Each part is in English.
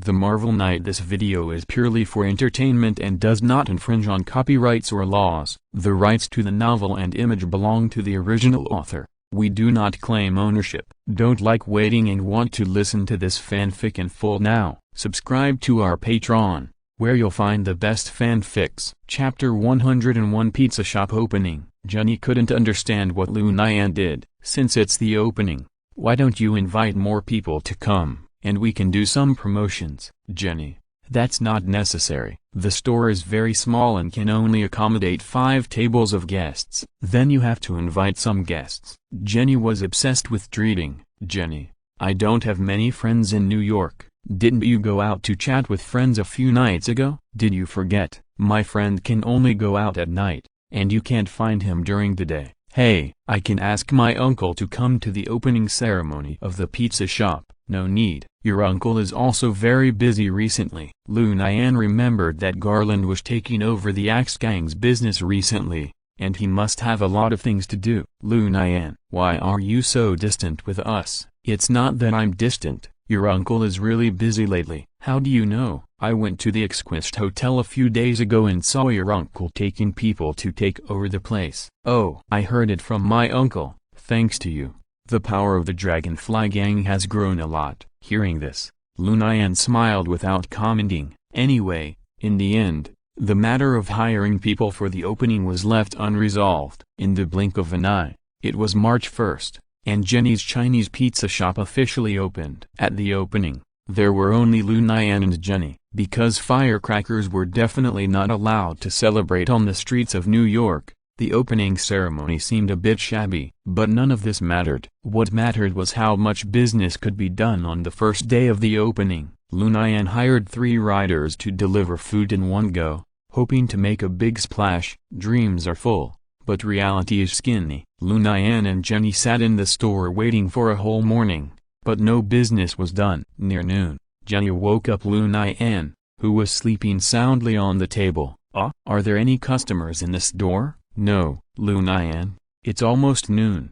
The Marvel Knight. This video is purely for entertainment and does not infringe on copyrights or laws. The rights to the novel and image belong to the original author. We do not claim ownership. Don't like waiting and want to listen to this fanfic in full now? Subscribe to our Patreon, where you'll find the best fanfics. Chapter 101 Pizza Shop Opening. Jenny couldn't understand what Lu Nian did. Since it's the opening, why don't you invite more people to come, and we can do some promotions? Jenny, that's not necessary. The store is very small and can only accommodate 5 tables of guests. Then you have to invite some guests. Jenny was obsessed with treating. Jenny, I don't have many friends in New York. Didn't you go out to chat with friends a few nights ago? Did you forget? My friend can only go out at night, and you can't find him during the day. Hey, I can ask my uncle to come to the opening ceremony of the pizza shop. No need. Your uncle is also very busy recently. Lu Nian remembered that Garland was taking over the Axe Gang's business recently, and he must have a lot of things to do. Lu Nian, why are you so distant with us? It's not that I'm distant. Your uncle is really busy lately. How do you know? I went to the Exquisite Hotel a few days ago and saw your uncle taking people to take over the place. Oh, I heard it from my uncle. Thanks to you, the power of the Dragonfly Gang has grown a lot. Hearing this, Lu Nian smiled without commenting. Anyway, in the end, the matter of hiring people for the opening was left unresolved. In the blink of an eye, it was March 1st. And Jenny's Chinese pizza shop officially opened. At the opening, there were only Lu Nian and Jenny, because firecrackers were definitely not allowed to celebrate on the streets of New York. The opening ceremony seemed a bit shabby, but none of this mattered. What mattered was how much business could be done on the first day of the opening. Lu Nian hired 3 riders to deliver food in one go, hoping to make a big splash. Dreams are full, but reality is skinny. Lu Nian and Jenny sat in the store waiting for a whole morning, but no business was done. Near noon, Jenny woke up Lu Nian, who was sleeping soundly on the table. Are there any customers in the store? No, Lu Nian, it's almost noon.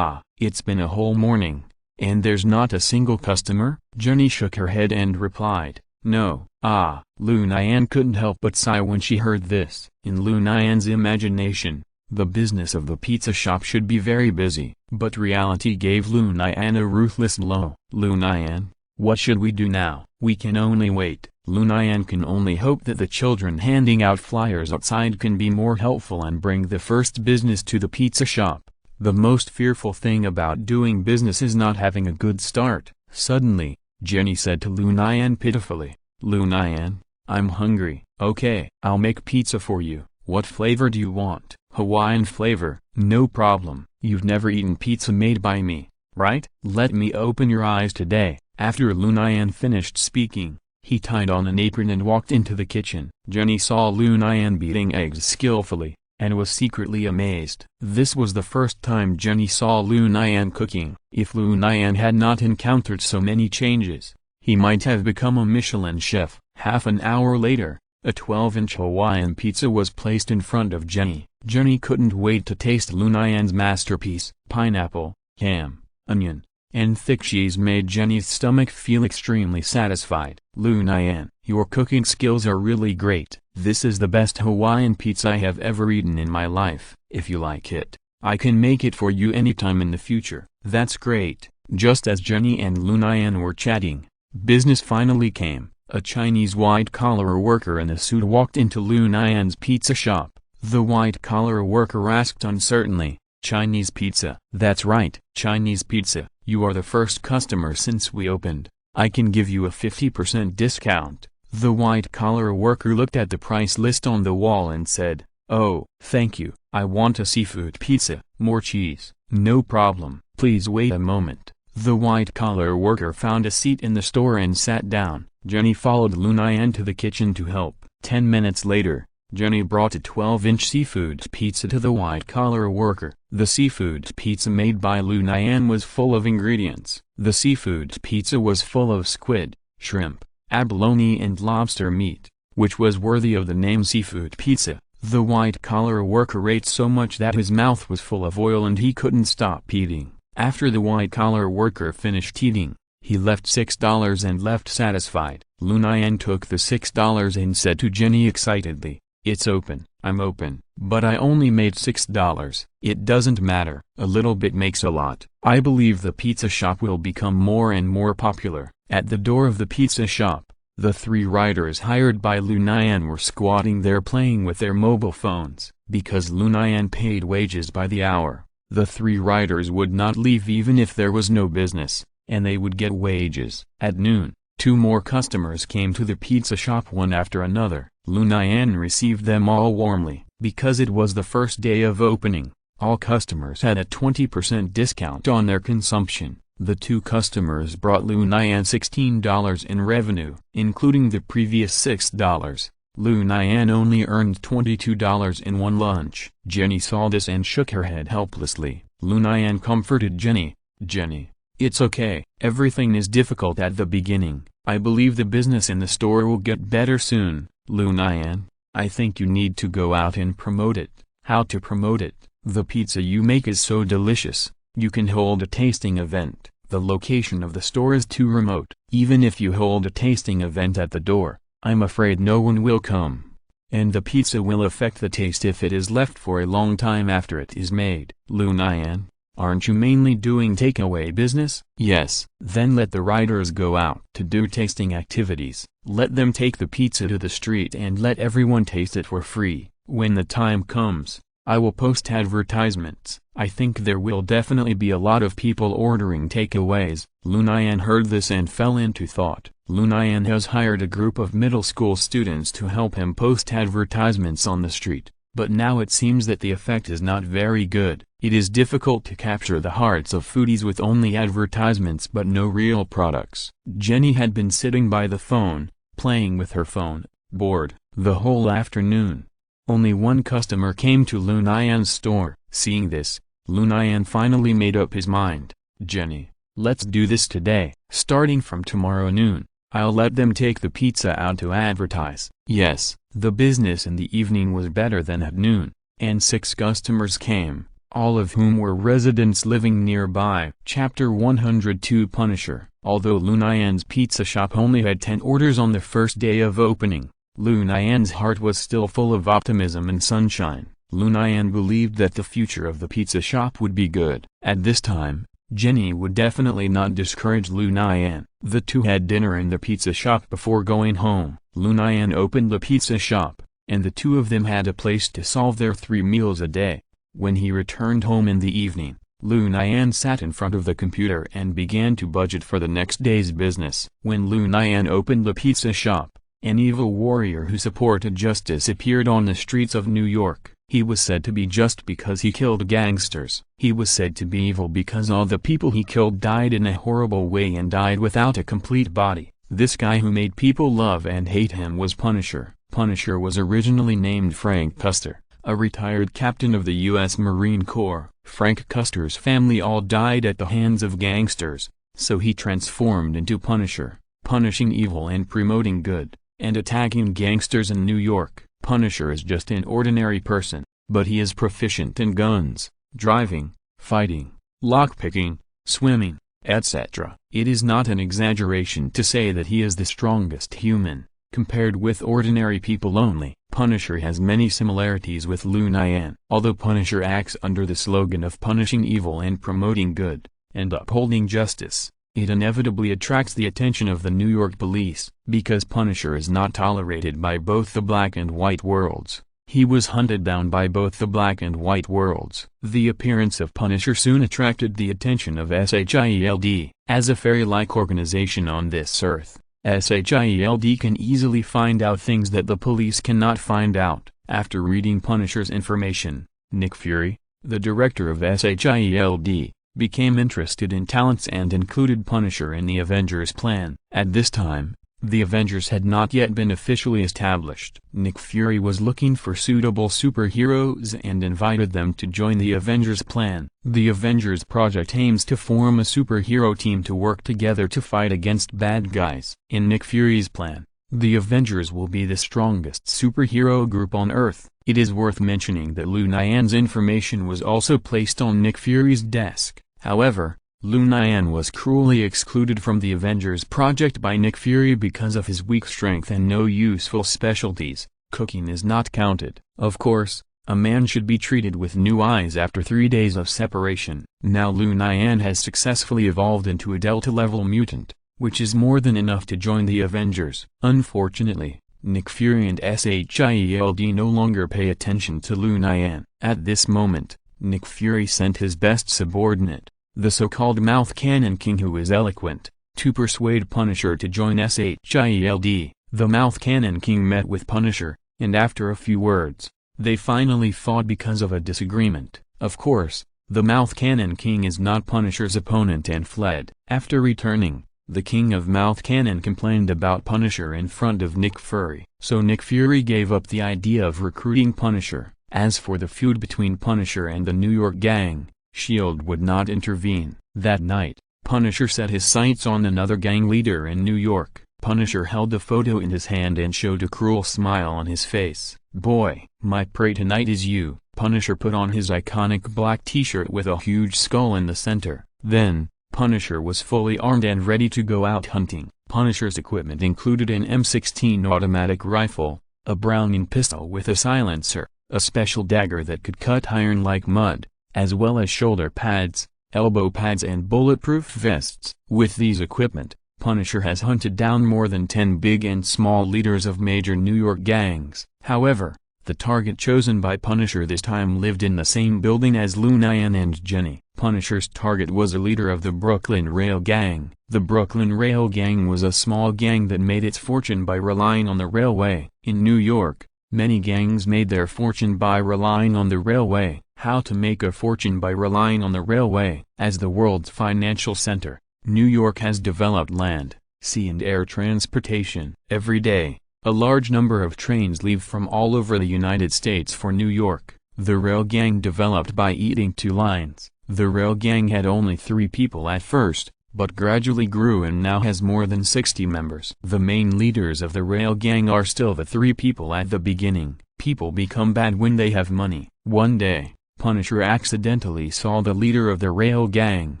It's been a whole morning, and there's not a single customer? Jenny shook her head and replied, no. Lu Nian couldn't help but sigh when she heard this. In Lu Nian's imagination, the business of the pizza shop should be very busy, but reality gave Lu Nian a ruthless blow. Lu Nian, what should we do now? We can only wait. Lu Nian can only hope that the children handing out flyers outside can be more helpful and bring the first business to the pizza shop. The most fearful thing about doing business is not having a good start. Suddenly, Jenny said to Lu Nian pitifully, Lu Nian, I'm hungry. Okay, I'll make pizza for you. What flavor do you want? Hawaiian flavor. No problem. You've never eaten pizza made by me, right? Let me open your eyes today. After Lu Nian finished speaking, he tied on an apron and walked into the kitchen. Jenny saw Lu Nian beating eggs skillfully, and was secretly amazed. This was the first time Jenny saw Lu Nian cooking. If Lu Nian had not encountered so many changes, he might have become a Michelin chef. Half an hour later, a 12-inch Hawaiian pizza was placed in front of Jenny. Jenny couldn't wait to taste Lu Nian's masterpiece. Pineapple, ham, onion, and thick cheese made Jenny's stomach feel extremely satisfied. Lu Nian, your cooking skills are really great. This is the best Hawaiian pizza I have ever eaten in my life. If you like it, I can make it for you anytime in the future. That's great. Just as Jenny and Lu Nian were chatting, business finally came. A Chinese white-collar worker in a suit walked into Lu Nian's pizza shop. The white-collar worker asked uncertainly, Chinese pizza? That's right, Chinese pizza. You are the first customer since we opened. I can give you a 50% discount. The white-collar worker looked at the price list on the wall and said, oh, thank you. I want a seafood pizza. More cheese. No problem. Please wait a moment. The white-collar worker found a seat in the store and sat down. Jenny followed Lu Nian to the kitchen to help. 10 minutes later, Jenny brought a 12-inch seafood pizza to the white-collar worker. The seafood pizza made by Lu Nian was full of ingredients. The seafood pizza was full of squid, shrimp, abalone and lobster meat, which was worthy of the name seafood pizza. The white-collar worker ate so much that his mouth was full of oil and he couldn't stop eating. After the white-collar worker finished eating, he left $6 and left satisfied. Lu Nian took the $6 and said to Jenny excitedly, "It's open." "I'm open, but I only made $6. "It doesn't matter, a little bit makes a lot." I believe the pizza shop will become more and more popular. At the door of the pizza shop, the 3 writers hired by Lu Nian were squatting there playing with their mobile phones. Because Lu Nian paid wages by the hour, the 3 writers would not leave even if there was no business, and they would get wages. At noon, 2 more customers came to the pizza shop one after another. Lu Nian received them all warmly. Because it was the first day of opening, all customers had a 20% discount on their consumption. The 2 customers brought Lu Nian $16 in revenue, including the previous $6. Lu Nian only earned $22 in one lunch. Jenny saw this and shook her head helplessly. Lu Nian comforted Jenny. "Jenny, it's okay. Everything is difficult at the beginning. I believe the business in the store will get better soon." "Lu Nian, I think you need to go out and promote it." "How to promote it?" "The pizza you make is so delicious. You can hold a tasting event. The location of the store is too remote. Even if you hold a tasting event at the door, I'm afraid no one will come. And the pizza will affect the taste if it is left for a long time after it is made." "Lu Nian, aren't you mainly doing takeaway business?" "Yes." "Then let the writers go out to do tasting activities. Let them take the pizza to the street and let everyone taste it for free. When the time comes, I will post advertisements. I think there will definitely be a lot of people ordering takeaways." Lu Nian heard this and fell into thought. Lu Nian has hired a group of middle school students to help him post advertisements on the street, but now it seems that the effect is not very good. It is difficult to capture the hearts of foodies with only advertisements but no real products. Jenny had been sitting by the phone, playing with her phone, bored, the whole afternoon. Only one customer came to Lu Nian's store. Seeing this, Lu Nian finally made up his mind. "Jenny, let's do this today. Starting from tomorrow noon, I'll let them take the pizza out to advertise." Yes, the business in the evening was better than at noon, and 6 customers came, all of whom were residents living nearby. Chapter 102 Punisher. Although Lu Nian's pizza shop only had 10 orders on the first day of opening, Lu Nian's heart was still full of optimism and sunshine. Lu Nian believed that the future of the pizza shop would be good. At this time, Jenny would definitely not discourage Lu Nian. The 2 had dinner in the pizza shop before going home. Lu Nian opened the pizza shop, and the 2 of them had a place to solve their 3 meals a day. When he returned home in the evening, Lu Nian sat in front of the computer and began to budget for the next day's business. When Lu Nian opened the pizza shop, an evil warrior who supported justice appeared on the streets of New York. He was said to be just because he killed gangsters. He was said to be evil because all the people he killed died in a horrible way and died without a complete body. This guy who made people love and hate him was Punisher. Punisher was originally named Frank Custer, a retired captain of the U.S. Marine Corps. Frank Custer's family all died at the hands of gangsters, so he transformed into Punisher, punishing evil and promoting good, and attacking gangsters in New York. Punisher is just an ordinary person, but he is proficient in guns, driving, fighting, lockpicking, swimming, etc. It is not an exaggeration to say that he is the strongest human, compared with ordinary people only. Punisher has many similarities with Lu Nian. Although Punisher acts under the slogan of punishing evil and promoting good, and upholding justice, it inevitably attracts the attention of the New York police, because Punisher is not tolerated by both the black and white worlds. He was hunted down by both the black and white worlds. The appearance of Punisher soon attracted the attention of SHIELD. As a fairy-like organization on this earth, SHIELD can easily find out things that the police cannot find out. After reading Punisher's information, Nick Fury, the director of SHIELD, became interested in talents and included Punisher in the Avengers plan. At this time, the Avengers had not yet been officially established. Nick Fury was looking for suitable superheroes and invited them to join the Avengers plan. The Avengers project aims to form a superhero team to work together to fight against bad guys. In Nick Fury's plan, the Avengers will be the strongest superhero group on Earth. It is worth mentioning that Lu Nian's information was also placed on Nick Fury's desk. However, Lu Nian was cruelly excluded from the Avengers project by Nick Fury because of his weak strength and no useful specialties. Cooking is not counted. Of course, a man should be treated with new eyes after 3 days of separation. Now Lu Nian has successfully evolved into a Delta-level mutant, which is more than enough to join the Avengers. Unfortunately, Nick Fury and SHIELD no longer pay attention to Lu Nian. At this moment, Nick Fury sent his best subordinate, the so-called Mouth Cannon King who is eloquent, to persuade Punisher to join SHIELD. The Mouth Cannon King met with Punisher, and after a few words, they finally fought because of a disagreement. Of course, the Mouth Cannon King is not Punisher's opponent and fled. After returning, the King of Mouth Cannon complained about Punisher in front of Nick Fury. So Nick Fury gave up the idea of recruiting Punisher. As for the feud between Punisher and the New York gang, S.H.I.E.L.D. would not intervene. That night, Punisher set his sights on another gang leader in New York. Punisher held a photo in his hand and showed a cruel smile on his face. "Boy, my prey tonight is you." Punisher put on his iconic black t-shirt with a huge skull in the center. Then, Punisher was fully armed and ready to go out hunting. Punisher's equipment included an M16 automatic rifle, a Browning pistol with a silencer, a special dagger that could cut iron like mud, as well as shoulder pads, elbow pads and bulletproof vests. With these equipment, Punisher has hunted down more than 10 big and small leaders of major New York gangs. However, the target chosen by Punisher this time lived in the same building as Lu Nian and Jenny. Punisher's target was a leader of the Brooklyn Rail Gang. The Brooklyn Rail Gang was a small gang that made its fortune by relying on the railway. In New York, many gangs made their fortune by relying on the railway. How to make a fortune by relying on the railway? As the world's financial center, New York has developed land, sea and air transportation. Every day, a large number of trains leave from all over the United States for New York. The rail gang developed by eating 2 lines. The rail gang had only 3 people at first, but gradually grew and now has more than 60 members. The main leaders of the rail gang are still the 3 people at the beginning. People become bad when they have money. One day, Punisher accidentally saw the leader of the rail gang,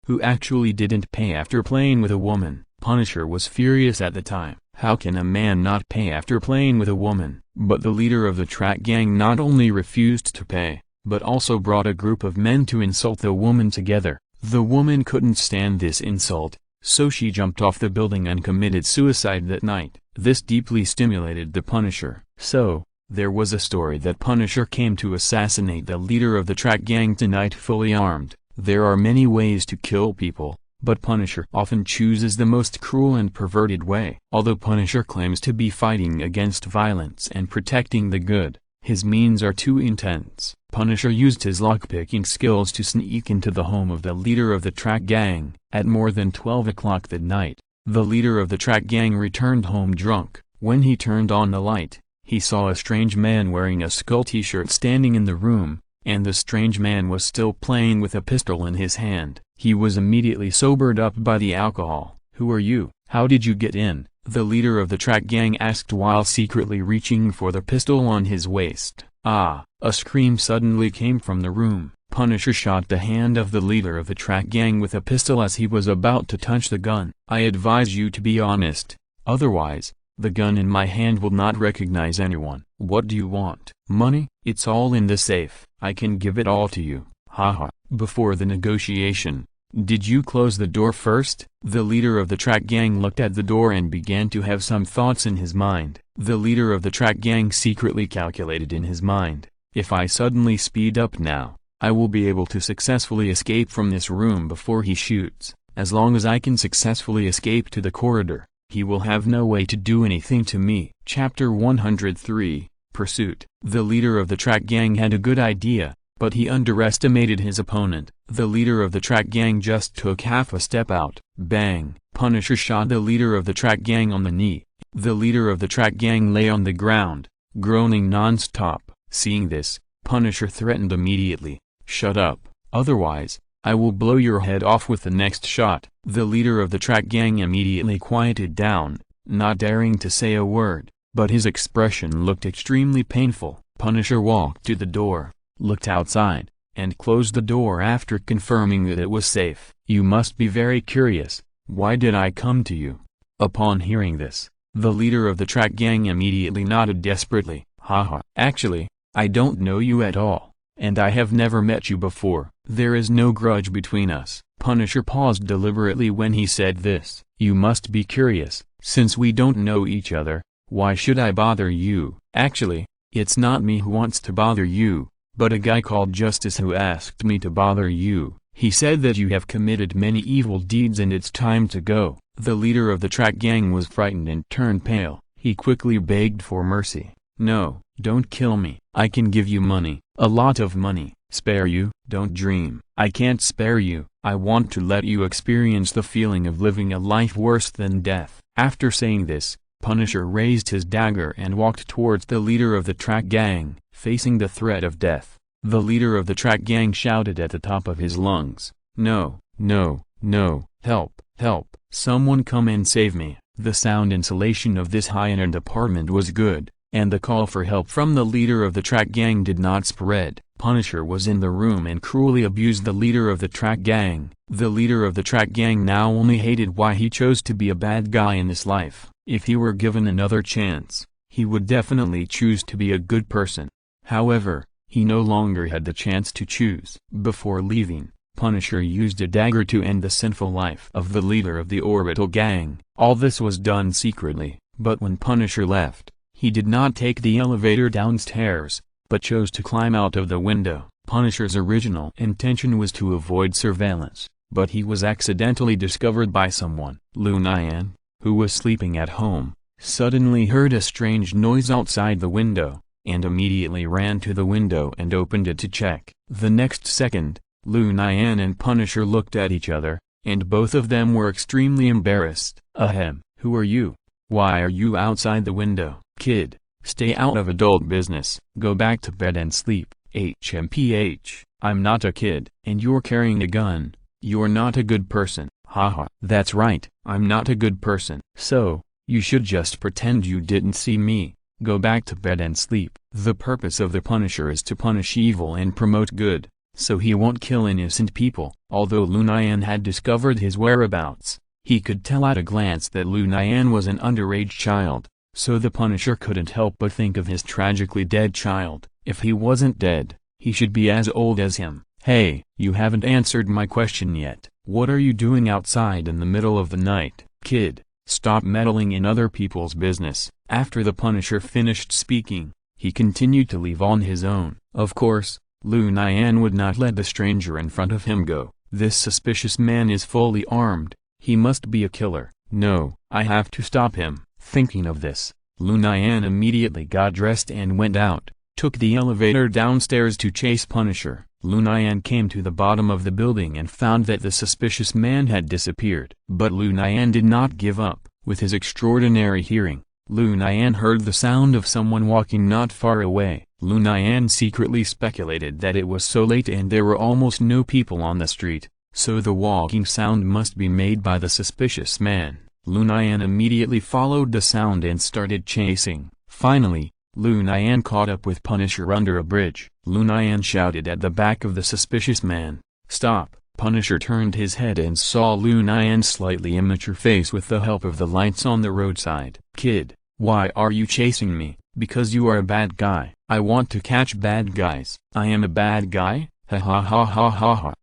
who actually didn't pay after playing with a woman. Punisher was furious at the time. How can a man not pay after playing with a woman? But the leader of the track gang not only refused to pay, but also brought a group of men to insult the woman together. The woman couldn't stand this insult, so she jumped off the building and committed suicide that night. This deeply stimulated the Punisher. So, there was a story that Punisher came to assassinate the leader of the track gang tonight fully armed. There are many ways to kill people, but Punisher often chooses the most cruel and perverted way. Although Punisher claims to be fighting against violence and protecting the good, his means are too intense. Punisher used his lockpicking skills to sneak into the home of the leader of the track gang. At more than 12 o'clock that night, the leader of the track gang returned home drunk. When he turned on the light, he saw a strange man wearing a skull t-shirt standing in the room, and the strange man was still playing with a pistol in his hand. He was immediately sobered up by the alcohol. "Who are you? How did you get in?" the leader of the track gang asked while secretly reaching for the pistol on his waist. "Ah!" A scream suddenly came from the room. Punisher shot the hand of the leader of the track gang with a pistol as he was about to touch the gun. "I advise you to be honest, otherwise, the gun in my hand will not recognize anyone." "What do you want?" "Money? It's all in the safe. I can give it all to you." "Haha." Before the negotiation, did you close the door first? The leader of the track gang looked at the door and began to have some thoughts in his mind. The leader of the track gang secretly calculated in his mind, if I suddenly speed up now, I will be able to successfully escape from this room before he shoots. As long as I can successfully escape to the corridor, he will have no way to do anything to me. Chapter 103, Pursuit. The leader of the track gang had a good idea, but he underestimated his opponent. The leader of the track gang just took half a step out. Bang! Punisher shot the leader of the track gang on the knee. The leader of the track gang lay on the ground, groaning non-stop. Seeing this, Punisher threatened immediately, "Shut up, otherwise, I will blow your head off with the next shot." The leader of the track gang immediately quieted down, not daring to say a word, but his expression looked extremely painful. Punisher walked to the door, looked outside, and closed the door after confirming that it was safe. "You must be very curious. Why did I come to you?" Upon hearing this, the leader of the track gang immediately nodded desperately. "Haha. Actually, I don't know you at all, and I have never met you before. There is no grudge between us." Punisher paused deliberately when he said this. "You must be curious. Since we don't know each other, why should I bother you?" "Actually, it's not me who wants to bother you, but a guy called Justice who asked me to bother you. He said that you have committed many evil deeds and it's time to go." The leader of the track gang was frightened and turned pale. He quickly begged for mercy. "No, don't kill me. I can give you money, a lot of money. Spare you? Don't dream. I can't spare you. I want to let you experience the feeling of living a life worse than death." After saying this, Punisher raised his dagger and walked towards the leader of the track gang, facing the threat of death. The leader of the track gang shouted at the top of his lungs, "No, no, no, help, help, someone come and save me." The sound insulation of this high-end apartment was good, and the call for help from the leader of the track gang did not spread. Punisher was in the room and cruelly abused the leader of the track gang. The leader of the track gang now only hated why he chose to be a bad guy in this life. If he were given another chance, he would definitely choose to be a good person. However, he no longer had the chance to choose. Before leaving, Punisher used a dagger to end the sinful life of the leader of the orbital gang. All this was done secretly, but when Punisher left, he did not take the elevator downstairs, but chose to climb out of the window. Punisher's original intention was to avoid surveillance, but he was accidentally discovered by someone. Lu Nian, who was sleeping at home, suddenly heard a strange noise outside the window, and immediately ran to the window and opened it to check. The next second, Lu Nian and Punisher looked at each other, and both of them were extremely embarrassed. "Ahem, who are you? Why are you outside the window?" "Kid, stay out of adult business. Go back to bed and sleep." "HMPH, I'm not a kid. And you're carrying a gun. You're not a good person." "Haha. That's right, I'm not a good person. So, you should just pretend you didn't see me. Go back to bed and sleep." The purpose of the Punisher is to punish evil and promote good, so he won't kill innocent people. Although Lu Nian had discovered his whereabouts, he could tell at a glance that Lu Nian was an underage child, so the Punisher couldn't help but think of his tragically dead child. If he wasn't dead, he should be as old as him. "Hey, you haven't answered my question yet. What are you doing outside in the middle of the night?" "Kid, stop meddling in other people's business." After the Punisher finished speaking, he continued to leave on his own. Of course, Lu Nian would not let the stranger in front of him go. This suspicious man is fully armed. He must be a killer. No, I have to stop him. Thinking of this, Lu Nian immediately got dressed and went out, took the elevator downstairs to chase Punisher. Lu Nian came to the bottom of the building and found that the suspicious man had disappeared. But Lu Nian did not give up. With his extraordinary hearing, Lu Nian heard the sound of someone walking not far away. Lu Nian secretly speculated that it was so late and there were almost no people on the street, so the walking sound must be made by the suspicious man. Lu Nian immediately followed the sound and started chasing. Finally, Lu Nian caught up with Punisher under a bridge. Lu Nian shouted at the back of the suspicious man, "Stop!" Punisher turned his head and saw Lu Nian's slightly immature face with the help of the lights on the roadside. "Kid, why are you chasing me?" "Because you are a bad guy." "I want to catch bad guys." "I am a bad guy? Ha ha ha ha ha ha.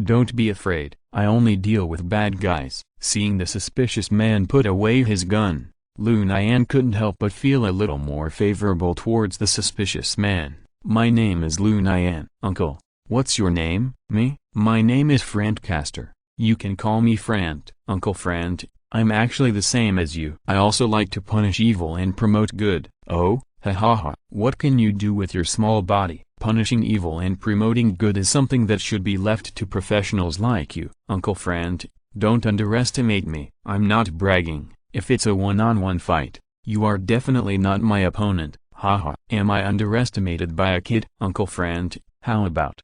Don't be afraid, I only deal with bad guys." Seeing the suspicious man put away his gun, Lu Nian couldn't help but feel a little more favorable towards the suspicious man. "My name is Lu Nian." "Uncle, what's your name?" "Me? My name is Frantcaster. You can call me Frant." "Uncle Frant, I'm actually the same as you. I also like to punish evil and promote good." "Oh? Ha ha ha. What can you do with your small body?" "Punishing evil and promoting good is something that should be left to professionals like you." "Uncle Frant, don't underestimate me. I'm not bragging. If it's a one-on-one fight, you are definitely not my opponent." "Haha. Am I underestimated by a kid?" "Uncle Frant, how about,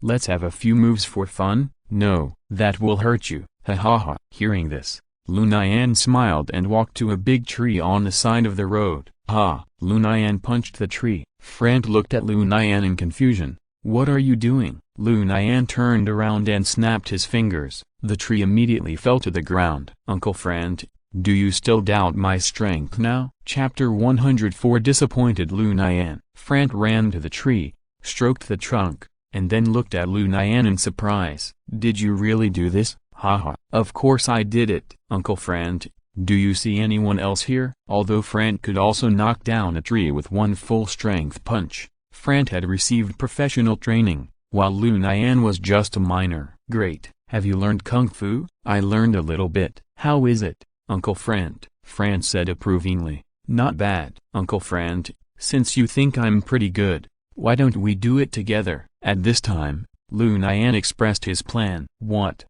let's have a few moves for fun?" "No, that will hurt you. Ha ha ha." Hearing this, Lu Nian smiled and walked to a big tree on the side of the road. "Ha!" Lu Nian punched the tree. Frant looked at Lu Nian in confusion. What are you doing? Lu Nian turned around and snapped his fingers. The tree immediately fell to the ground. Uncle Friend, do you still doubt my strength now? Chapter 104. Disappointed Lu Nian. Frank ran to the tree, stroked the trunk, and then looked at Lu Nian in surprise. Did you really do this? Haha. Of course I did it. Uncle Friend, do you see anyone else here? Although Frank could also knock down a tree with one full-strength punch, Frank had received professional training, while Lu Nian was just a minor. Great. Have you learned Kung Fu? I learned a little bit. How is it, Uncle Friend? Frank said approvingly. Not bad. Uncle Friend, since you think I'm pretty good, why don't we do it together? At this time, Lu Nian expressed his plan. What?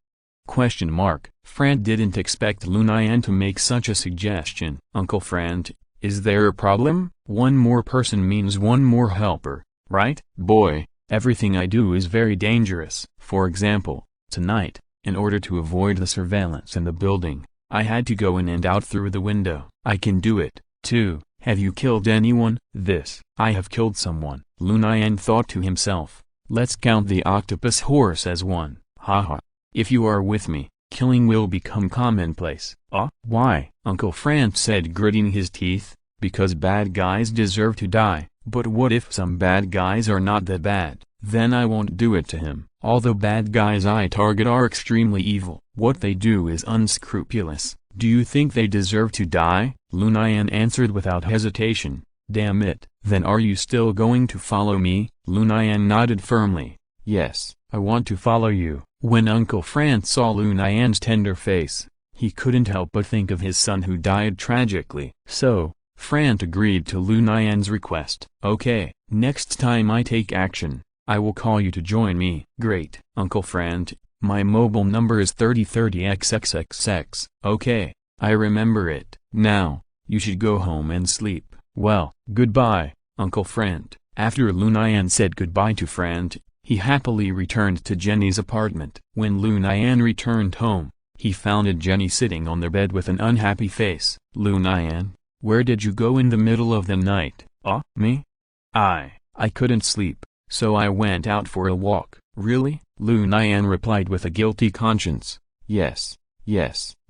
Question mark. Frank didn't expect Lu Nian to make such a suggestion. Uncle Friend, is there a problem? One more person means one more helper, right? Boy, everything I do is very dangerous. For example, tonight, in order to avoid the surveillance in the building, I had to go in and out through the window. I can do it, too. Have you killed anyone? This. I have killed someone. Lu Nian thought to himself. Let's count the octopus horse as one. Haha. If you are with me, killing will become commonplace. Why? Uncle Frank said, gritting his teeth. Because bad guys deserve to die. But what if some bad guys are not that bad? Then I won't do it to him. All the bad guys I target are extremely evil. What they do is unscrupulous. Do you think they deserve to die? Lu Nian answered without hesitation. Damn it. Then are you still going to follow me? Lu Nian nodded firmly. Yes, I want to follow you. When Uncle Frank saw Lu Nian's tender face, he couldn't help but think of his son who died tragically. So, Frank agreed to Lu Nian's request. Okay, next time I take action, I will call you to join me. Great. Uncle Frank, my mobile number is 3030XXXX. Okay, I remember it. Now, you should go home and sleep. Well, goodbye, Uncle Frank. After Lu Nian said goodbye to Frank, he happily returned to Jenny's apartment. When Lu Nian returned home, he found Jenny sitting on the bed with an unhappy face. Lu Nian, where did you go in the middle of the night? Me? I couldn't sleep, so I went out for a walk. Really? Lu Nian replied with a guilty conscience. Yes.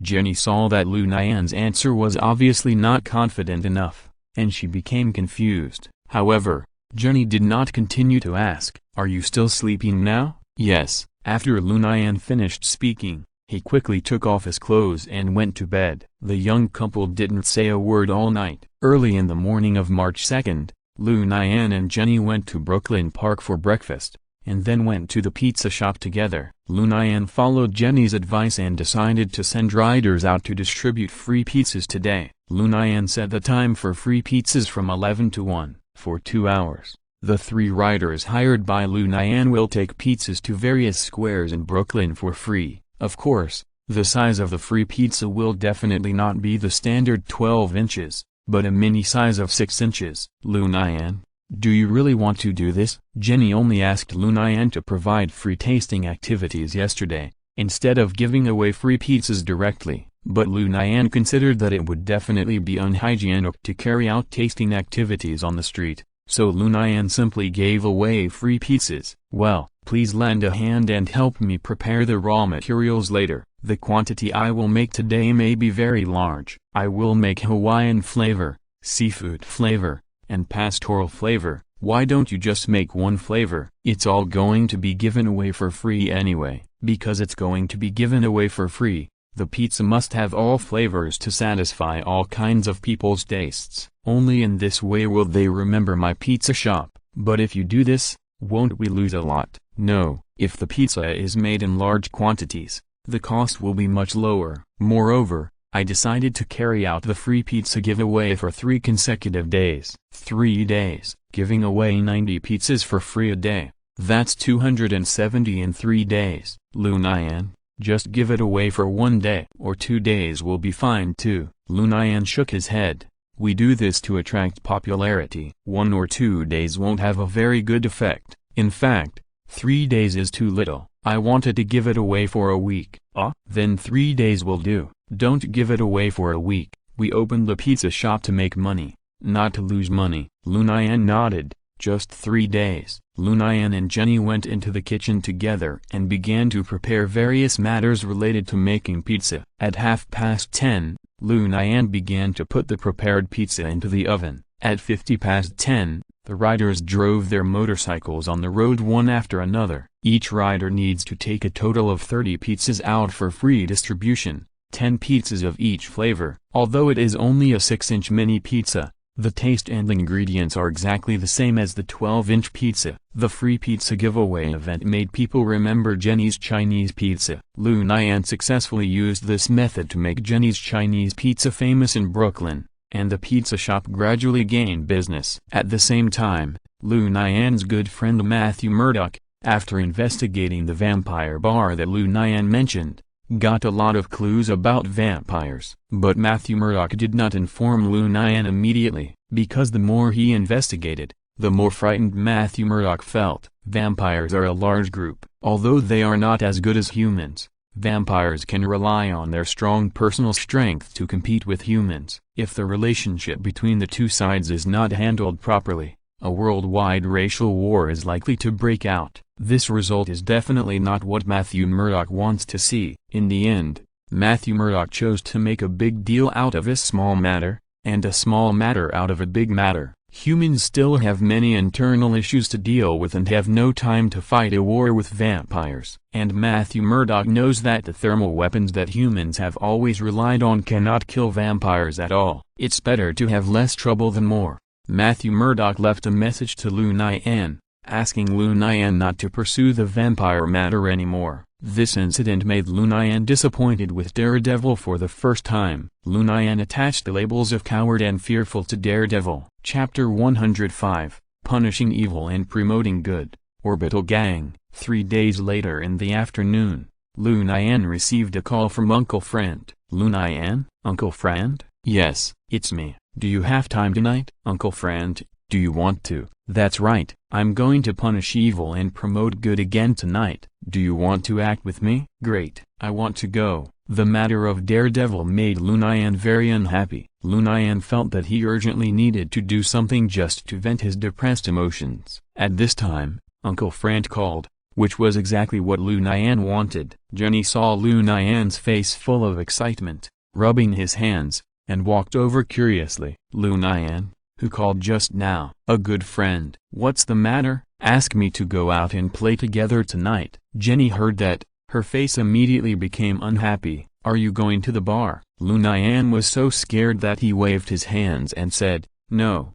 Jenny saw that Lu Nian's answer was obviously not confident enough, and she became confused. However, Jenny did not continue to ask, are you still sleeping now? Yes. After Lu Nian finished speaking, he quickly took off his clothes and went to bed. The young couple didn't say a word all night. Early in the morning of March 2nd, Lu Nian and Jenny went to Brooklyn Park for breakfast, and then went to the pizza shop together. Lu Nian followed Jenny's advice and decided to send riders out to distribute free pizzas today. Lu Nian set the time for free pizzas from 11 to 1. For 2 hours, the 3 riders hired by Lu Nian will take pizzas to various squares in Brooklyn for free. Of course, the size of the free pizza will definitely not be the standard 12 inches, but a mini size of 6 inches. Lu Nian, do you really want to do this? Jenny only asked Lu Nian to provide free tasting activities yesterday, instead of giving away free pizzas directly. But Lu Nian considered that it would definitely be unhygienic to carry out tasting activities on the street, so Lu Nian simply gave away free pizzas. Well, please lend a hand and help me prepare the raw materials later. The quantity I will make today may be very large. I will make Hawaiian flavor, seafood flavor, and pastoral flavor. Why don't you just make one flavor? It's all going to be given away for free anyway. Because it's going to be given away for free, the pizza must have all flavors to satisfy all kinds of people's tastes. Only in this way will they remember my pizza shop. But if you do this, won't we lose a lot? No, if the pizza is made in large quantities, the cost will be much lower. Moreover, I decided to carry out the free pizza giveaway for 3 consecutive days. 3 days, giving away 90 pizzas for free a day. That's 270 in 3 days. Lu Nian, just give it away for 1 day. Or 2 days will be fine too. Lu Nian shook his head. We do this to attract popularity. 1 or 2 days won't have a very good effect. In fact, 3 days is too little. I wanted to give it away for a week. Then 3 days will do. Don't give it away for a week. We opened the pizza shop to make money, not to lose money. Lu Nian nodded, just 3 days. Lu Nian and Jenny went into the kitchen together and began to prepare various matters related to making pizza. At 10:30, Lu Nian began to put the prepared pizza into the oven. At 10:50, the riders drove their motorcycles on the road one after another. Each rider needs to take a total of 30 pizzas out for free distribution, 10 pizzas of each flavor. Although it is only a 6-inch mini pizza, the taste and ingredients are exactly the same as the 12-inch pizza. The free pizza giveaway event made people remember Jenny's Chinese pizza. Lu Nian successfully used this method to make Jenny's Chinese pizza famous in Brooklyn, and the pizza shop gradually gained business. At the same time, Lu Nian's good friend Matthew Murdoch, after investigating the vampire bar that Lu Nian mentioned, got a lot of clues about vampires. But Matthew Murdoch did not inform Lu Nian immediately, because the more he investigated, the more frightened Matthew Murdoch felt. Vampires are a large group. Although they are not as good as humans, vampires can rely on their strong personal strength to compete with humans. If the relationship between the two sides is not handled properly, a worldwide racial war is likely to break out. This result is definitely not what Matthew Murdoch wants to see. In the end, Matthew Murdoch chose to make a big deal out of a small matter, and a small matter out of a big matter. Humans still have many internal issues to deal with and have no time to fight a war with vampires. And Matthew Murdoch knows that the thermal weapons that humans have always relied on cannot kill vampires at all. It's better to have less trouble than more. Matthew Murdoch left a message to Lu Nian, asking Lu Nian not to pursue the vampire matter anymore. This incident made Lu Nian disappointed with Daredevil for the first time. Lu Nian attached the labels of coward and fearful to Daredevil. Chapter 105, Punishing Evil and Promoting Good. Orbital Gang. 3 days later in the afternoon, Lu Nian received a call from Uncle Friend. Lu Nian? Uncle Friend? Yes, it's me. Do you have time tonight? Uncle Friend, do you want to? That's right, I'm going to punish evil and promote good again tonight. Do you want to act with me? Great, I want to go. The matter of Daredevil made Lu Nian very unhappy. Lu Nian felt that he urgently needed to do something just to vent his depressed emotions. At this time, Uncle Friend called, which was exactly what Lu Nian wanted. Jenny saw Lu Nian's face full of excitement, rubbing his hands, and walked over curiously. Lu Nian, who called just now? A good friend. What's the matter? Ask me to go out and play together tonight. Jenny heard that. Her face immediately became unhappy. Are you going to the bar? Lu Nian was so scared that he waved his hands and said, No,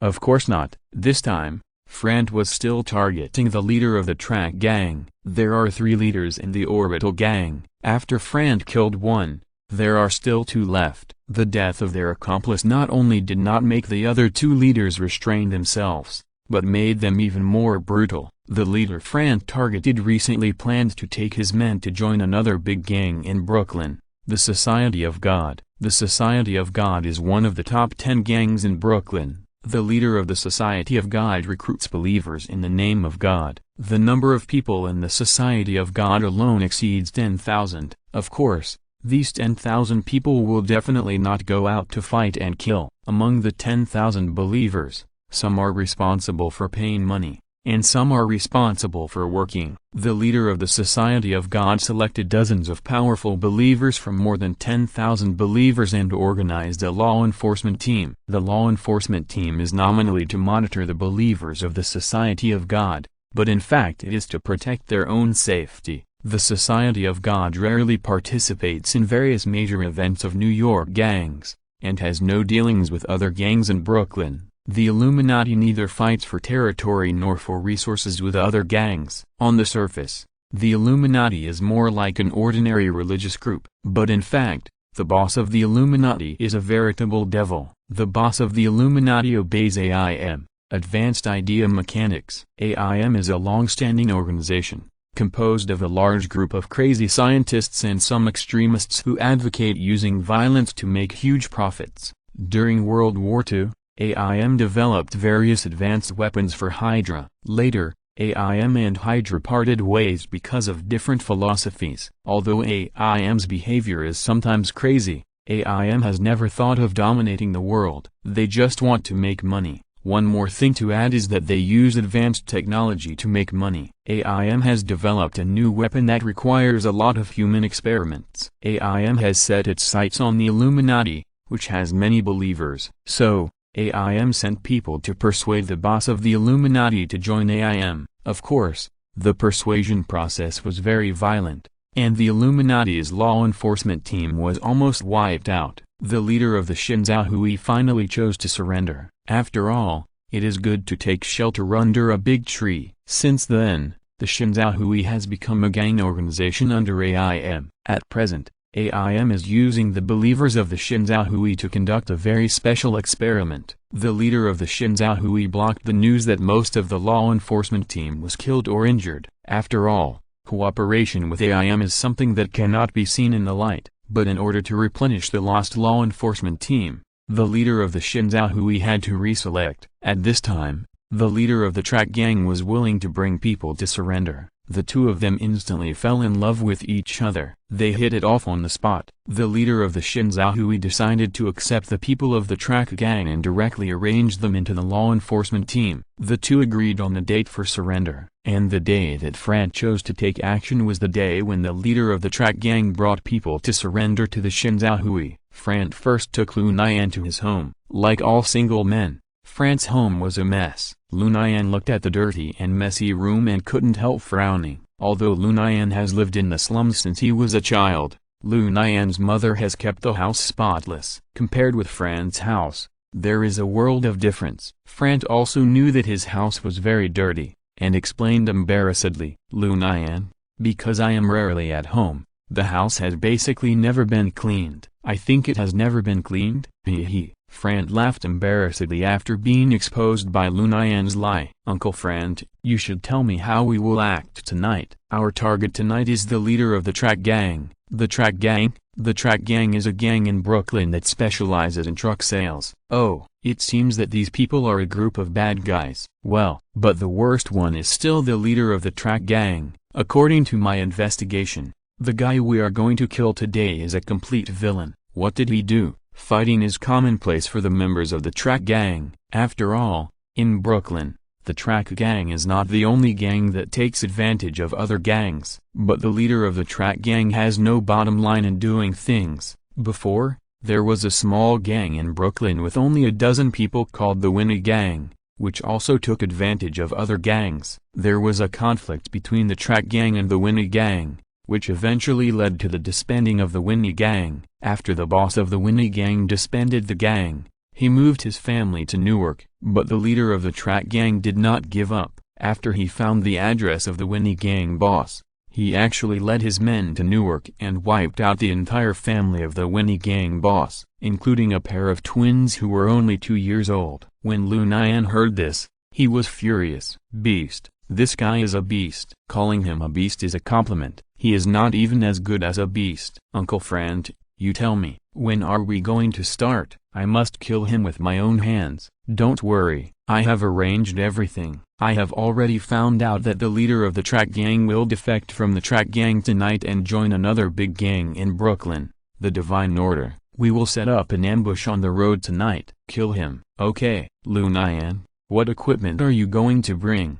of course not. This time, Friend was still targeting the leader of the track gang. There are 3 leaders in the Orbital Gang. After Friend killed one, there are still 2 left. The death of their accomplice not only did not make the other 2 leaders restrain themselves, but made them even more brutal. The leader Friend targeted recently planned to take his men to join another big gang in Brooklyn, the Society of God. The Society of God is one of the top 10 gangs in Brooklyn. The leader of the Society of God recruits believers in the name of God. The number of people in the Society of God alone exceeds 10,000. Of course, these 10,000 people will definitely not go out to fight and kill. Among the 10,000 believers, some are responsible for paying money, and some are responsible for working. The leader of the Society of God selected dozens of powerful believers from more than 10,000 believers and organized a law enforcement team. The law enforcement team is nominally to monitor the believers of the Society of God, but in fact it is to protect their own safety. The Society of God rarely participates in various major events of New York gangs, and has no dealings with other gangs in Brooklyn. The Illuminati neither fights for territory nor for resources with other gangs. On the surface, the Illuminati is more like an ordinary religious group. But in fact, the boss of the Illuminati is a veritable devil. The boss of the Illuminati obeys AIM, Advanced Idea Mechanics. AIM is a long-standing organization, composed of a large group of crazy scientists and some extremists who advocate using violence to make huge profits. During World War II, AIM developed various advanced weapons for Hydra. Later, AIM and Hydra parted ways because of different philosophies. Although AIM's behavior is sometimes crazy, AIM has never thought of dominating the world. They just want to make money. One more thing to add is that they use advanced technology to make money. AIM has developed a new weapon that requires a lot of human experiments. AIM has set its sights on the Illuminati, which has many believers. So, AIM sent people to persuade the boss of the Illuminati to join AIM. Of course, the persuasion process was very violent, and the Illuminati's law enforcement team was almost wiped out. The leader of the Shinzao finally chose to surrender. After all, it is good to take shelter under a big tree. Since then, the Shinzao has become a gang organization under AIM. At present, AIM is using the believers of the Shinzao to conduct a very special experiment. The leader of the Shinzao blocked the news that most of the law enforcement team was killed or injured. After all, cooperation with AIM is something that cannot be seen in the light. But in order to replenish the lost law enforcement team, the leader of the Shinzao had to reselect. At this time, the leader of the track gang was willing to bring people to surrender. The two of them instantly fell in love with each other. They hit it off on the spot. The leader of the Shinzao decided to accept the people of the track gang and directly arrange them into the law enforcement team. The two agreed on the date for surrender, and the day that Fran chose to take action was the day when the leader of the track gang brought people to surrender to the Shinzao. Fran first took Lu Nian to his home. Like all single men, Fran's home was a mess. Lu Nian looked at the dirty and messy room and couldn't help frowning. Although Lu Nian has lived in the slums since he was a child, Lu Nian's mother has kept the house spotless. Compared with Fran's house, there is a world of difference. Fran also knew that his house was very dirty, and explained embarrassedly, "Lu Nian, because I am rarely at home, the house has basically never been cleaned." "I think it has never been cleaned?" Hee. Fran laughed embarrassedly after being exposed by Lu Nian's lie. "Uncle Fran, you should tell me how we will act tonight." "Our target tonight is the leader of the track gang." "The track gang?" "The track gang is a gang in Brooklyn that specializes in truck sales." "Oh, it seems that these people are a group of bad guys." "Well, but the worst one is still the leader of the track gang. According to my investigation, the guy we are going to kill today is a complete villain." "What did he do?" "Fighting is commonplace for the members of the track gang. After all, in Brooklyn, the track gang is not the only gang that takes advantage of other gangs. But the leader of the track gang has no bottom line in doing things. Before, there was a small gang in Brooklyn with only a dozen people called the Winnie Gang, which also took advantage of other gangs. There was a conflict between the track gang and the Winnie Gang, which eventually led to the disbanding of the Winnie Gang. After the boss of the Winnie Gang disbanded the gang, he moved his family to Newark. But the leader of the track gang did not give up. After he found the address of the Winnie Gang boss, he actually led his men to Newark and wiped out the entire family of the Winnie Gang boss, including a pair of twins who were only 2 years old. When Lu Nian heard this, he was furious. "Beast. This guy is a beast." Calling him a beast is a compliment. He is not even as good as a beast. "Uncle Fran, you tell me, when are we going to start?" "I must kill him with my own hands." "Don't worry, I have arranged everything. I have already found out that the leader of the track gang will defect from the track gang tonight and join another big gang in Brooklyn, the Divine Order. We will set up an ambush on the road tonight." "Kill him." "Okay." "Lu Nian, what equipment are you going to bring?"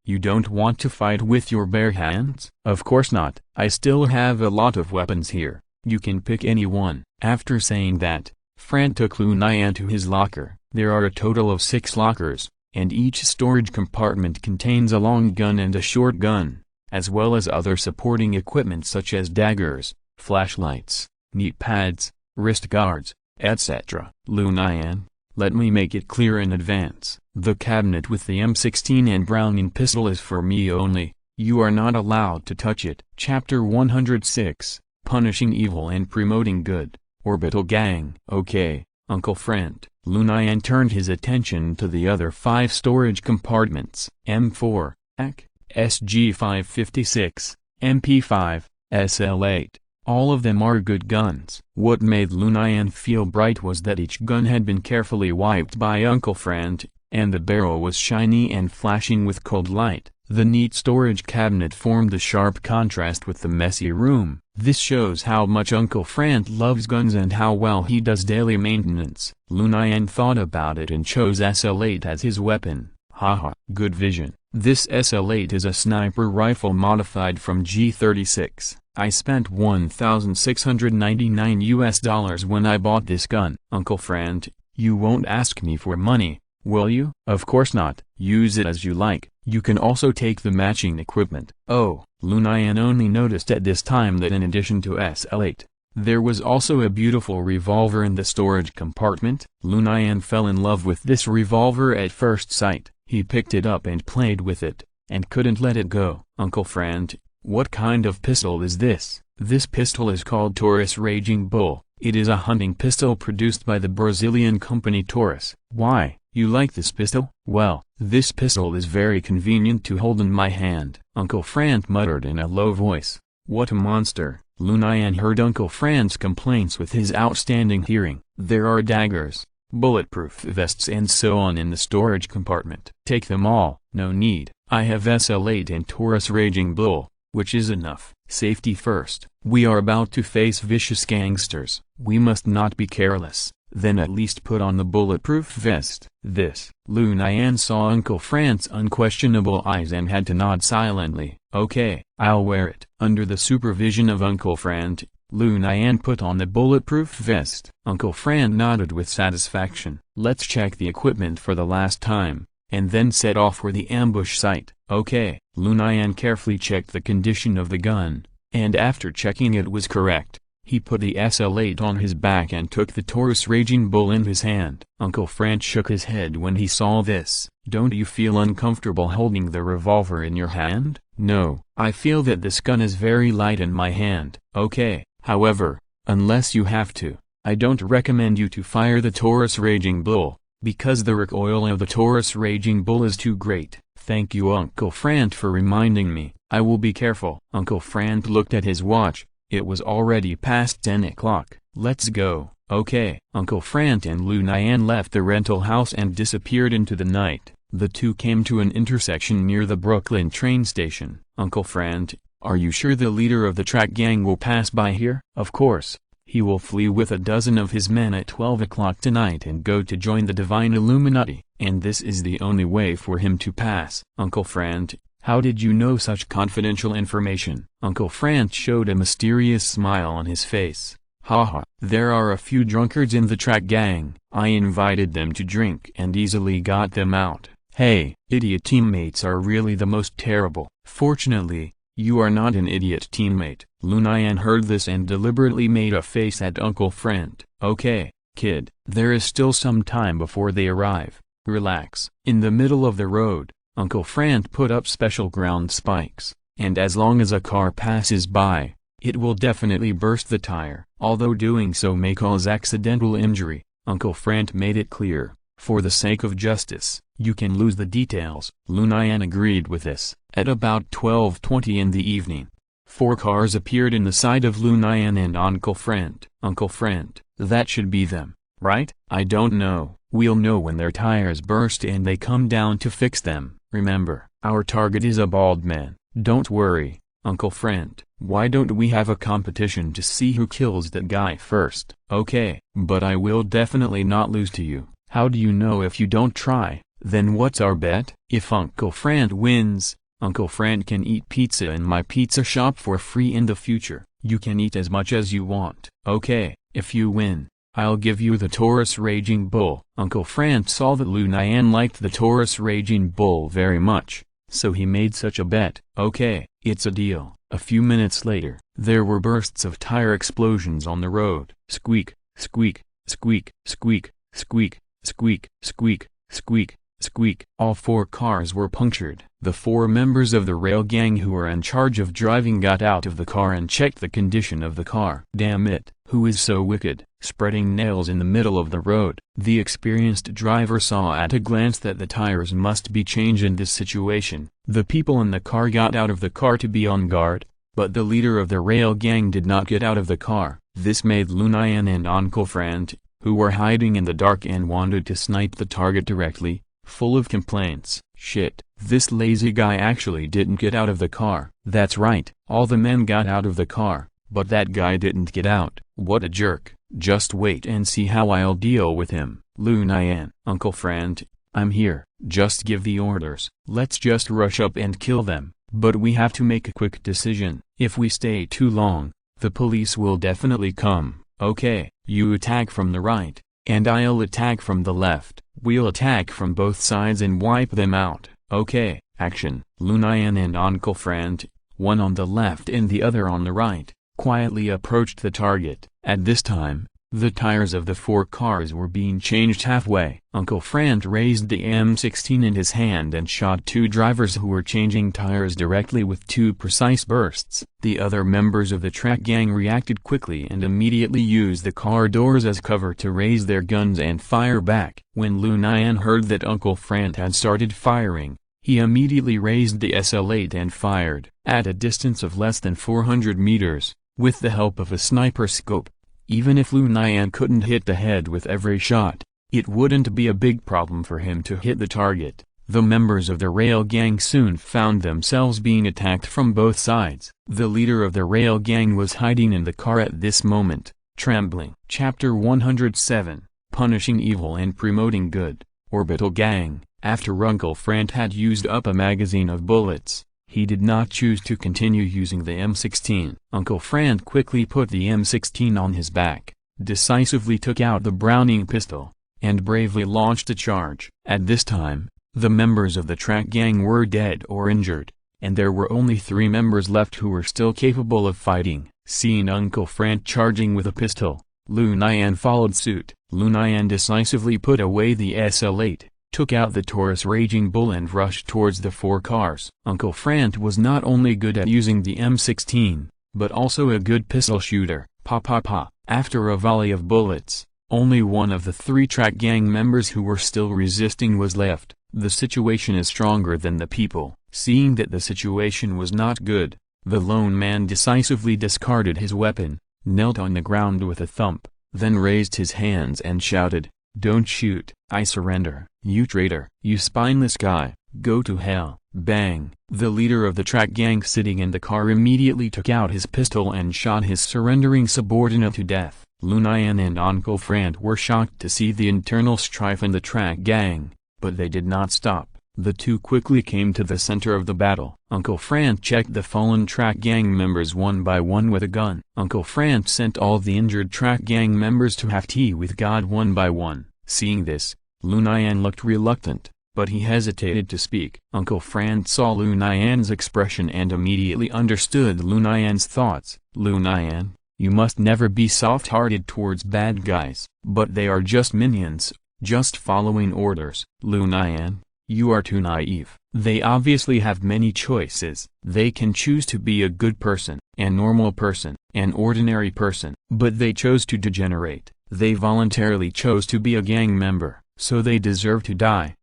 You don't want to fight with your bare hands?" "Of course not. I still have a lot of weapons here. You can pick any one." After saying that, Fran took Lu Nian to his locker. There are a total of 6 lockers, and each storage compartment contains a long gun and a short gun, as well as other supporting equipment such as daggers, flashlights, knee pads, wrist guards, etc. "Lu Nian, let me make it clear in advance. The cabinet with the M16 and Browning pistol is for me only. You are not allowed to touch it." Chapter 106, Punishing Evil and Promoting Good. Orbital Gang. "Okay, Uncle Fran." Lu Nian turned his attention to the other 5 storage compartments. M4, AK, SG-556, MP5, SL8. All of them are good guns. What made Lu Nian feel bright was that each gun had been carefully wiped by Uncle Fran, and the barrel was shiny and flashing with cold light. The neat storage cabinet formed a sharp contrast with the messy room. This shows how much Uncle Frank loves guns and how well he does daily maintenance. Lu Nian thought about it and chose SL8 as his weapon. Haha, good vision. This SL8 is a sniper rifle modified from G36. I spent $1,699 when I bought this gun. Uncle Frank, you won't ask me for money, will you? Of course not. Use it as you like. You can also take the matching equipment. Oh, Lu Nian only noticed at this time that in addition to SL8, there was also a beautiful revolver in the storage compartment. Lu Nian fell in love with this revolver at first sight. He picked it up and played with it, and couldn't let it go. Uncle Frank, what kind of pistol is this? This pistol is called Taurus Raging Bull. It is a hunting pistol produced by the Brazilian company Taurus. Why, you like this pistol? Well, this pistol is very convenient to hold in my hand. Uncle Frank muttered in a low voice. What a monster. Lu Nian heard Uncle Frank's complaints with his outstanding hearing. There are daggers, bulletproof vests and so on in the storage compartment. Take them all. No need. I have SL8 and Taurus Raging Bull, which is enough. Safety first. We are about to face vicious gangsters. We must not be careless. Then at least put on the bulletproof vest. This. Lu Nian saw Uncle Frank's unquestionable eyes and had to nod silently. Okay, I'll wear it. Under the supervision of Uncle Frank, Lu Nian put on the bulletproof vest. Uncle Frank nodded with satisfaction. Let's check the equipment for the last time, and then set off for the ambush site. Okay. Lu Nian carefully checked the condition of the gun, and after checking it was correct, he put the SL8 on his back and took the Taurus Raging Bull in his hand. Uncle Frank shook his head when he saw this. Don't you feel uncomfortable holding the revolver in your hand? No, I feel that this gun is very light in my hand. Okay, however, unless you have to, I don't recommend you to fire the Taurus Raging Bull, because the recoil of the Taurus Raging Bull is too great. Thank you Uncle Frank for reminding me. I will be careful. Uncle Frank looked at his watch. It was already past 10 o'clock. Let's go. Okay. Uncle Frank and Lu Nian left the rental house and disappeared into the night. The two came to an intersection near the Brooklyn train station. Uncle Frank, are you sure the leader of the track gang will pass by here? Of course. He will flee with a dozen of his men at 12 o'clock tonight and go to join the Divine Illuminati, and this is the only way for him to pass. Uncle Frank, how did you know such confidential information? Uncle Frank showed a mysterious smile on his face. Haha, there are a few drunkards in the track gang. I invited them to drink and easily got them out. Hey, idiot teammates are really the most terrible. Fortunately, you are not an idiot teammate. Lu Nian heard this and deliberately made a face at Uncle Frank. Okay, kid, there is still some time before they arrive. Relax. In the middle of the road, Uncle Frank put up special ground spikes, and as long as a car passes by, it will definitely burst the tire. Although doing so may cause accidental injury, Uncle Frank made it clear, for the sake of justice, you can lose the details. Lu Nian agreed with this. At about 12:20 in the evening, 4 cars appeared in the sight of Lu Nian and Uncle Frank. Uncle Frank, that should be them, right? I don't know. We'll know when their tires burst and they come down to fix them. Remember, our target is a bald man. Don't worry, Uncle Frank. Why don't we have a competition to see who kills that guy first? Okay, but I will definitely not lose to you. How do you know if you don't try? Then what's our bet? If Uncle Frank wins, Uncle Frank can eat pizza in my pizza shop for free in the future. You can eat as much as you want. Okay, if you win, I'll give you the Taurus Raging Bull. Uncle Frank saw that Lu Nian liked the Taurus Raging Bull very much, so he made such a bet. Okay, it's a deal. A few minutes later, there were bursts of tire explosions on the road. Squeak, squeak, squeak, squeak, squeak, squeak, squeak, squeak, squeak. All 4 cars were punctured. The 4 members of the rail gang who were in charge of driving got out of the car and checked the condition of the car. Damn it, who is so wicked, spreading nails in the middle of the road? The experienced driver saw at a glance that the tires must be changed in this situation. The people in the car got out of the car to be on guard, but the leader of the rail gang did not get out of the car. This made Lu Nian and Uncle Frank, who were hiding in the dark and wanted to snipe the target directly, full of complaints. Shit, this lazy guy actually didn't get out of the car. That's right, all the men got out of the car, But that guy didn't get out. What a jerk. Just wait and see how I'll deal with him. Lu Nian. Uncle Frank, I'm here. Just give the orders. Let's just rush up and kill them. But we have to make a quick decision. If we stay too long, the police will definitely come. Okay, you attack from the right, and I'll attack from the left. We'll attack from both sides and wipe them out. Okay, action. Lu Nian and Uncle Frank, one on the left and the other on the right, quietly approached the target. At this time, the tires of the 4 cars were being changed halfway. Uncle Frank raised the M16 in his hand and shot 2 drivers who were changing tires directly with 2 precise bursts. The other members of the track gang reacted quickly and immediately used the car doors as cover to raise their guns and fire back. When Lu Nian heard that Uncle Frank had started firing, he immediately raised the SL8 and fired. At a distance of less than 400 meters, with the help of a sniper scope, even if Lu Nian couldn't hit the head with every shot, it wouldn't be a big problem for him to hit the target. The members of the rail gang soon found themselves being attacked from both sides. The leader of the rail gang was hiding in the car at this moment, trembling. Chapter 107, Punishing Evil and Promoting Good. Orbital Gang. After Uncle Frank had used up a magazine of bullets, he did not choose to continue using the M16. Uncle Frank quickly put the M16 on his back, decisively took out the Browning pistol, and bravely launched a charge. At this time, the members of the track gang were dead or injured, and there were only 3 members left who were still capable of fighting. Seeing Uncle Frank charging with a pistol, Lu Nian followed suit. Lu Nian decisively put away the SL8, took out the Taurus Raging Bull and rushed towards the 4 cars. Uncle Frank was not only good at using the M16, but also a good pistol shooter. Pa pa pa. After a volley of bullets, only one of the 3 track gang members who were still resisting was left. The situation is stronger than the people. Seeing that the situation was not good, the lone man decisively discarded his weapon, knelt on the ground with a thump, then raised his hands and shouted, "Don't shoot, I surrender. You traitor, you spineless guy, go to hell." Bang! The leader of the track gang sitting in the car immediately took out his pistol and shot his surrendering subordinate to death. Lu Nian and Uncle Frank were shocked to see the internal strife in the track gang, but they did not stop. The 2 quickly came to the center of the battle. Uncle Frank checked the fallen track gang members one by one with a gun. Uncle Frank sent all the injured track gang members to have tea with God one by one. Seeing this, Lu Nian looked reluctant, but he hesitated to speak. Uncle Frank saw Lu Nian's expression and immediately understood Lu Nian's thoughts. "Lu Nian, you must never be soft-hearted towards bad guys. But they are just minions, just following orders. Lu Nian, you are too naive. They obviously have many choices. They can choose to be a good person, a normal person, an ordinary person. But they chose to degenerate. They voluntarily chose to be a gang member, so they deserve to die."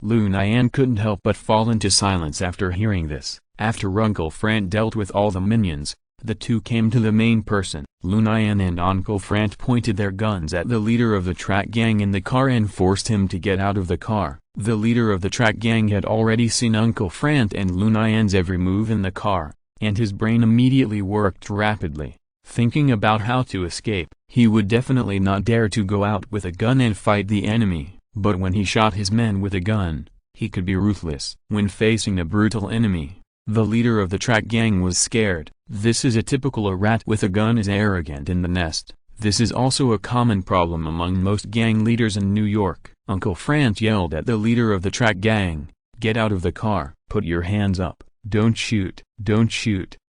Lu Nian couldn't help but fall into silence after hearing this. After Uncle Frank dealt with all the minions, the 2 came to the main person. Lu Nian and Uncle Frank pointed their guns at the leader of the track gang in the car and forced him to get out of the car. The leader of the track gang had already seen Uncle Frank and Lu Nian's every move in the car, and his brain immediately worked rapidly, thinking about how to escape. He would definitely not dare to go out with a gun and fight the enemy, but when he shot his men with a gun, he could be ruthless. When facing a brutal enemy, the leader of the track gang was scared. This is a typical "a rat with a gun is arrogant in the nest." This is also a common problem among most gang leaders in New York. Uncle Frank yelled at the leader of the track gang, "Get out of the car, put your hands up, don't shoot,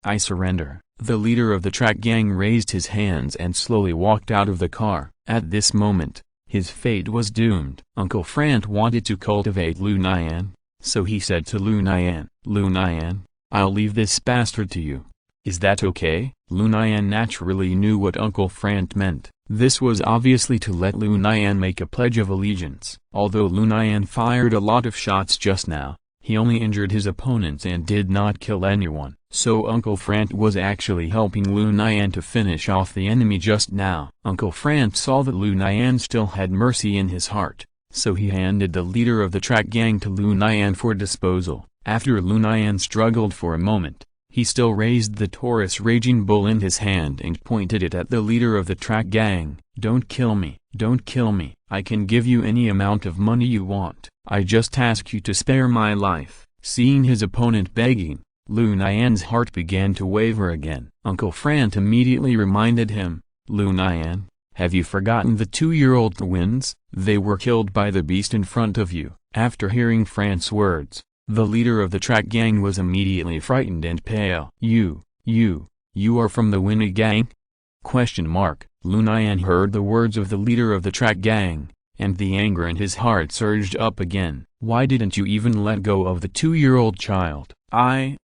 I surrender." The leader of the track gang raised his hands and slowly walked out of the car. At this moment, his fate was doomed. Uncle Frank wanted to cultivate Lu Nian, so he said to Lu Nian, "Lu Nian, I'll leave this bastard to you. Is that okay?" Lu Nian naturally knew what Uncle Frank meant. This was obviously to let Lu Nian make a pledge of allegiance. Although Lu Nian fired a lot of shots just now, he only injured his opponents and did not kill anyone. So Uncle Frank was actually helping Lu Nian to finish off the enemy just now. Uncle Frank saw that Lu Nian still had mercy in his heart, so he handed the leader of the track gang to Lu Nian for disposal. After Lu Nian struggled for a moment, He still raised the Taurus Raging Bull in his hand and pointed it at the leader of the track gang. "Don't kill me, don't kill me. I can give you any amount of money you want. I just ask you to spare my life." Seeing his opponent begging, Lu Nian's heart began to waver again. Uncle Frant immediately reminded him, "Lu Nian, have you forgotten the 2-year-old twins? They were killed by the beast in front of you." After hearing Frant's words, the leader of the track gang was immediately frightened and pale. You are from the Winnie gang? Lu Nian heard the words of the leader of the track gang, and the anger in his heart surged up again. "Why didn't you even let go of the 2-year-old child?" I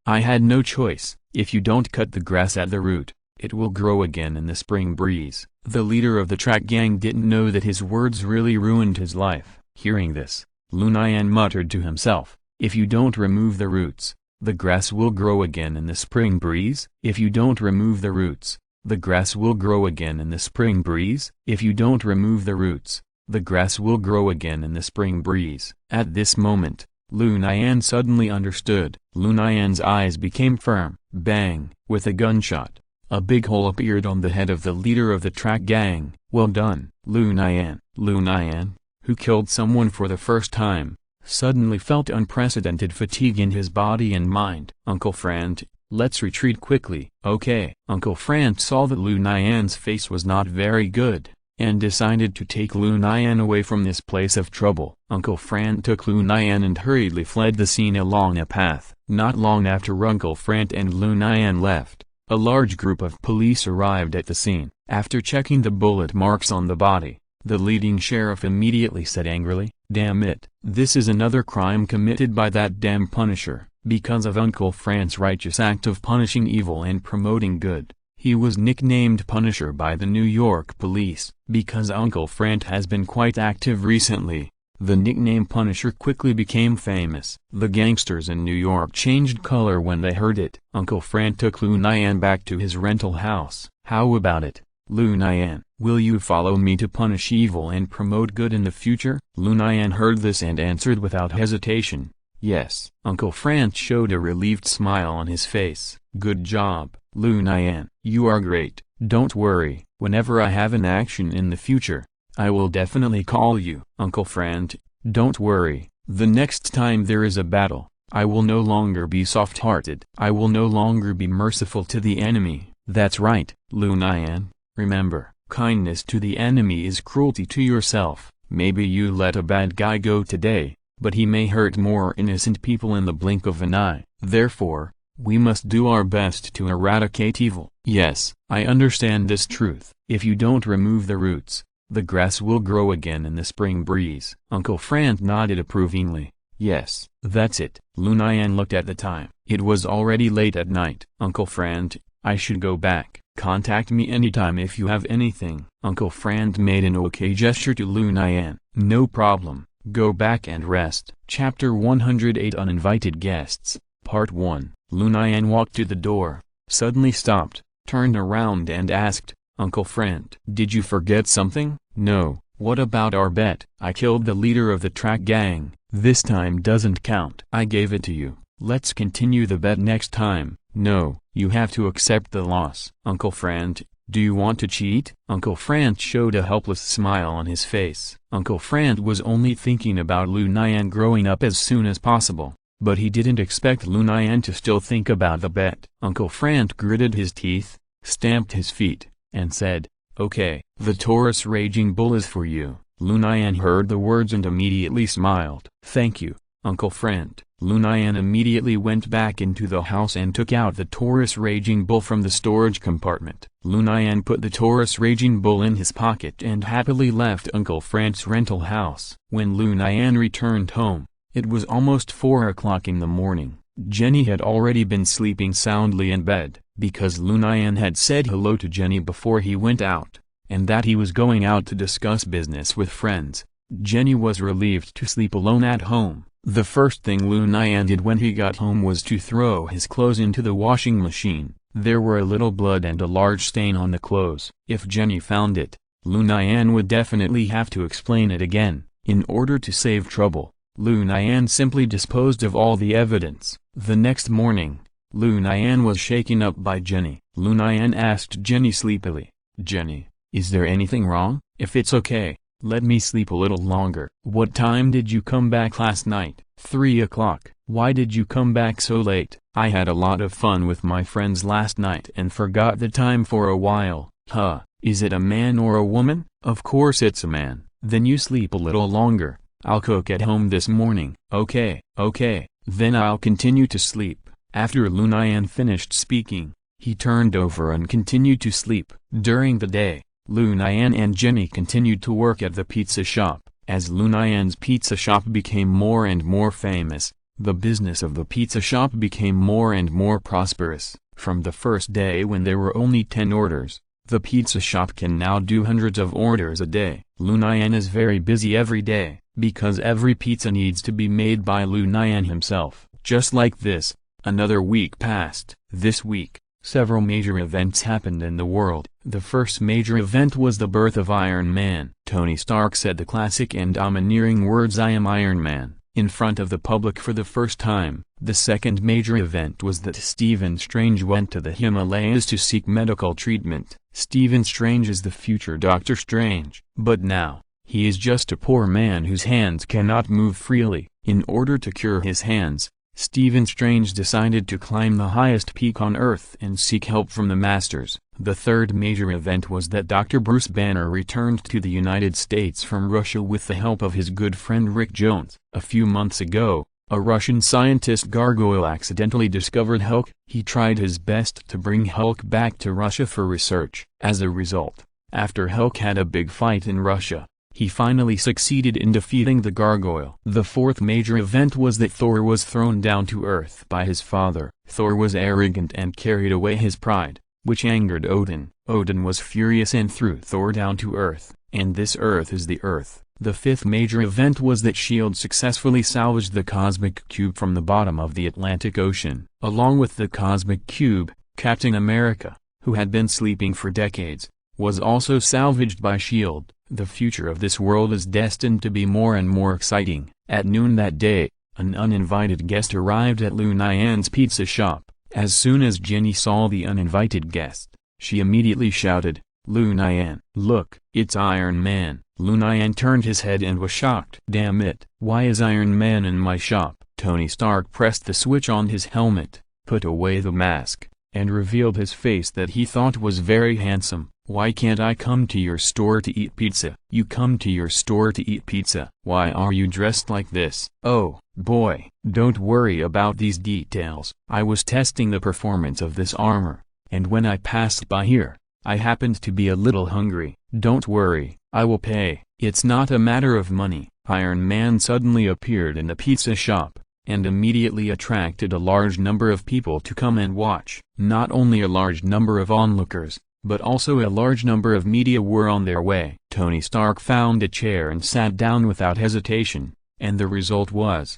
had no choice. If you don't cut the grass at the root, it will grow again in the spring breeze." The leader of the track gang didn't know that his words really ruined his life. Hearing this, Lu Nian muttered to himself, "If you don't remove the roots, the grass will grow again in the spring breeze. If you don't remove the roots, the grass will grow again in the spring breeze. If you don't remove the roots, the grass will grow again in the spring breeze." At this moment, Lu Nian suddenly understood. Lu Nian's eyes became firm. Bang! With a gunshot, a big hole appeared on the head of the leader of the track gang. "Well done, Lu Nian." Lu Nian, who killed someone for the first time, suddenly felt unprecedented fatigue in his body and mind. "Uncle Frant, let's retreat quickly." "Okay." Uncle Frant saw that Lu Nian's face was not very good, and decided to take Lu Nian away from this place of trouble. Uncle Frant took Lu Nian and hurriedly fled the scene along a path. Not long after Uncle Frant and Lu Nian left, a large group of police arrived at the scene. After checking the bullet marks on the body, the leading sheriff immediately said angrily, "Damn it, this is another crime committed by that damn Punisher." Because of Uncle Frant's righteous act of punishing evil and promoting good, he was nicknamed Punisher by the New York police. Because Uncle Frant has been quite active recently, the nickname Punisher quickly became famous. The gangsters in New York changed color when they heard it. Uncle Frant took Lu Nian back to his rental house. "How about it, Lu Nian? Will you follow me to punish evil and promote good in the future?" Lu Nian heard this and answered without hesitation, "Yes." Uncle Frant showed a relieved smile on his face. "Good job, Lu Nian. You are great. Don't worry, whenever I have an action in the future, I will definitely call you." "Uncle Frant, don't worry, the next time there is a battle, I will no longer be soft-hearted. I will no longer be merciful to the enemy." "That's right, Lu Nian. Remember, kindness to the enemy is cruelty to yourself. Maybe you let a bad guy go today, but he may hurt more innocent people in the blink of an eye. Therefore, we must do our best to eradicate evil." "Yes, I understand this truth. If you don't remove the roots, the grass will grow again in the spring breeze." Uncle Frant nodded approvingly. "Yes, that's it." Lu Nian looked at the time. It was already late at night. "Uncle Frant, I should go back. Contact me anytime if you have anything." Uncle Frant made an okay gesture to Lu Nian. "No problem, go back and rest." Chapter 108 Uninvited Guests, Part 1. Lu Nian walked to the door, suddenly stopped, turned around and asked, "Uncle Frant, did you forget something?" "No." "What about our bet?" "I killed the leader of the track gang. This time doesn't count." "I gave it to you. Let's continue the bet next time." "No, you have to accept the loss." "Uncle Frant, do you want to cheat?" Uncle Frant showed a helpless smile on his face. Uncle Frant was only thinking about Lu Nian growing up as soon as possible, but he didn't expect Lu Nian to still think about the bet. Uncle Frant gritted his teeth, stamped his feet, and said, "Okay, the Taurus Raging Bull is for you." Lu Nian heard the words and immediately smiled. "Thank you, Uncle Frant." Lu Nian immediately went back into the house and took out the Taurus Raging Bull from the storage compartment. Lu Nian put the Taurus Raging Bull in his pocket and happily left Uncle Frant's rental house. When Lu Nian returned home, it was almost 4 o'clock in the morning. Jenny had already been sleeping soundly in bed, because Lu Nian had said hello to Jenny before he went out, and that he was going out to discuss business with friends. Jenny was relieved to sleep alone at home. The first thing Lu Nian did when he got home was to throw his clothes into the washing machine. There were a little blood and a large stain on the clothes. If Jenny found it, Lu Nian would definitely have to explain it again. In order to save trouble, Lu Nian simply disposed of all the evidence. The next morning, Lu Nian was shaken up by Jenny. Lu Nian asked Jenny sleepily, "Jenny, is there anything wrong? If it's okay, let me sleep a little longer." "What time did you come back last night?" 3 o'clock. "Why did you come back so late?" "I had a lot of fun with my friends last night and forgot the time for a while." "Huh, is it a man or a woman?" "Of course it's a man." "Then you sleep a little longer. I'll cook at home this morning." Okay, then I'll continue to sleep." After Lu Nian finished speaking, he turned over and continued to sleep. During the day, Lu Nian and Jenny continued to work at the pizza shop. As Lu Nian's pizza shop became more and more famous, the business of the pizza shop became more and more prosperous. From the first day when there were only 10 orders, the pizza shop can now do hundreds of orders a day. Lu Nian is very busy every day, because every pizza needs to be made by Lu Nian himself. Just like this, another week passed. This week, several major events happened in the world. The first major event was the birth of Iron Man. Tony Stark said the classic and domineering words "I am Iron Man" in front of the public for the first time. The second major event was that Stephen Strange went to the Himalayas to seek medical treatment. Stephen Strange is the future Doctor Strange. But now, he is just a poor man whose hands cannot move freely. In order to cure his hands, Stephen Strange decided to climb the highest peak on Earth and seek help from the Masters. The third major event was that Dr. Bruce Banner returned to the United States from Russia with the help of his good friend Rick Jones. A few months ago, a Russian scientist Gargoyle accidentally discovered Hulk. He tried his best to bring Hulk back to Russia for research. As a result, after Hulk had a big fight in Russia, he finally succeeded in defeating the Gargoyle. The fourth major event was that Thor was thrown down to Earth by his father. Thor was arrogant and carried away his pride, which angered Odin. Odin was furious and threw Thor down to Earth, and this Earth is the Earth. The fifth major event was that S.H.I.E.L.D. successfully salvaged the Cosmic Cube from the bottom of the Atlantic Ocean. Along with the Cosmic Cube, Captain America, who had been sleeping for decades, was also salvaged by S.H.I.E.L.D. The future of this world is destined to be more and more exciting. At noon that day, an uninvited guest arrived at Lu Nian's pizza shop. As soon as Jenny saw the uninvited guest, she immediately shouted, "Lu Nian, look, it's Iron Man." Lu Nian turned his head and was shocked. "Damn it, why is Iron Man in my shop?" Tony Stark pressed the switch on his helmet, put away the mask, and revealed his face that he thought was very handsome. "Why can't I come to your store to eat pizza?" "You come to your store to eat pizza? Why are you dressed like this?" "Oh, boy, don't worry about these details. I was testing the performance of this armor, and when I passed by here, I happened to be a little hungry." "Don't worry, I will pay." "It's not a matter of money." Iron Man suddenly appeared in the pizza shop, and immediately attracted a large number of people to come and watch. Not only a large number of onlookers, but also a large number of media were on their way. Tony Stark found a chair and sat down without hesitation, and the result was,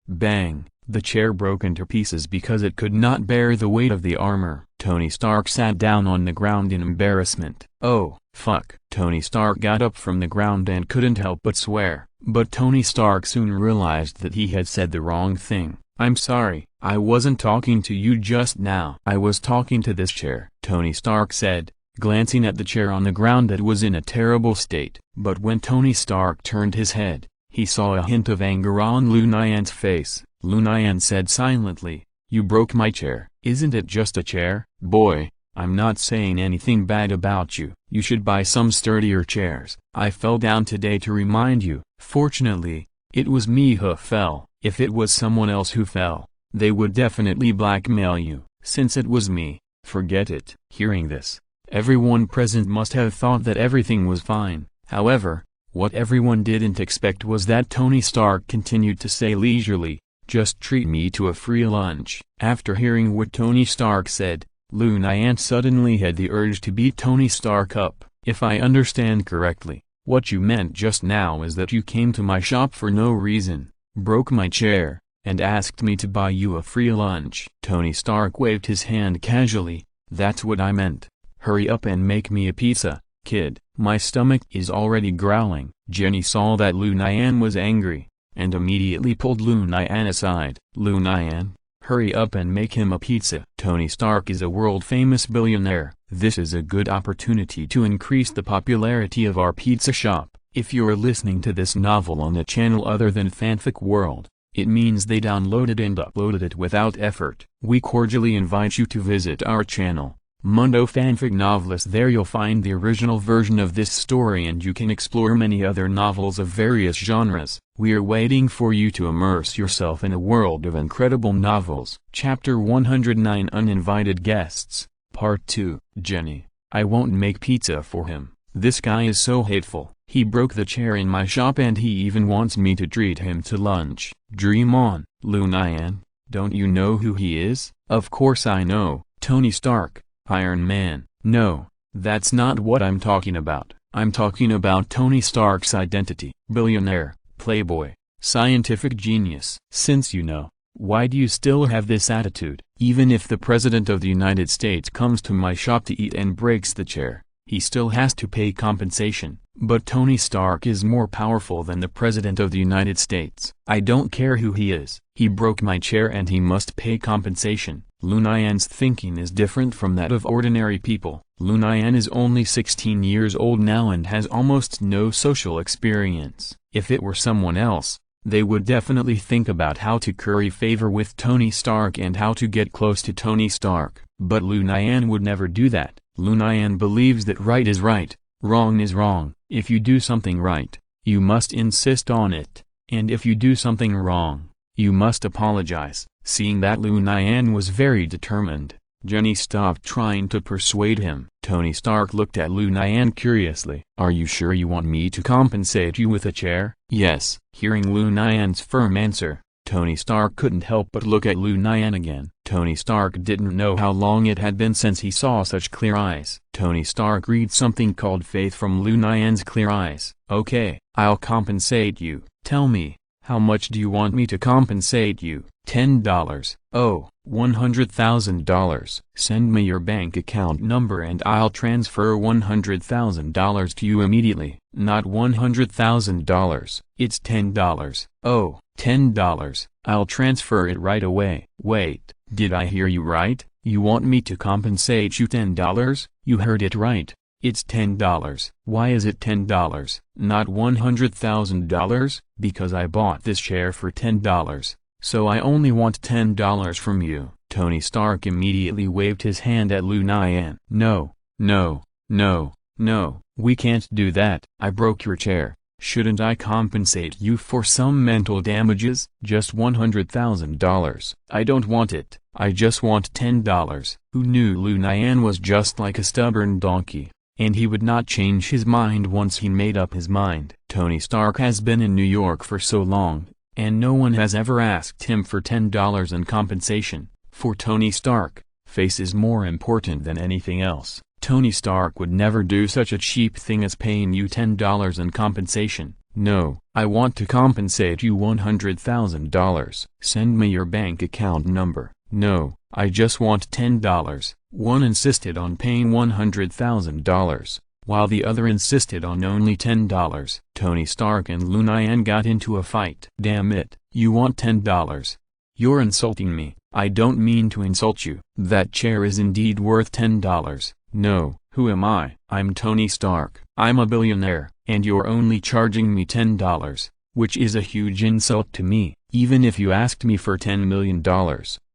bang, the chair broke into pieces because it could not bear the weight of the armor. Tony Stark sat down on the ground in embarrassment. "Oh, fuck." Tony Stark got up from the ground and couldn't help but swear. But Tony Stark soon realized that he had said the wrong thing. "I'm sorry, I wasn't talking to you just now. I was talking to this chair," Tony Stark said, glancing at the chair on the ground that was in a terrible state. But when Tony Stark turned his head, he saw a hint of anger on Lu Nian's face. Lu Nian said silently, "You broke my chair." "Isn't it just a chair?" "Boy, I'm not saying anything bad about you. You should buy some sturdier chairs. I fell down today to remind you." "Fortunately, it was me who fell. If it was someone else who fell, they would definitely blackmail you. Since it was me, forget it." Hearing this, everyone present must have thought that everything was fine. However, what everyone didn't expect was that Tony Stark continued to say leisurely, "Just treat me to a free lunch." After hearing what Tony Stark said, Lu Nian suddenly had the urge to beat Tony Stark up. "If I understand correctly, what you meant just now is that you came to my shop for no reason, broke my chair, and asked me to buy you a free lunch." Tony Stark waved his hand casually. "That's what I meant. Hurry up and make me a pizza, kid. My stomach is already growling." Jenny saw that Lu Nian was angry, and immediately pulled Lu Nian aside. "Lu Nian, Hurry up and make him a pizza. Tony Stark is a world-famous billionaire. This is a good opportunity to increase the popularity of our pizza shop. If you're listening to this novel on a channel other than Fanfic World, it means they downloaded and uploaded it without effort. We cordially invite you to visit our channel, Mundo Fanfic Novelist. There you'll find the original version of this story and you can explore many other novels of various genres. We are waiting for you to immerse yourself in a world of incredible novels. Chapter 109 Uninvited Guests, Part 2. Jenny, I won't make pizza for him. This guy is so hateful. He broke the chair in my shop and he even wants me to treat him to lunch. Dream on, Lu Nian. Don't you know who he is? Of course I know, Tony Stark, Iron Man. No, that's not what I'm talking about. I'm talking about Tony Stark's identity. Billionaire, playboy, scientific genius. Since you know, why do you still have this attitude? Even if the President of the United States comes to my shop to eat and breaks the chair, he still has to pay compensation. But Tony Stark is more powerful than the President of the United States. I don't care who he is. He broke my chair and he must pay compensation. Lu Nian's thinking is different from that of ordinary people. Lu Nian is only 16 years old now and has almost no social experience. If it were someone else, they would definitely think about how to curry favor with Tony Stark and how to get close to Tony Stark. But Lu Nian would never do that. Lu Nian believes that right is right, wrong is wrong. If you do something right, you must insist on it, and if you do something wrong, you must apologize. Seeing that Lu Nian was very determined, Jenny stopped trying to persuade him. Tony Stark looked at Lu Nian curiously. Are you sure you want me to compensate you with a chair? Yes. Hearing Lu Nian's firm answer, Tony Stark couldn't help but look at Lu Nian again. Tony Stark didn't know how long it had been since he saw such clear eyes. Tony Stark read something called faith from Lu Nian's clear eyes. Okay, I'll compensate you. Tell me, how much do you want me to compensate you? $10. Oh, $100,000. Send me your bank account number and I'll transfer $100,000 to you immediately. Not $100,000. It's $10. Oh, $10. I'll transfer it right away. Wait, did I hear you right? You want me to compensate you $10? You heard it right. It's $10. Why is it $10, not $100,000? Because I bought this chair for $10. So I only want $10 from you. Tony Stark immediately waved his hand at Lu Nian. No, no, no, no, we can't do that. I broke your chair. Shouldn't I compensate you for some mental damages? Just $100,000. I don't want it. I just want $10. Who knew Lu Nian was just like a stubborn donkey, and he would not change his mind once he made up his mind. Tony Stark has been in New York for so long, and no one has ever asked him for $10 in compensation. For Tony Stark, face is more important than anything else. Tony Stark would never do such a cheap thing as paying you $10 in compensation. No, I want to compensate you $100,000. Send me your bank account number. No, I just want $10. One insisted on paying $100,000, while the other insisted on only $10. Tony Stark and Lu Nian got into a fight. Damn it, you want $10? You're insulting me. I don't mean to insult you. That chair is indeed worth $10. No, who am I? I'm Tony Stark. I'm a billionaire, and you're only charging me $10, which is a huge insult to me. Even if you asked me for $10 million,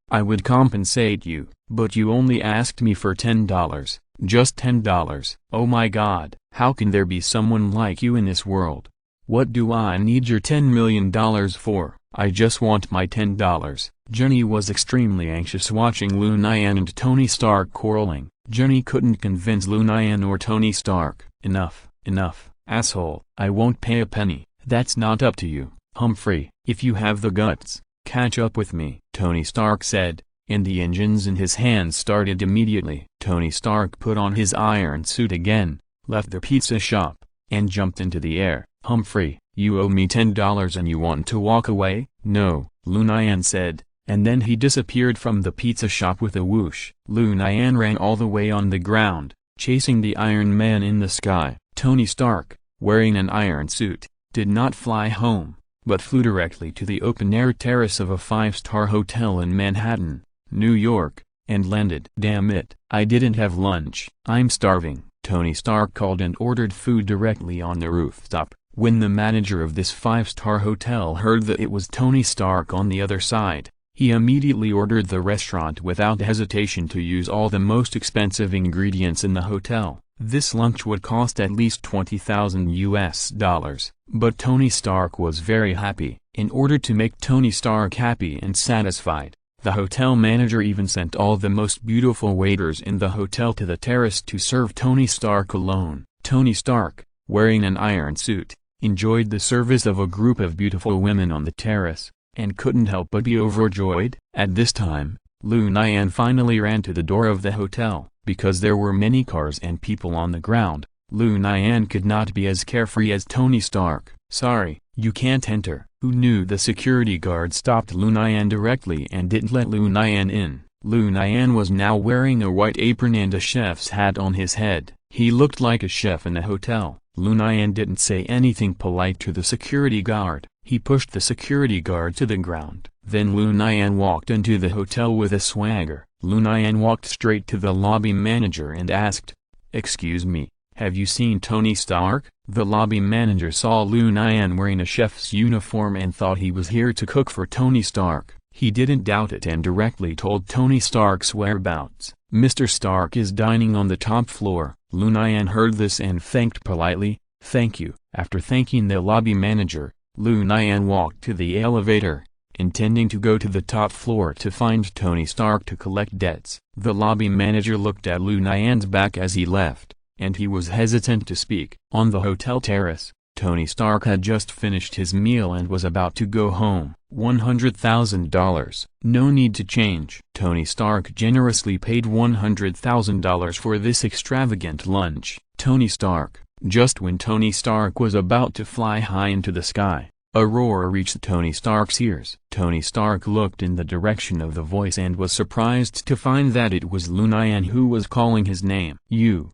I would compensate you, but you only asked me for $10. Just $10. Oh my God, how can there be someone like you in this world? What do I need your $10 million for? I just want my $10. Jenny was extremely anxious watching Lu Nian and Tony Stark quarreling. Jenny couldn't convince Lu Nian or Tony Stark. Enough, enough, asshole. I won't pay a penny. That's not up to you, Humphrey. If you have the guts, catch up with me, Tony Stark said, and the engines in his hands started immediately. Tony Stark put on his iron suit again, left the pizza shop, and jumped into the air. Humphrey, you owe me $10 and you want to walk away? No, Lu Nian said, and then he disappeared from the pizza shop with a whoosh. Lu Nian ran all the way on the ground, chasing the Iron Man in the sky. Tony Stark, wearing an iron suit, did not fly home, but flew directly to the open-air terrace of a five-star hotel in Manhattan, New York, and landed. "Damn it, I didn't have lunch. I'm starving." Tony Stark called and ordered food directly on the rooftop. When the manager of this five-star hotel heard that it was Tony Stark on the other side, he immediately ordered the restaurant without hesitation to use all the most expensive ingredients in the hotel. This lunch would cost at least $20,000. But Tony Stark was very happy. In order to make Tony Stark happy and satisfied, the hotel manager even sent all the most beautiful waiters in the hotel to the terrace to serve Tony Stark alone. Tony Stark, wearing an iron suit, enjoyed the service of a group of beautiful women on the terrace, and couldn't help but be overjoyed. At this time, Lu Nian finally ran to the door of the hotel. Because there were many cars and people on the ground, Lu Nian could not be as carefree as Tony Stark. "Sorry, you can't enter." Who knew the security guard stopped Lu Nian directly and didn't let Lu Nian in. Lu Nian was now wearing a white apron and a chef's hat on his head. He looked like a chef in a hotel. Lu Nian didn't say anything polite to the security guard. He pushed the security guard to the ground. Then Lu Nian walked into the hotel with a swagger. Lu Nian walked straight to the lobby manager and asked, "Excuse me, have you seen Tony Stark?" The lobby manager saw Lu Nian wearing a chef's uniform and thought he was here to cook for Tony Stark. He didn't doubt it and directly told Tony Stark's whereabouts. "Mr. Stark is dining on the top floor." Lu Nian heard this and thanked politely, "Thank you." After thanking the lobby manager, Lu Nian walked to the elevator, intending to go to the top floor to find Tony Stark to collect debts. The lobby manager looked at Lu Nian's back as he left, and he was hesitant to speak. On the hotel terrace, Tony Stark had just finished his meal and was about to go home. $100,000. No need to change. Tony Stark generously paid $100,000 for this extravagant lunch. Tony Stark. Just when Tony Stark was about to fly high into the sky, a roar reached Tony Stark's ears. Tony Stark looked in the direction of the voice and was surprised to find that it was Lu Nian who was calling his name. You,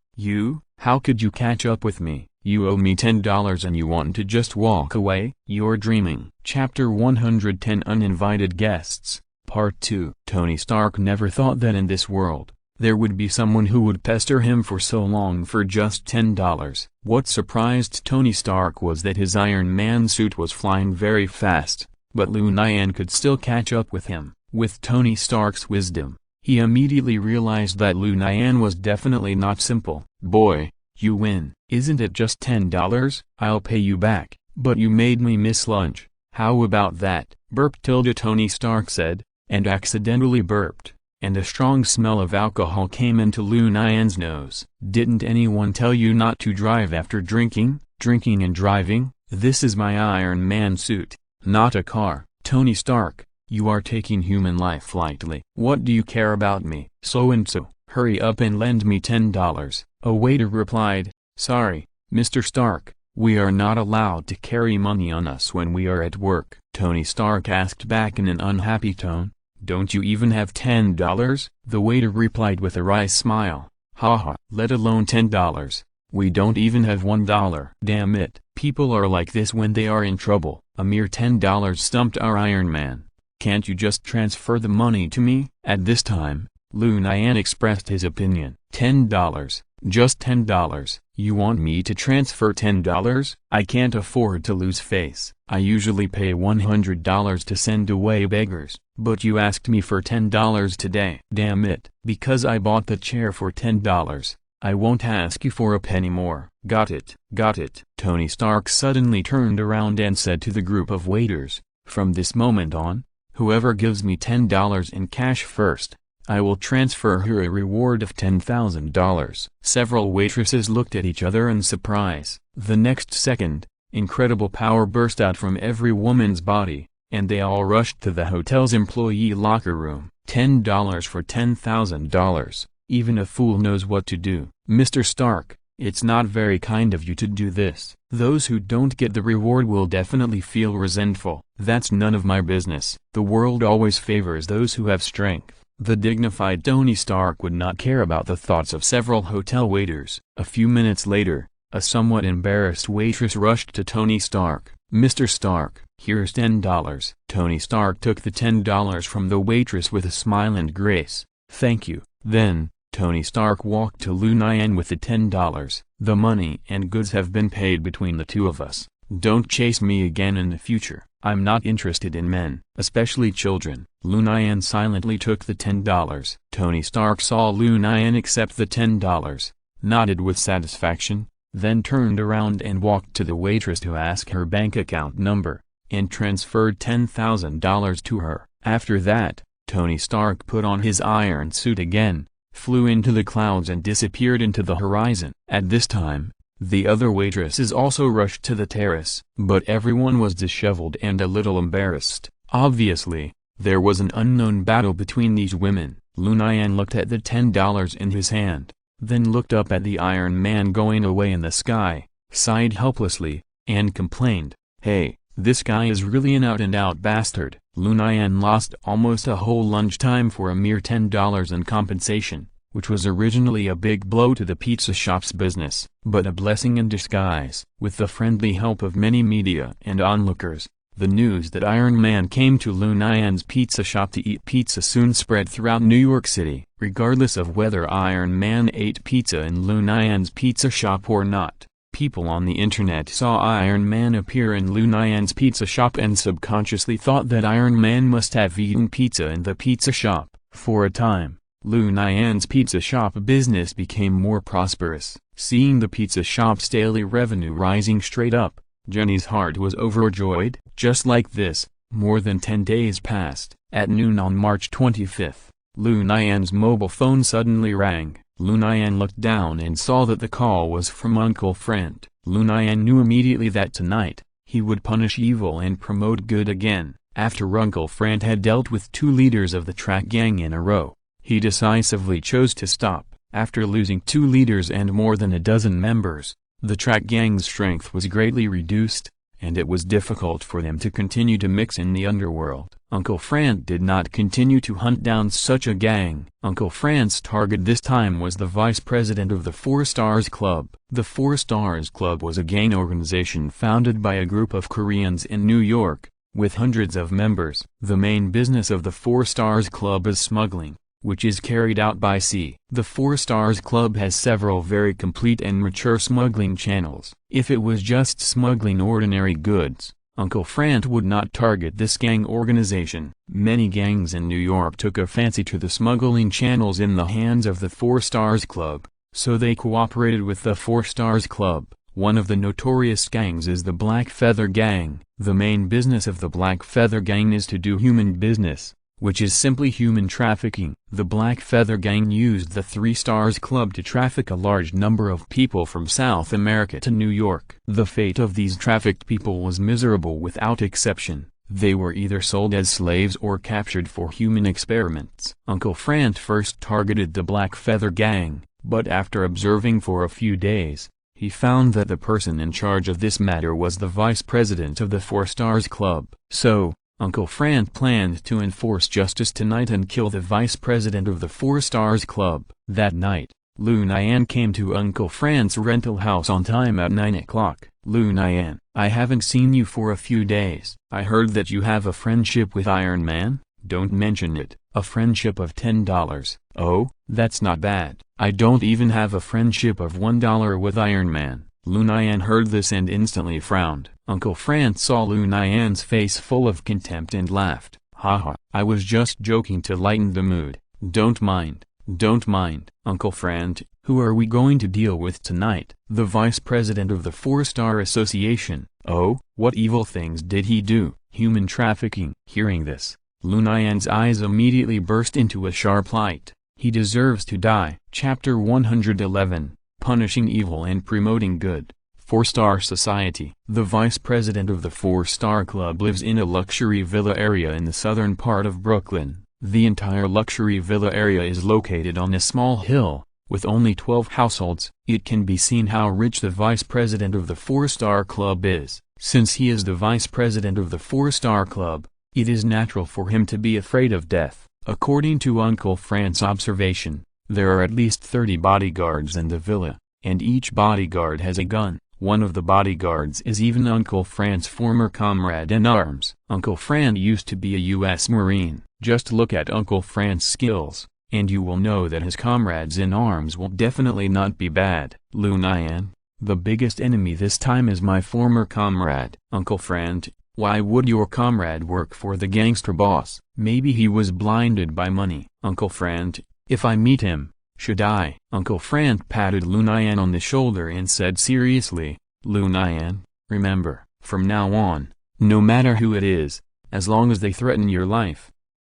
how could you catch up with me? You owe me $10 and you want to just walk away? You're dreaming. Chapter 110 Uninvited Guests, Part 2. Tony Stark never thought that in this world, there would be someone who would pester him for so long for just $10. What surprised Tony Stark was that his Iron Man suit was flying very fast, but Lu Nian could still catch up with him. With Tony Stark's wisdom, he immediately realized that Lu Nian was definitely not simple. "Boy, you win. Isn't it just $10? I'll pay you back, but you made me miss lunch. How about that?" Burp tilde Tony Stark said, and accidentally burped, and a strong smell of alcohol came into Lu Nian's nose. "Didn't anyone tell you not to drive after drinking?" "Drinking and driving? This is my Iron Man suit, not a car." "Tony Stark, you are taking human life lightly. What do you care about me?" "So-and-so, hurry up and lend me $10. A waiter replied, "Sorry, Mr. Stark, we are not allowed to carry money on us when we are at work." Tony Stark asked back in an unhappy tone, "Don't you even have $10? The waiter replied with a wry smile, "Haha, let alone $10. We don't even have $1. Damn it, people are like this when they are in trouble." A mere $10 stumped our Iron Man. "Can't you just transfer the money to me?" At this time, Lu Nian expressed his opinion. $10. Just $10. You want me to transfer $10? I can't afford to lose face. I usually pay $100 to send away beggars, but you asked me for $10 today. Damn it. Because I bought the chair for $10, I won't ask you for a penny more. Got it? Got it. Tony Stark suddenly turned around and said to the group of waiters, "From this moment on, whoever gives me $10 in cash first, I will transfer her a reward of $10,000. Several waitresses looked at each other in surprise. The next second, incredible power burst out from every woman's body, and they all rushed to the hotel's employee locker room. $10 for $10,000. Even a fool knows what to do. "Mr. Stark, it's not very kind of you to do this. Those who don't get the reward will definitely feel resentful." "That's none of my business. The world always favors those who have strength." The dignified Tony Stark would not care about the thoughts of several hotel waiters. A few minutes later, a somewhat embarrassed waitress rushed to Tony Stark. "Mr. Stark, Here's $10. Tony Stark took the $10 from the waitress with a smile and grace. Thank you. Then, Tony Stark walked to Lu Nian with the $10. The money and goods have been paid between the two of us. Don't chase me again in the future. I'm not interested in men, especially children. Lu Nian silently took the $10. Tony Stark saw Lu Nian accept the $10, nodded with satisfaction, then turned around and walked to the waitress to ask her bank account number, and transferred $10,000 to her. After that, Tony Stark put on his iron suit again, flew into the clouds and disappeared into the horizon. At this time, the other waitresses also rushed to the terrace, but everyone was disheveled and a little embarrassed. Obviously, there was an unknown battle between these women. Lu Nian looked at the $10 in his hand, then looked up at the Iron Man going away in the sky, sighed helplessly, and complained, "Hey, this guy is really an out-and-out bastard." Lu Nian lost almost a whole lunchtime for a mere $10 in compensation, which was originally a big blow to the pizza shop's business, but a blessing in disguise. With the friendly help of many media and onlookers, the news that Iron Man came to Lu Nian's pizza shop to eat pizza soon spread throughout New York City. Regardless of whether Iron Man ate pizza in Lu Nian's pizza shop or not, people on the internet saw Iron Man appear in Lu Nian's pizza shop and subconsciously thought that Iron Man must have eaten pizza in the pizza shop. For a time, Lu Nian's pizza shop business became more prosperous. Seeing the pizza shop's daily revenue rising straight up, Jenny's heart was overjoyed. Just like this, more than 10 days passed. At noon on March 25th, Lu Nian's mobile phone suddenly rang. Lu Nian looked down and saw that the call was from Uncle Frank. Lu Nian knew immediately that tonight, he would punish evil and promote good again. After Uncle Frank had dealt with 2 leaders of the track gang in a row, he decisively chose to stop. After losing 2 leaders and more than a dozen members, the track gang's strength was greatly reduced, and it was difficult for them to continue to mix in the underworld. Uncle Frank did not continue to hunt down such a gang. Uncle Frank's target this time was the vice president of the 4 Stars Club. The 4 Stars Club was a gang organization founded by a group of Koreans in New York, with hundreds of members. The main business of the 4 Stars Club is smuggling, which is carried out by sea. The 4 Stars Club has several very complete and mature smuggling channels. If it was just smuggling ordinary goods, Uncle Frank would not target this gang organization. Many gangs in New York took a fancy to the smuggling channels in the hands of the 4 Stars Club, so they cooperated with the 4 Stars Club. One of the notorious gangs is the Black Feather Gang. The main business of the Black Feather Gang is to do human business, which is simply human trafficking. The Black Feather Gang used the 3 Stars Club to traffic a large number of people from South America to New York. The fate of these trafficked people was miserable without exception. They were either sold as slaves or captured for human experiments. Uncle Frank first targeted the Black Feather Gang, but after observing for a few days, he found that the person in charge of this matter was the vice president of the 4 Stars Club. So, Uncle Frank planned to enforce justice tonight and kill the vice president of the 4 Stars Club. That night, Lu Nian came to Uncle Frank's rental house on time at 9 o'clock. "Lu Nian, I haven't seen you for a few days. I heard that you have a friendship with Iron Man." "Don't mention it. A friendship of $10. Oh, that's not bad. I don't even have a friendship of $1 with Iron Man." Lu Nian heard this and instantly frowned. Uncle Frank saw Lu Nian's face full of contempt and laughed. "Haha, I was just joking to lighten the mood. Don't mind, don't mind." "Uncle Frank, who are we going to deal with tonight?" "The vice president of the 4-Star Association." "Oh, what evil things did he do?" "Human trafficking." Hearing this, Lu Nian's eyes immediately burst into a sharp light. "He deserves to die." Chapter 111. Punishing Evil and Promoting Good. 4-Star Society. The vice president of the 4-Star Club lives in a luxury villa area in the southern part of Brooklyn. The entire luxury villa area is located on a small hill, with only 12 households. It can be seen how rich the vice president of the 4-Star Club is. Since he is the vice president of the 4-Star Club, it is natural for him to be afraid of death. According to Uncle Frank's observation, there are at least 30 bodyguards in the villa, and each bodyguard has a gun. One of the bodyguards is even Uncle Fran's former comrade in arms. Uncle Fran used to be a U.S. Marine. Just look at Uncle Fran's skills, and you will know that his comrades in arms will definitely not be bad. Lu Nian, the biggest enemy this time is my former comrade. Uncle Fran, why would your comrade work for the gangster boss? Maybe he was blinded by money. Uncle Fran, if I meet him, should I? Uncle Fran patted Lu Nian on the shoulder and said seriously, Lu Nian, remember, from now on, no matter who it is, as long as they threaten your life,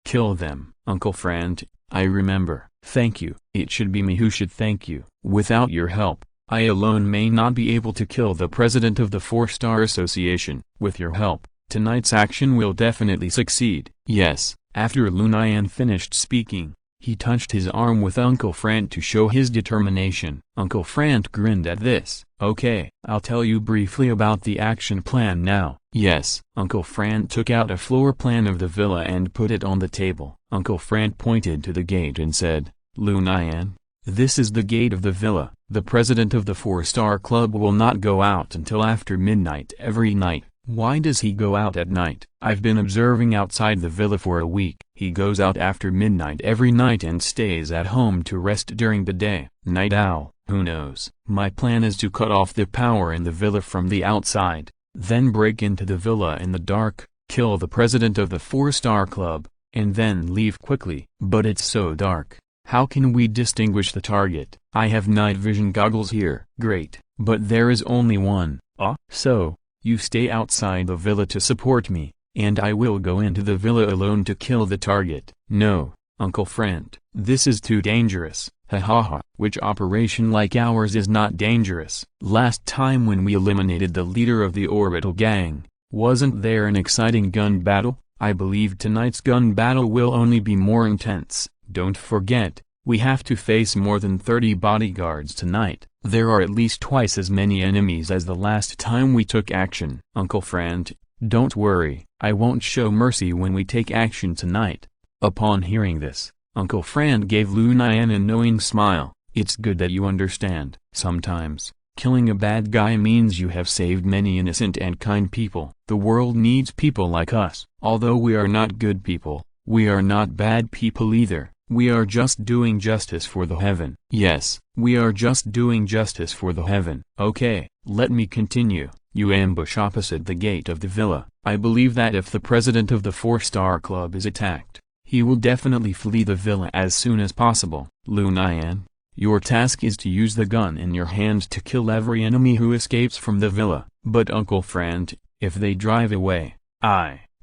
kill them. Uncle Fran, I remember. Thank you. It should be me who should thank you. Without your help, I alone may not be able to kill the president of the 4-Star Association. With your help, tonight's action will definitely succeed. Yes. After Lu Nian finished speaking, he touched his arm with Uncle Fran to show his determination. Uncle Fran grinned at this. Okay, I'll tell you briefly about the action plan now. Yes. Uncle Fran took out a floor plan of the villa and put it on the table. Uncle Fran pointed to the gate and said, Lu Nian, this is the gate of the villa. The president of the 4-Star Club will not go out until after midnight every night. Why does he go out at night? I've been observing outside the villa for a week. He goes out after midnight every night and stays at home to rest during the day. Night owl, who knows? My plan is to cut off the power in the villa from the outside, then break into the villa in the dark, kill the president of the 4-Star Club, and then leave quickly. But it's so dark. How can we distinguish the target? I have night vision goggles here. Great, but there is only one. So, you stay outside the villa to support me, and I will go into the villa alone to kill the target. No, Uncle Fran, this is too dangerous. Ha. Which operation like ours is not dangerous? Last time when we eliminated the leader of the orbital gang, wasn't there an exciting gun battle? I believe tonight's gun battle will only be more intense. Don't forget, we have to face more than 30 bodyguards tonight. There are at least twice as many enemies as the last time we took action. Uncle Fran, don't worry, I won't show mercy when we take action tonight. Upon hearing this, Uncle Fran gave Lu Nian a knowing smile. It's good that you understand. Sometimes, killing a bad guy means you have saved many innocent and kind people. The world needs people like us. Although we are not good people, we are not bad people either. We are just doing justice for the heaven. Yes, we are just doing justice for the heaven. Okay, let me continue. You ambush opposite the gate of the villa. I believe that if the president of the 4-Star Club is attacked, he will definitely flee the villa as soon as possible. Lu Nian, your task is to use the gun in your hand to kill every enemy who escapes from the villa. But Uncle Fran, if they drive away,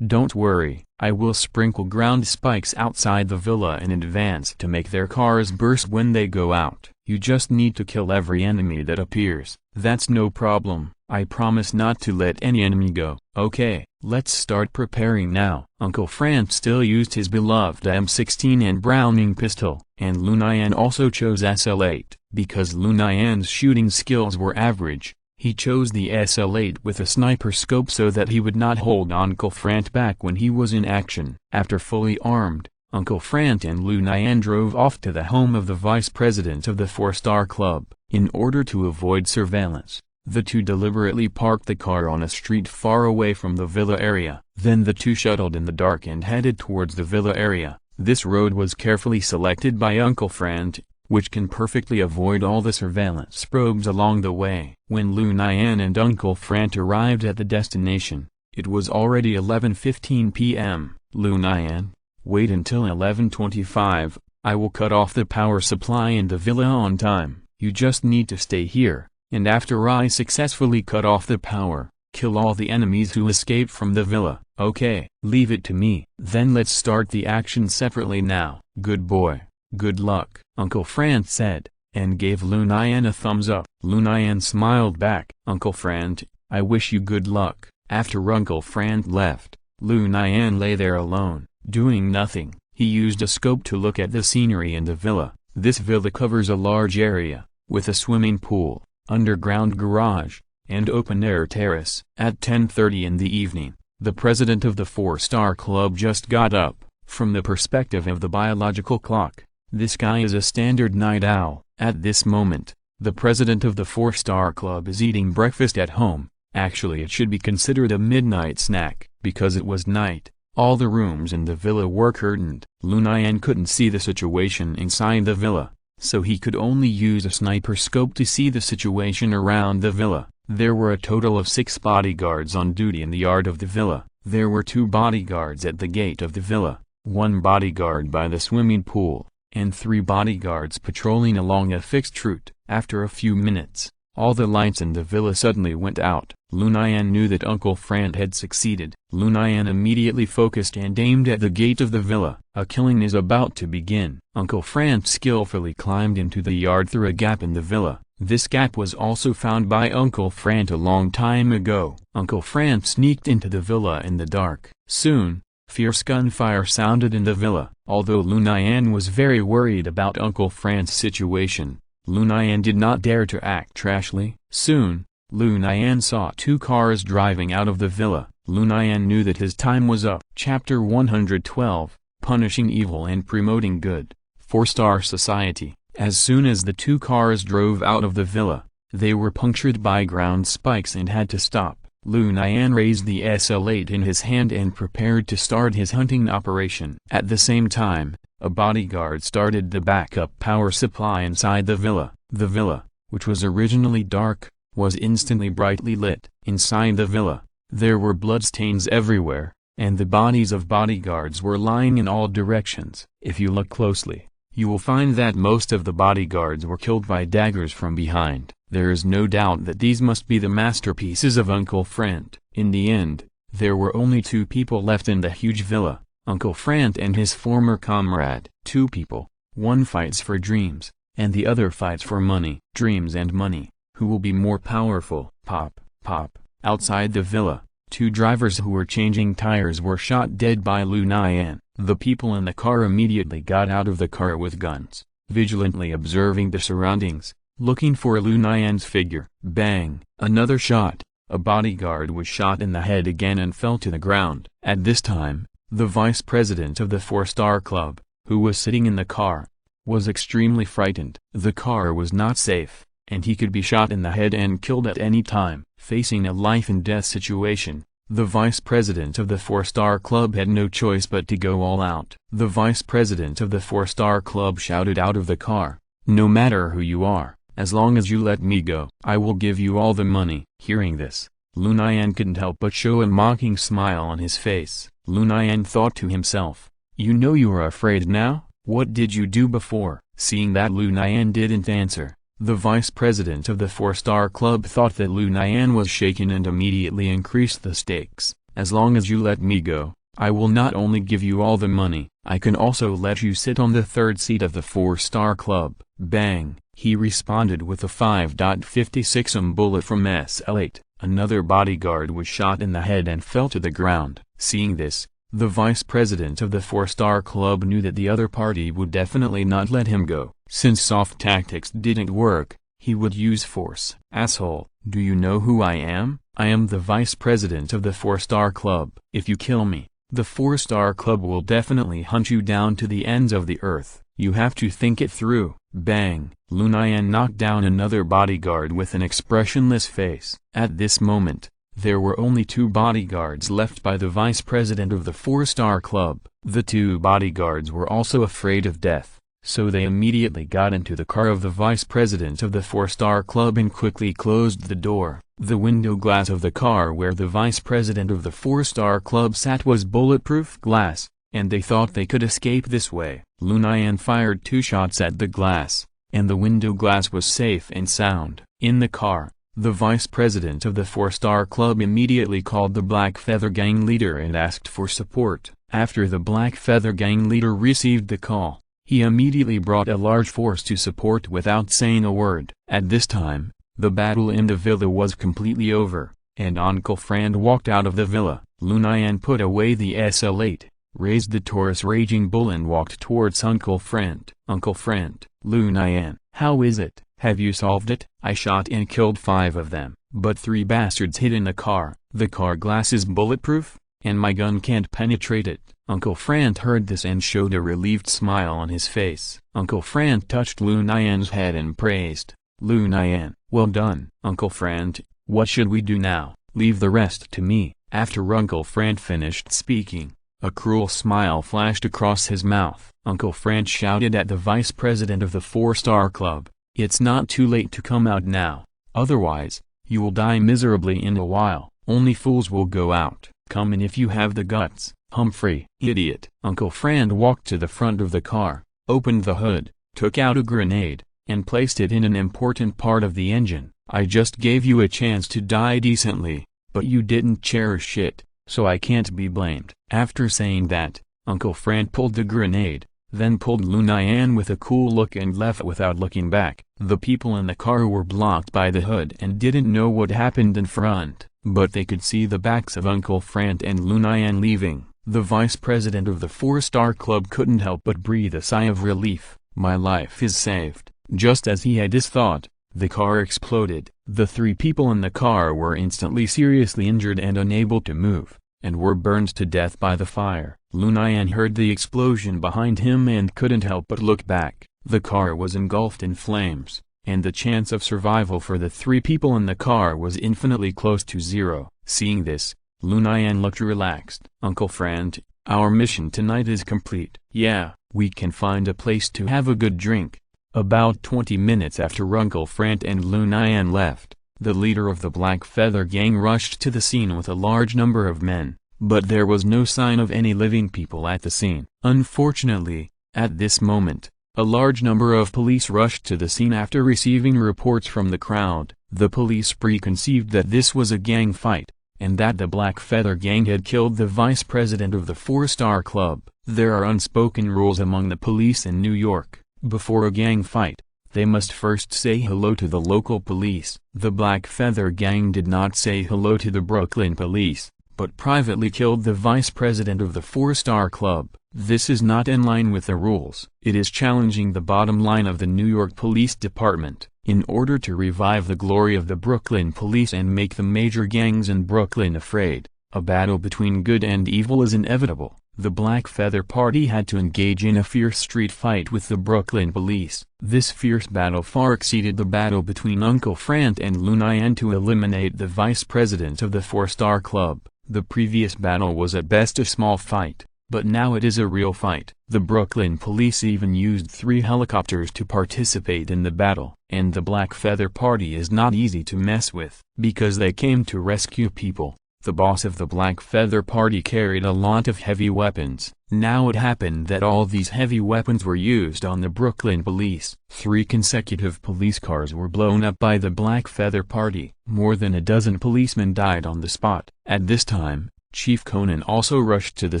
don't worry, I will sprinkle ground spikes outside the villa in advance to make their cars burst when they go out. You just need to kill every enemy that appears. That's no problem. I promise not to let any enemy go. Okay, let's start preparing now. Uncle Fran still used his beloved M16 and Browning pistol, and Lu Nian also chose SL8. Because Lu Nian's shooting skills were average, he chose the SL8 with a sniper scope so that he would not hold Uncle Fran back when he was in action. After fully armed, Uncle Fran and Lu Nian drove off to the home of the vice president of the 4-Star Club. In order to avoid surveillance, the two deliberately parked the car on a street far away from the villa area. Then the two shuttled in the dark and headed towards the villa area. This road was carefully selected by Uncle Fran, which can perfectly avoid all the surveillance probes along the way. When Lu Nian and Uncle Fran arrived at the destination, it was already 11:15 p.m. Lu Nian, wait until 11:25, I will cut off the power supply in the villa on time. You just need to stay here, and after I successfully cut off the power, kill all the enemies who escaped from the villa. Okay, leave it to me. Then let's start the action separately now. Good boy. Good luck, Uncle Fran said, and gave Lu Nian a thumbs up. Lu Nian smiled back. Uncle Fran, I wish you good luck. After Uncle Fran left, Lu Nian lay there alone, doing nothing. He used a scope to look at the scenery in the villa. This villa covers a large area, with a swimming pool, underground garage, and open-air terrace. At 10:30 in the evening, the president of the 4-Star Club just got up. From the perspective of the biological clock, this guy is a standard night owl. At this moment, The president of the 4-star club is eating breakfast at home. Actually, it should be considered a midnight snack, because it was night. All the rooms in the villa were curtained. Lu Nian couldn't see the situation inside the villa, so he could only use a sniper scope to see the situation around the villa. There were a total of 6 bodyguards on duty in the yard of the villa. There were 2 bodyguards at the gate of the villa, 1 bodyguard by the swimming pool, and 3 bodyguards patrolling along a fixed route. After a few minutes, all the lights in the villa suddenly went out. Lu Nian knew that Uncle Frant had succeeded. Lu Nian immediately focused and aimed at the gate of the villa. A killing is about to begin. Uncle Frant skillfully climbed into the yard through a gap in the villa. This gap was also found by Uncle Frant a long time ago. Uncle Frant sneaked into the villa in the dark. Soon, fierce gunfire sounded in the villa. Although Lu Nian was very worried about Uncle Frant's situation, Lu Nian did not dare to act trashly. Soon, Lu Nian saw 2 cars driving out of the villa. Lu Nian knew that his time was up. Chapter 112, Punishing Evil and Promoting Good. 4-star Society. As soon as the 2 cars drove out of the villa, they were punctured by ground spikes and had to stop. Lu Nian raised the SL8 in his hand and prepared to start his hunting operation. At the same time, a bodyguard started the backup power supply inside the villa. The villa, which was originally dark, was instantly brightly lit. Inside the villa, there were bloodstains everywhere, and the bodies of bodyguards were lying in all directions. If you look closely, you will find that most of the bodyguards were killed by daggers from behind. There is no doubt that these must be the masterpieces of Uncle Frant. In the end, there were only 2 people left in the huge villa, Uncle Frant and his former comrade. 2 people, one fights for dreams, and the other fights for money. Dreams and money, who will be more powerful? Pop, pop. Outside the villa, 2 drivers who were changing tires were shot dead by Lu Nian. The people in the car immediately got out of the car with guns, vigilantly observing the surroundings, looking for Lu Nian's figure. Bang! Another shot. A bodyguard was shot in the head again and fell to the ground. At this time, the vice president of the 4-star club, who was sitting in the car, was extremely frightened. The car was not safe, and he could be shot in the head and killed at any time. Facing a life-and-death situation, the vice president of the 4-star club had no choice but to go all out. The vice president of the 4-star club shouted out of the car, "No matter who you are, as long as you let me go, I will give you all the money." Hearing this, Lu Nian couldn't help but show a mocking smile on his face. Lu Nian thought to himself, "You know you are afraid now? What did you do before?" Seeing that Lu Nian didn't answer, the vice president of the 4-star club thought that Lu Nian was shaken and immediately increased the stakes. "As long as you let me go, I will not only give you all the money, I can also let you sit on the 3rd seat of the 4-star club." Bang! He responded with a 5.56 bullet from SL8. Another bodyguard was shot in the head and fell to the ground. Seeing this, the vice president of the 4-star club knew that the other party would definitely not let him go. Since soft tactics didn't work, he would use force. "Asshole, do you know who I am? I am the vice president of the 4-star club. If you kill me, the 4-star club will definitely hunt you down to the ends of the earth. You have to think it through." Bang! Lu Nian knocked down another bodyguard with an expressionless face. At this moment, there were only 2 bodyguards left by the vice president of the 4-star club. The 2 bodyguards were also afraid of death, so they immediately got into the car of the vice president of the 4-star club and quickly closed the door. The window glass of the car where the vice president of the 4-star club sat was bulletproof glass, and they thought they could escape this way. Lu Nian fired 2 shots at the glass, and the window glass was safe and sound. In the car, the vice president of the 4-star club immediately called the Black Feather Gang leader and asked for support. After the Black Feather Gang leader received the call, he immediately brought a large force to support without saying a word. At this time, the battle in the villa was completely over, and Uncle Frant walked out of the villa. Lu Nian put away the SL8, raised the Taurus Raging Bull and walked towards Uncle Frant. "Uncle Frant, Lu Nian, how is it? Have you solved it?" "I shot and killed 5 of them, but 3 bastards hid in the car. The car glass is bulletproof, and my gun can't penetrate it." Uncle Frant heard this and showed a relieved smile on his face. Uncle Frant touched Lu Nian's head and praised, Lu Nian. Well done, Uncle Frank. What should we do now? Leave the rest to me. After Uncle Frank finished speaking, a cruel smile flashed across his mouth. Uncle Frank shouted at the vice president of the 4-Star Club, "It's not too late to come out now. Otherwise, you will die miserably in a while. Only fools will go out. Come in if you have the guts, Humphrey." "Idiot." Uncle Frank walked to the front of the car, opened the hood, took out a grenade, and placed it in an important part of the engine. "I just gave you a chance to die decently, but you didn't cherish it, so I can't be blamed." After saying that, Uncle Frank pulled the grenade, then pulled Lu Nian with a cool look and left without looking back. The people in the car were blocked by the hood and didn't know what happened in front, but they could see the backs of Uncle Frank and Lu Nian leaving. The vice president of the 4-Star Club couldn't help but breathe a sigh of relief. "My life is saved." Just as he had this thought, the car exploded. The 3 people in the car were instantly seriously injured and unable to move, and were burned to death by the fire. Lu Nian heard the explosion behind him and couldn't help but look back. The car was engulfed in flames, and the chance of survival for the 3 people in the car was infinitely close to zero. Seeing this, Lu Nian looked relaxed. "Uncle Frank, our mission tonight is complete. Yeah, we can find a place to have a good drink." About 20 minutes after Uncle Frank and Lu Nian left, the leader of the Black Feather Gang rushed to the scene with a large number of men, but there was no sign of any living people at the scene. Unfortunately, at this moment, a large number of police rushed to the scene after receiving reports from the crowd. The police preconceived that this was a gang fight, and that the Black Feather Gang had killed the vice president of the 4-Star Club. There are unspoken rules among the police in New York. Before a gang fight, they must first say hello to the local police. The Black Feather Gang did not say hello to the Brooklyn police, but privately killed the vice president of the 4-Star Club. This is not in line with the rules. It is challenging the bottom line of the New York Police Department. In order to revive the glory of the Brooklyn police and make the major gangs in Brooklyn afraid, a battle between good and evil is inevitable. The Black Feather Party had to engage in a fierce street fight with the Brooklyn police. This fierce battle far exceeded the battle between Uncle Frank and Lu Nian to eliminate the vice president of the 4-Star Club. The previous battle was at best a small fight, but now it is a real fight. The Brooklyn police even used 3 helicopters to participate in the battle. And the Black Feather Party is not easy to mess with, because they came to rescue people. The boss of the Black Feather Party carried a lot of heavy weapons. Now it happened that all these heavy weapons were used on the Brooklyn police. 3 consecutive police cars were blown up by the Black Feather Party. More than a dozen policemen died on the spot. At this time, Chief Conan also rushed to the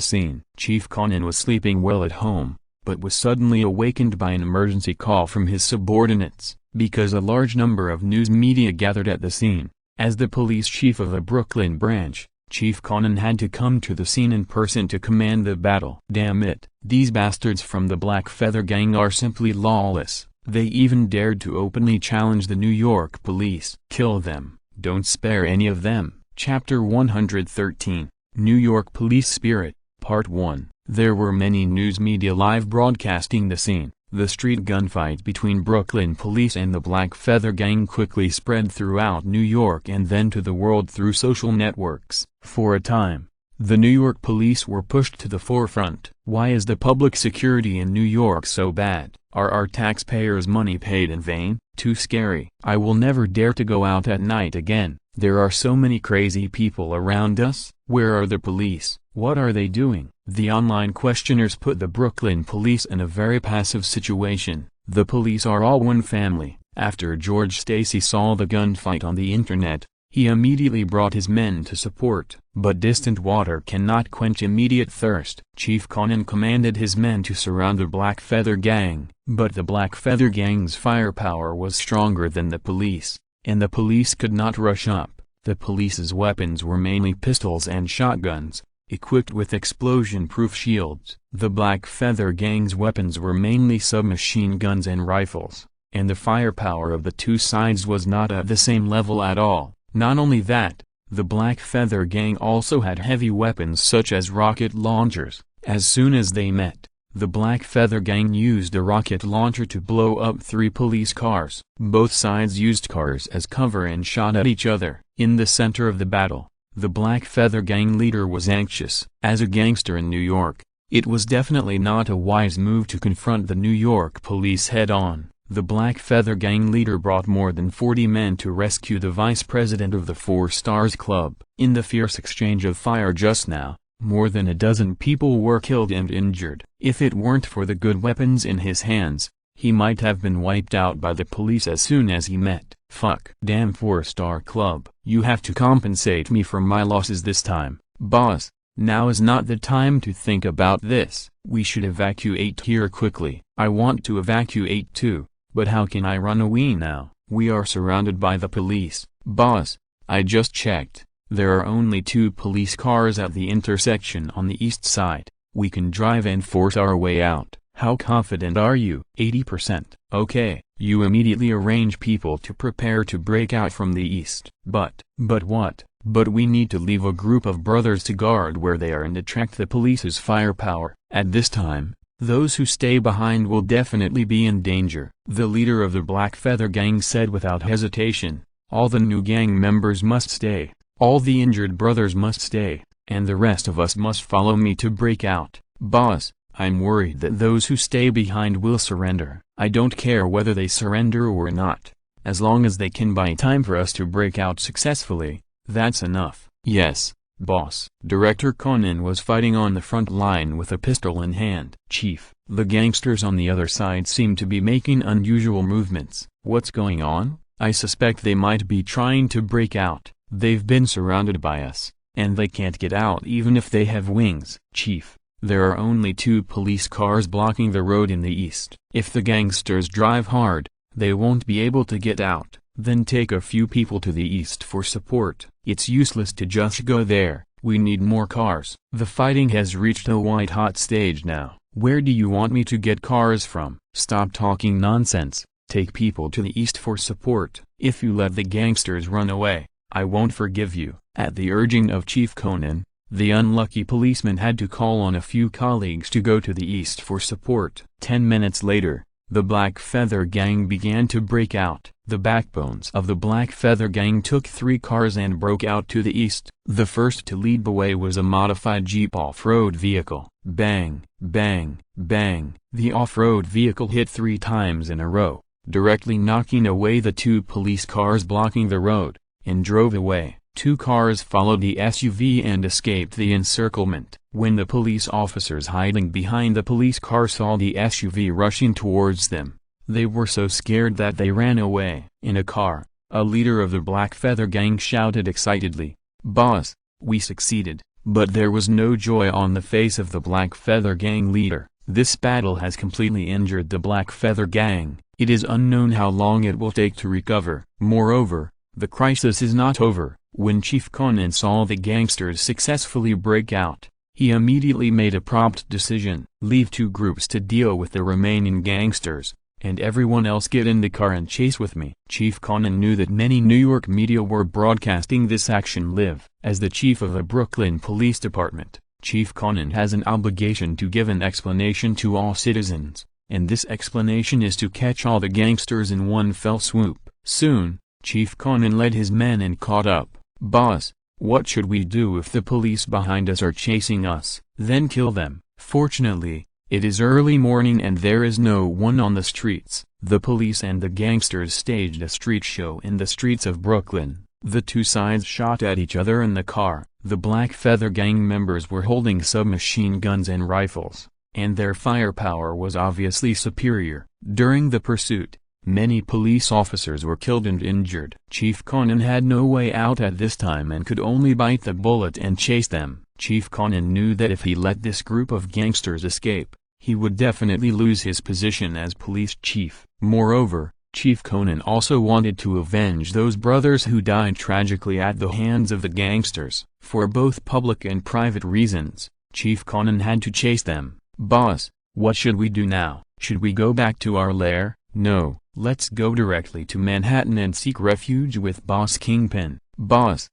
scene. Chief Conan was sleeping well at home, but was suddenly awakened by an emergency call from his subordinates, because a large number of news media gathered at the scene. As the police chief of a Brooklyn branch, Chief Conan had to come to the scene in person to command the battle. Damn it, these bastards from the Black Feather Gang are simply lawless. They even dared to openly challenge the New York police. Kill them, don't spare any of them. Chapter 113, New York Police Spirit, Part 1. There were many news media live broadcasting the scene. The street gunfight between Brooklyn police and the Black Feather Gang quickly spread throughout New York and then to the world through social networks. For a time, the New York police were pushed to the forefront. Why is the public security in New York so bad? Are our taxpayers' money paid in vain? Too scary. I will never dare to go out at night again. There are so many crazy people around us. Where are the police? What are they doing? The online questioners put the Brooklyn police in a very passive situation. The police are all one family. After George Stacy saw the gunfight on the internet, he immediately brought his men to support. But distant water cannot quench immediate thirst. Chief Conan commanded his men to surround the Black Feather Gang. But the Black Feather Gang's firepower was stronger than the police, and the police could not rush up. The police's weapons were mainly pistols and shotguns, equipped with explosion-proof shields. The Black Feather Gang's weapons were mainly submachine guns and rifles, and the firepower of the two sides was not at the same level at all. Not only that, the Black Feather Gang also had heavy weapons such as rocket launchers. As soon as they met, The Black Feather Gang used a rocket launcher to blow up 3 police cars. Both sides used cars as cover and shot at each other. In the center of the battle, the Black Feather Gang leader was anxious. As a gangster in New York, it was definitely not a wise move to confront the New York police head-on. The Black Feather Gang leader brought more than 40 men to rescue the vice president of the Four Stars Club. In the fierce exchange of fire just now, more than a dozen people were killed and injured. If it weren't for the good weapons in his hands, he might have been wiped out by the police as soon as he met. Fuck. Damn Four Star Club. You have to compensate me for my losses this time, boss. Now is not the time to think about this. We should evacuate here quickly. I want to evacuate too, but how can I run away now? We are surrounded by the police. Boss, I just checked. There are only 2 police cars at the intersection on the east side. We can drive and force our way out. How confident are you? 80%. Okay. You immediately arrange people to prepare to break out from the east. But what? But we need to leave a group of brothers to guard where they are and attract the police's firepower. At this time, those who stay behind will definitely be in danger. The leader of the Black Feather Gang said without hesitation, all the new gang members must stay. All the injured brothers must stay, and the rest of us must follow me to break out. Boss, I'm worried that those who stay behind will surrender. I don't care whether they surrender or not. As long as they can buy time for us to break out successfully, that's enough. Yes, boss. Director Conan was fighting on the front line with a pistol in hand. Chief, the gangsters on the other side seem to be making unusual movements. What's going on? I suspect they might be trying to break out. They've been surrounded by us, and they can't get out even if they have wings. Chief, there are only 2 police cars blocking the road in the east. If the gangsters drive hard, they won't be able to get out. Then take a few people to the east for support. It's useless to just go there. We need more cars. The fighting has reached a white-hot stage now. Where do you want me to get cars from? Stop talking nonsense. Take people to the east for support. If you let the gangsters run away, I won't forgive you. At the urging of Chief Conan, the unlucky policeman had to call on a few colleagues to go to the east for support. 10 minutes later, the Black Feather Gang began to break out. The backbones of the Black Feather Gang took 3 cars and broke out to the east. The first to lead the way was a modified Jeep off-road vehicle. Bang, bang, bang. The off-road vehicle hit 3 times in a row, directly knocking away the 2 police cars blocking the road, and drove away. 2 cars followed the SUV and escaped the encirclement. When the police officers hiding behind the police car saw the SUV rushing towards them, they were so scared that they ran away. In a car, a leader of the Black Feather Gang shouted excitedly, "Boss, we succeeded!" But there was no joy on the face of the Black Feather Gang leader. This battle has completely injured the Black Feather Gang. It is unknown how long it will take to recover. Moreover, the crisis is not over. When Chief Conan saw the gangsters successfully break out, he immediately made a prompt decision. Leave 2 groups to deal with the remaining gangsters, and everyone else get in the car and chase with me. Chief Conan knew that many New York media were broadcasting this action live. As the chief of the Brooklyn Police Department, Chief Conan has an obligation to give an explanation to all citizens, and this explanation is to catch all the gangsters in one fell swoop. Soon, Chief Conan led his men and caught up. "Boss, what should we do if the police behind us are chasing us?" "Then kill them." Fortunately, it is early morning and there is no one on the streets. The police and the gangsters staged a street show in the streets of Brooklyn. The 2 sides shot at each other in the car. The Black Feather Gang members were holding submachine guns and rifles, and their firepower was obviously superior. During the pursuit, many police officers were killed and injured. Chief Conan had no way out at this time and could only bite the bullet and chase them. Chief Conan knew that if he let this group of gangsters escape, he would definitely lose his position as police chief. Moreover, Chief Conan also wanted to avenge those brothers who died tragically at the hands of the gangsters. For both public and private reasons, Chief Conan had to chase them. "Boss, what should we do now? Should we go back to our lair?" "No. Let's go directly to Manhattan and seek refuge with Boss Kingpin." "Boss,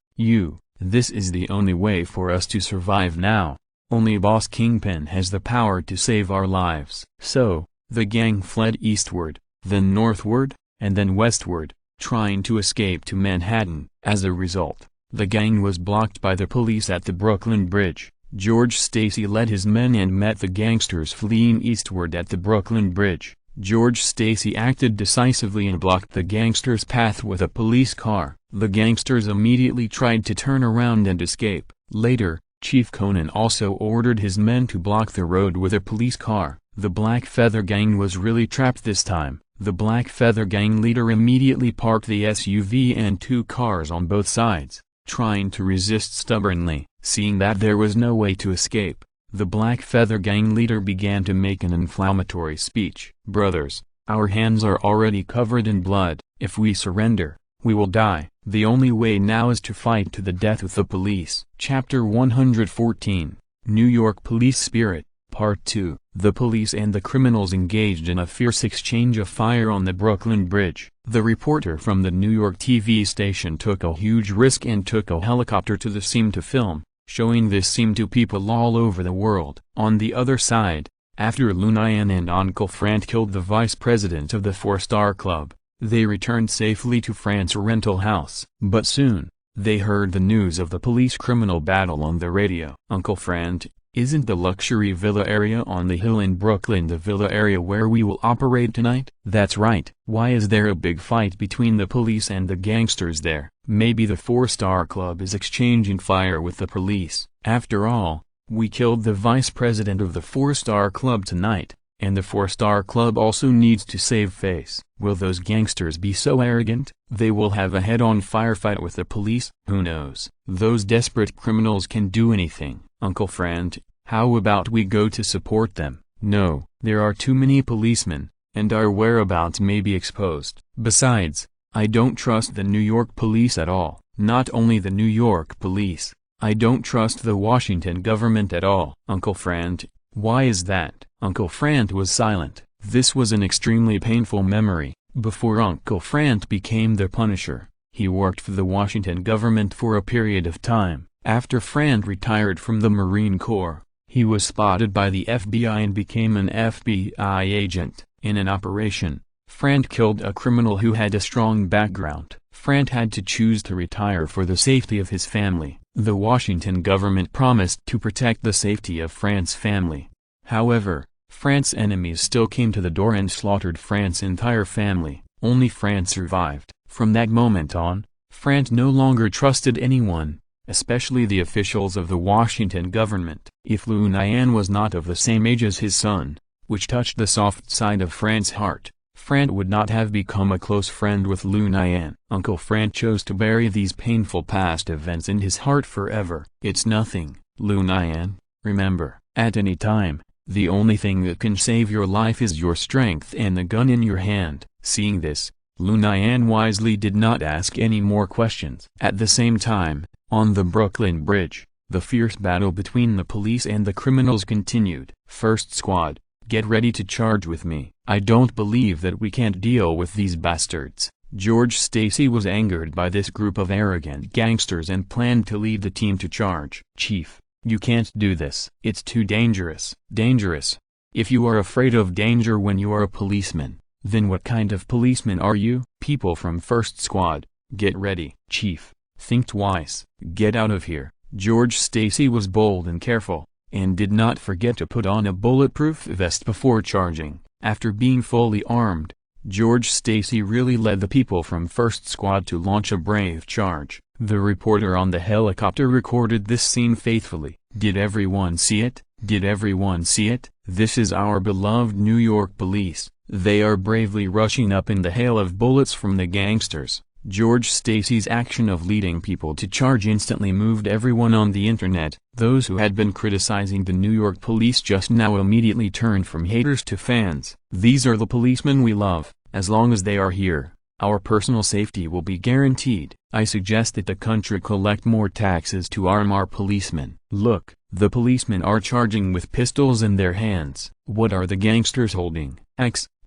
this is the only way for us to survive now. Only Boss Kingpin has the power to save our lives. So, the gang fled eastward, then northward, and then westward, trying to escape to Manhattan. As a result, the gang was blocked by the police at the Brooklyn Bridge. George Stacy led his men and met the gangsters fleeing eastward at the Brooklyn Bridge. George Stacy acted decisively and blocked the gangsters' path with a police car. The gangsters immediately tried to turn around and escape. Later, Chief Conan also ordered his men to block the road with a police car. The Black Feather Gang was really trapped this time. The Black Feather Gang leader immediately parked the SUV and two cars on both sides, trying to resist stubbornly. Seeing that there was no way to escape, the Black Feather Gang leader began to make an inflammatory speech. "Brothers, our hands are already covered in blood. If we surrender, we will die. The only way now is to fight to the death with the police." Chapter 114, New York Police Spirit, Part 2. The police and the criminals engaged in a fierce exchange of fire on the Brooklyn Bridge. The reporter from the New York TV station took a huge risk and took a helicopter to the scene to film, showing this scene to people all over the world. On the other side, after Lu Nian and Uncle Frank killed the vice president of the Four-Star Club, they returned safely to France's rental house. But soon, they heard the news of the police-criminal battle on the radio. "Uncle Frank, isn't the luxury villa area on the hill in Brooklyn the villa area where we will operate tonight?" "That's right." "Why is there a big fight between the police and the gangsters there?" "Maybe the Four-Star Club is exchanging fire with the police." "After all, we killed the vice president of the Four-Star Club tonight, and the Four-Star Club also needs to save face." "Will those gangsters be so arrogant? They will have a head-on firefight with the police?" "Who knows? Those desperate criminals can do anything." "Uncle Frank, how about we go to support them?" "No, there are too many policemen, and our whereabouts may be exposed. Besides, I don't trust the New York police at all." "Not only the New York police, I don't trust the Washington government at all." "Uncle Frank, why is that?" Uncle Frank was silent. This was an extremely painful memory. Before Uncle Frank became the Punisher, he worked for the Washington government for a period of time. After Frank retired from the Marine Corps, he was spotted by the FBI and became an FBI agent. In an operation, Frank killed a criminal who had a strong background. Frank had to choose to retire for the safety of his family. The Washington government promised to protect the safety of Frank's family. However, Frank's enemies still came to the door and slaughtered Frank's entire family. Only Frank survived. From that moment on, Frank no longer trusted anyone, especially the officials of the Washington government. If Lu Nian was not of the same age as his son, which touched the soft side of Frank's heart, Frank would not have become a close friend with Lu Nian. Uncle Frank chose to bury these painful past events in his heart forever. "It's nothing, Lu Nian, remember, at any time, the only thing that can save your life is your strength and the gun in your hand." Seeing this, Lu Nian wisely did not ask any more questions. At the same time, on the Brooklyn Bridge, the fierce battle between the police and the criminals continued. "First Squad, get ready to charge with me. I don't believe that we can't deal with these bastards." George Stacy was angered by this group of arrogant gangsters and planned to lead the team to charge. "Chief, you can't do this. It's too dangerous." "Dangerous? If you are afraid of danger when you are a policeman, then what kind of policeman are you?" "People from First Squad, get ready." "Chief, think twice. Get out of here." George Stacy was bold and careful, and did not forget to put on a bulletproof vest before charging. After being fully armed, George Stacy really led the people from First Squad to launch a brave charge. The reporter on the helicopter recorded this scene faithfully. "Did everyone see it? Did everyone see it? This is our beloved New York police. They are bravely rushing up in the hail of bullets from the gangsters." George Stacy's action of leading people to charge instantly moved everyone on the internet. Those who had been criticizing the New York police just now immediately turned from haters to fans. "These are the policemen we love. As long as they are here, our personal safety will be guaranteed. I suggest that the country collect more taxes to arm our policemen." "Look, the policemen are charging with pistols in their hands. What are the gangsters holding?"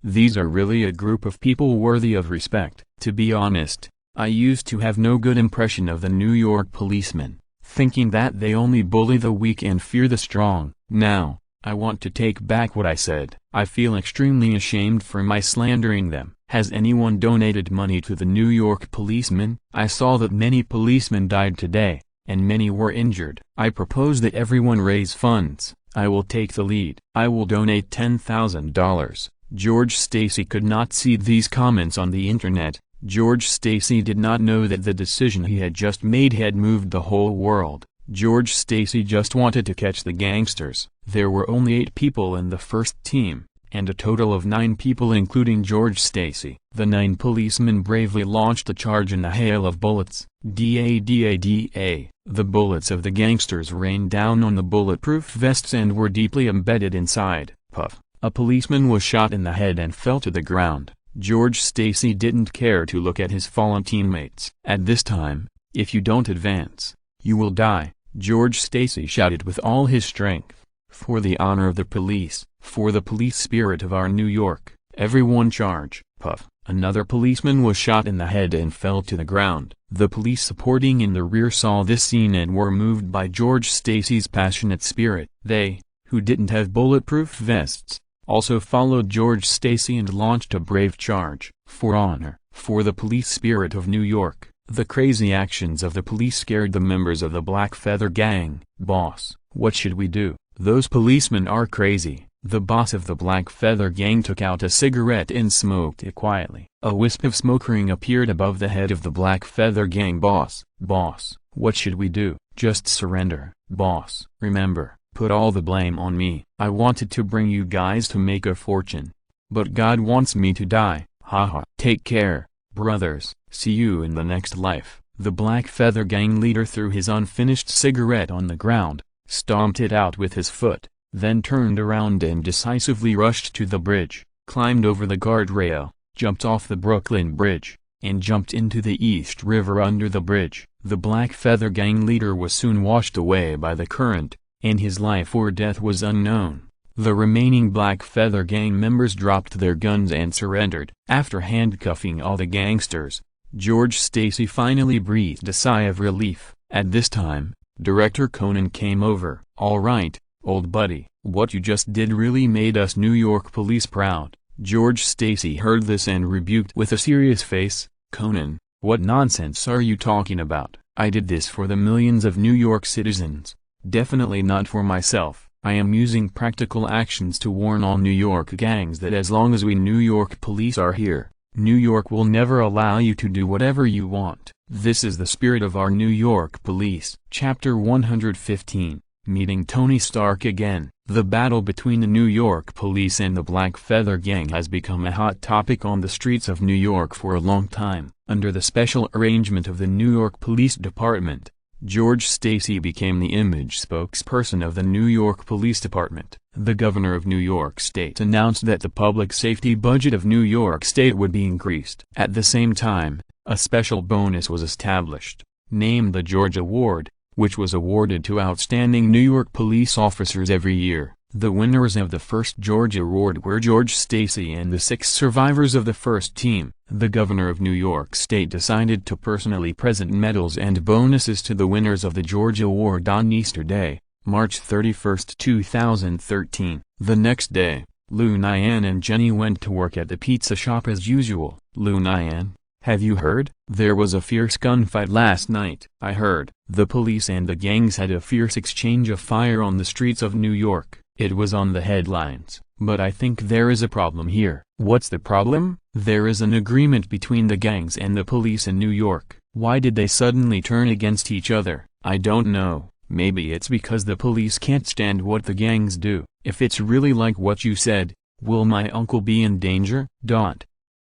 These are really a group of people worthy of respect." To be honest, I used to have no good impression of the New York policemen, thinking that they only bully the weak and fear the strong. Now, I want to take back what I said. I feel extremely ashamed for my slandering them. Has anyone donated money to the New York policemen? I saw that many policemen died today, and many were injured. I propose that everyone raise funds. I will take the lead. I will donate $10,000. George Stacy could not see these comments on the internet. George Stacy did not know that the decision he had just made had moved the whole world. George Stacy just wanted to catch the gangsters. There were only 8 people in the first team, and a total of 9 people including George Stacy. The 9 policemen bravely launched a charge in a hail of bullets. Da-da-da-da. The bullets of the gangsters rained down on the bulletproof vests and were deeply embedded inside. Puff. A policeman was shot in the head and fell to the ground. George Stacy didn't care to look at his fallen teammates. At this time, if you don't advance, you will die, George Stacy shouted with all his strength. For the honor of the police, for the police spirit of our New York, everyone charge. Puff. Another policeman was shot in the head and fell to the ground. The police supporting in the rear saw this scene and were moved by George Stacy's passionate spirit. They, who didn't have bulletproof vests, also followed George Stacy and launched a brave charge. For honor, for the police spirit of New York. The crazy actions of the police scared the members of the Black Feather Gang. Boss, what should we do? Those policemen are crazy. The boss of the Black Feather Gang took out a cigarette and smoked it quietly. A wisp of smoke ring appeared above the head of the Black Feather Gang. Boss, what should we do? Just surrender. Boss, remember, put all the blame on me. I wanted to bring you guys to make a fortune. But God wants me to die. Haha. Take care, brothers. See you in the next life. The Black Feather Gang leader threw his unfinished cigarette on the ground, stomped it out with his foot, then turned around and decisively rushed to the bridge, climbed over the guardrail, jumped off the Brooklyn Bridge, and jumped into the East River under the bridge. The Black Feather Gang leader was soon washed away by the current, and his life or death was unknown. The remaining Black Feather Gang members dropped their guns and surrendered. After handcuffing all the gangsters, George Stacy finally breathed a sigh of relief. At this time, Director Conan came over. All right, old buddy, what you just did really made us New York police proud. George Stacy heard this and rebuked with a serious face. Conan, what nonsense are you talking about? I did this for the millions of New York citizens. Definitely not for myself. I am using practical actions to warn all New York gangs that as long as we New York police are here, New York will never allow you to do whatever you want. This is the spirit of our New York police. Chapter 115, Meeting Tony Stark Again. The battle between the New York police and the Black Feather Gang has become a hot topic on the streets of New York for a long time. Under the special arrangement of the New York Police Department, George Stacy became the image spokesperson of the New York Police Department. The governor of New York State announced that the public safety budget of New York State would be increased. At the same time, a special bonus was established, named the George Award, which was awarded to outstanding New York police officers every year. The winners of the first George Award were George Stacy and the 6 survivors of the first team. The governor of New York State decided to personally present medals and bonuses to the winners of the George Award on Easter Day, March 31, 2013. The next day, Lu Nian and Jenny went to work at the pizza shop as usual. Lu Nian, have you heard? There was a fierce gunfight last night. I heard. The police and the gangs had a fierce exchange of fire on the streets of New York. It was on the headlines. But I think there is a problem here. What's the problem? There is an agreement between the gangs and the police in New York. Why did they suddenly turn against each other? I don't know. Maybe it's because the police can't stand what the gangs do. If it's really like what you said, will my uncle be in danger?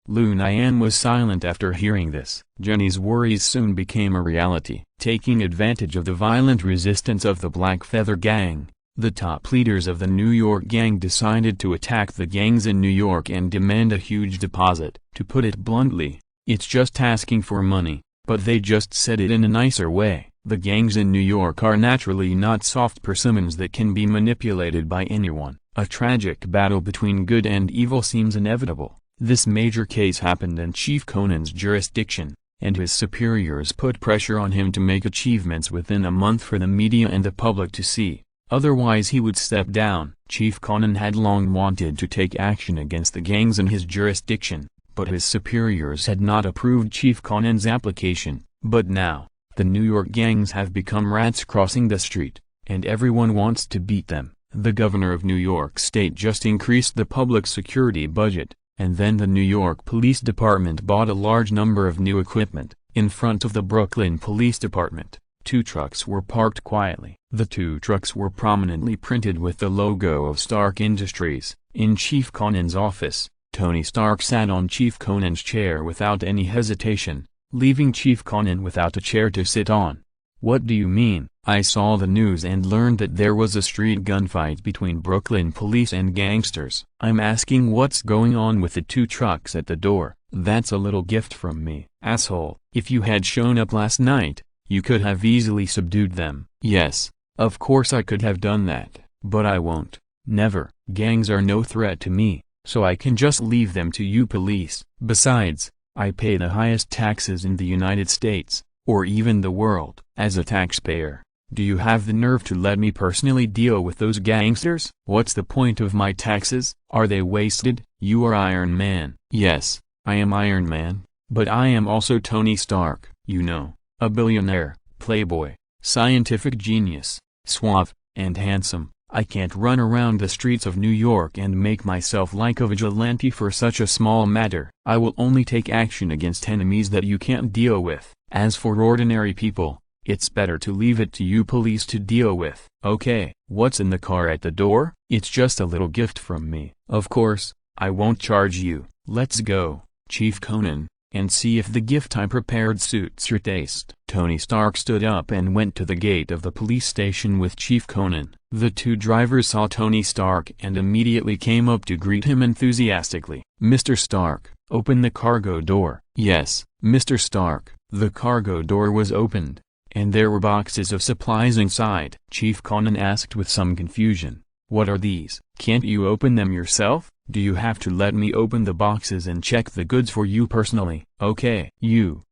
Lu Nian was silent after hearing this. Jenny's worries soon became a reality. Taking advantage of the violent resistance of the Black Feather Gang, the top leaders of the New York gang decided to attack the gangs in New York and demand a huge deposit. To put it bluntly, it's just asking for money, but they just said it in a nicer way. The gangs in New York are naturally not soft persimmons that can be manipulated by anyone. A tragic battle between good and evil seems inevitable. This major case happened in Chief Conan's jurisdiction. and his superiors put pressure on him to make achievements within a month for the media and the public to see. Otherwise he would step down. Chief Conan had long wanted to take action against the gangs in his jurisdiction, but his superiors had not approved Chief Conan's application. But now, the New York gangs have become rats crossing the street, and everyone wants to beat them. The governor of New York State just increased the public security budget, and then the New York Police Department bought a large number of new equipment. In front of the Brooklyn Police Department, 2 trucks were parked quietly. The 2 trucks were prominently printed with the logo of Stark Industries. In Chief Conan's office, Tony Stark sat on Chief Conan's chair without any hesitation, leaving Chief Conan without a chair to sit on. "What do you mean?" "I saw the news and learned that there was a street gunfight between Brooklyn police and gangsters. I'm asking what's going on with the 2 trucks at the door." "That's a little gift from me, asshole. If you had shown up last night, you could have easily subdued them." "Yes, of course I could have done that, but I won't. Never. Gangs are no threat to me, so I can just leave them to you police. Besides, I pay the highest taxes in the United States, or even the world. As a taxpayer, do you have the nerve to let me personally deal with those gangsters?" "What's the point of my taxes? Are they wasted?" "You are Iron Man." "Yes, I am Iron Man, but I am also Tony Stark, you know, a billionaire, playboy, scientific genius, suave, and handsome. I can't run around the streets of New York and make myself like a vigilante for such a small matter. I will only take action against enemies that you can't deal with. As for ordinary people, it's better to leave it to you police to deal with." "Okay, what's in the car at the door?" "It's just a little gift from me." "Of course, I won't charge you. Let's go, Chief Conan, and see if the gift I prepared suits your taste." Tony Stark stood up and went to the gate of the police station with Chief Conan. The 2 drivers saw Tony Stark and immediately came up to greet him enthusiastically. "Mr. Stark, open the cargo door." "Yes, Mr. Stark." The cargo door was opened, and there were boxes of supplies inside. Chief Conan asked with some confusion, "What are these?" "Can't you open them yourself? Do you have to let me open the boxes and check the goods for you personally?" "Okay. You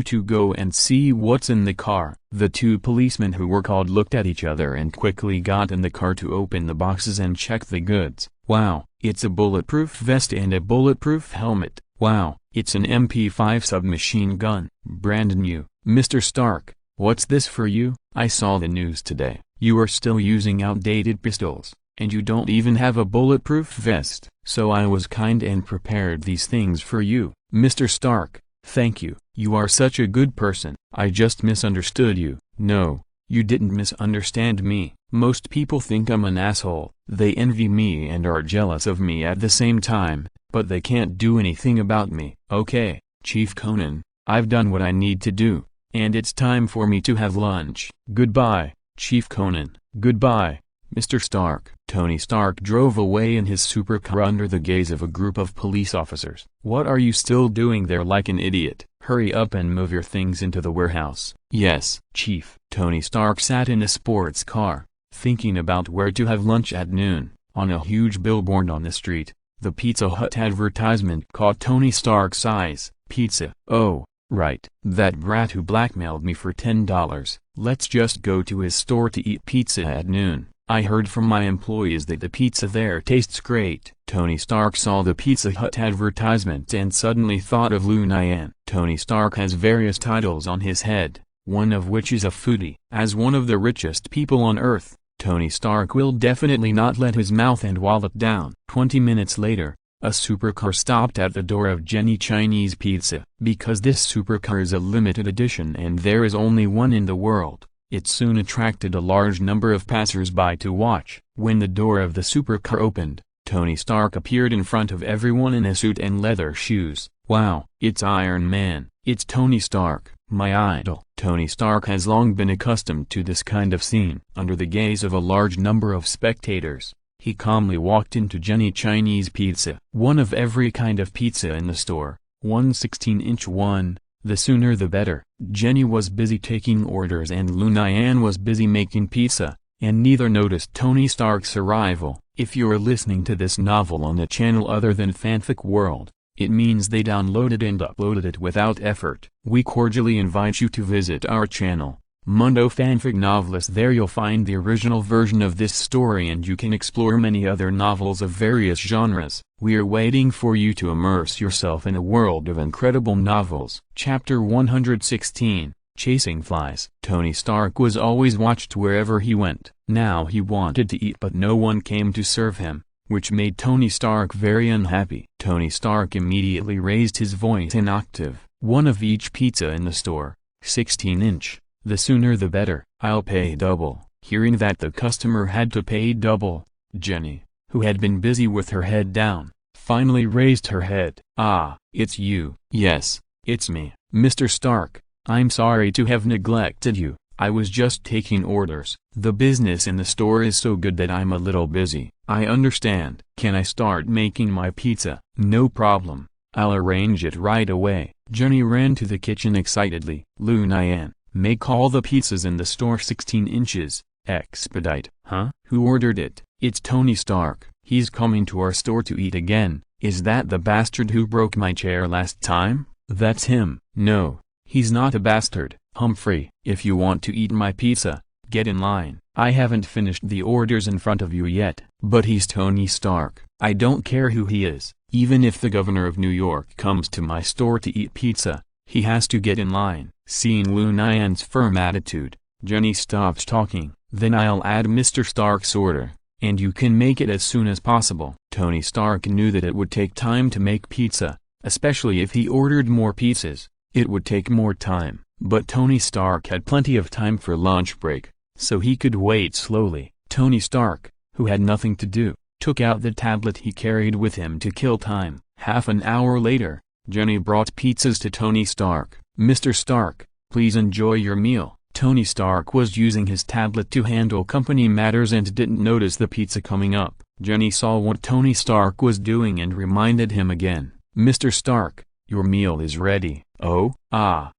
2 go and see what's in the car." The 2 policemen who were called looked at each other and quickly got in the car to open the boxes and check the goods. "Wow, it's a bulletproof vest and a bulletproof helmet. Wow, it's an MP5 submachine gun, brand new." "Mr. Stark, what's this for you?" "I saw the news today. You are still using outdated pistols, and you don't even have a bulletproof vest. So I was kind and prepared these things for you." "Mr. Stark, thank you. You are such a good person." "I just misunderstood you." "No, you didn't misunderstand me. Most people think I'm an asshole. They envy me and are jealous of me at the same time, but they can't do anything about me." "Okay, Chief Conan, I've done what I need to do, and it's time for me to have lunch." "Goodbye, Chief Conan." "Goodbye, Mr. Stark." Tony Stark drove away in his supercar under the gaze of a group of police officers. "What are you still doing there like an idiot? Hurry up and move your things into the warehouse." "Yes, Chief." Tony Stark sat in a sports car, thinking about where to have lunch at noon. On a huge billboard on the street, the Pizza Hut advertisement caught Tony Stark's eyes. "Pizza. Oh, right. That brat who blackmailed me for $10. Let's just go to his store to eat pizza at noon. I heard from my employees that the pizza there tastes great." Tony Stark saw the Pizza Hut advertisement and suddenly thought of Lu Nian. Tony Stark has various titles on his head, one of which is a foodie. As one of the richest people on Earth, Tony Stark will definitely not let his mouth and wallet down. 20 minutes later, a supercar stopped at the door of Jenny Chinese Pizza. Because this supercar is a limited edition and there is only one in the world, it soon attracted a large number of passers-by to watch. When the door of the supercar opened, Tony Stark appeared in front of everyone in a suit and leather shoes. "Wow, it's Iron Man. It's Tony Stark, my idol." Tony Stark has long been accustomed to this kind of scene. Under the gaze of a large number of spectators, he calmly walked into Jenny Chinese Pizza. One of every kind of pizza in the store, one 16-inch one, the sooner the better. Jenny was busy taking orders and Lu Nian was busy making pizza, and neither noticed Tony Stark's arrival. If you're listening to this novel on a channel other than Fanfic World, It means they downloaded and uploaded it without effort. We cordially invite you to visit our channel, Mundo Fanfic Novelist. There you'll find the original version of this story and you can explore many other novels of various genres. We are waiting for you to immerse yourself in a world of incredible novels. Chapter 116, Chasing Flies. Tony Stark was always watched wherever he went. Now he wanted to eat but no one came to serve him, which made Tony Stark very unhappy. Tony Stark immediately raised his voice an octave. One of each pizza in the store, 16-inch. The sooner the better. I'll pay double. Hearing that the customer had to pay double, Jenny, who had been busy with her head down, finally raised her head. Ah, it's you. Yes, it's me. Mr. Stark, I'm sorry to have neglected you. I was just taking orders. The business in the store is so good that I'm a little busy. I understand. Can I start making my pizza? No problem. I'll arrange it right away. Jenny ran to the kitchen excitedly. Lu Nian, make all the pizzas in the store 16 inches. Expedite. Huh? Who ordered it? It's Tony Stark. He's coming to our store to eat again. Is that the bastard who broke my chair last time? That's him. No, he's not a bastard. Humphrey, if you want to eat my pizza, get in line. I haven't finished the orders in front of you yet. But he's Tony Stark. I don't care who he is. Even if the governor of New York comes to my store to eat pizza, he has to get in line. Seeing Lu Nian's firm attitude, Jenny stopped talking. Then I'll add Mr. Stark's order, and you can make it as soon as possible. Tony Stark knew that it would take time to make pizza, especially if he ordered more pizzas. It would take more time. But Tony Stark had plenty of time for lunch break, so he could wait slowly. Tony Stark, who had nothing to do, took out the tablet he carried with him to kill time. Half an hour later, Jenny brought pizzas to Tony Stark. Mr. Stark, please enjoy your meal. Tony Stark was using his tablet to handle company matters and didn't notice the pizza coming up. Jenny saw what Tony Stark was doing and reminded him again. Mr. Stark, your meal is ready. Oh,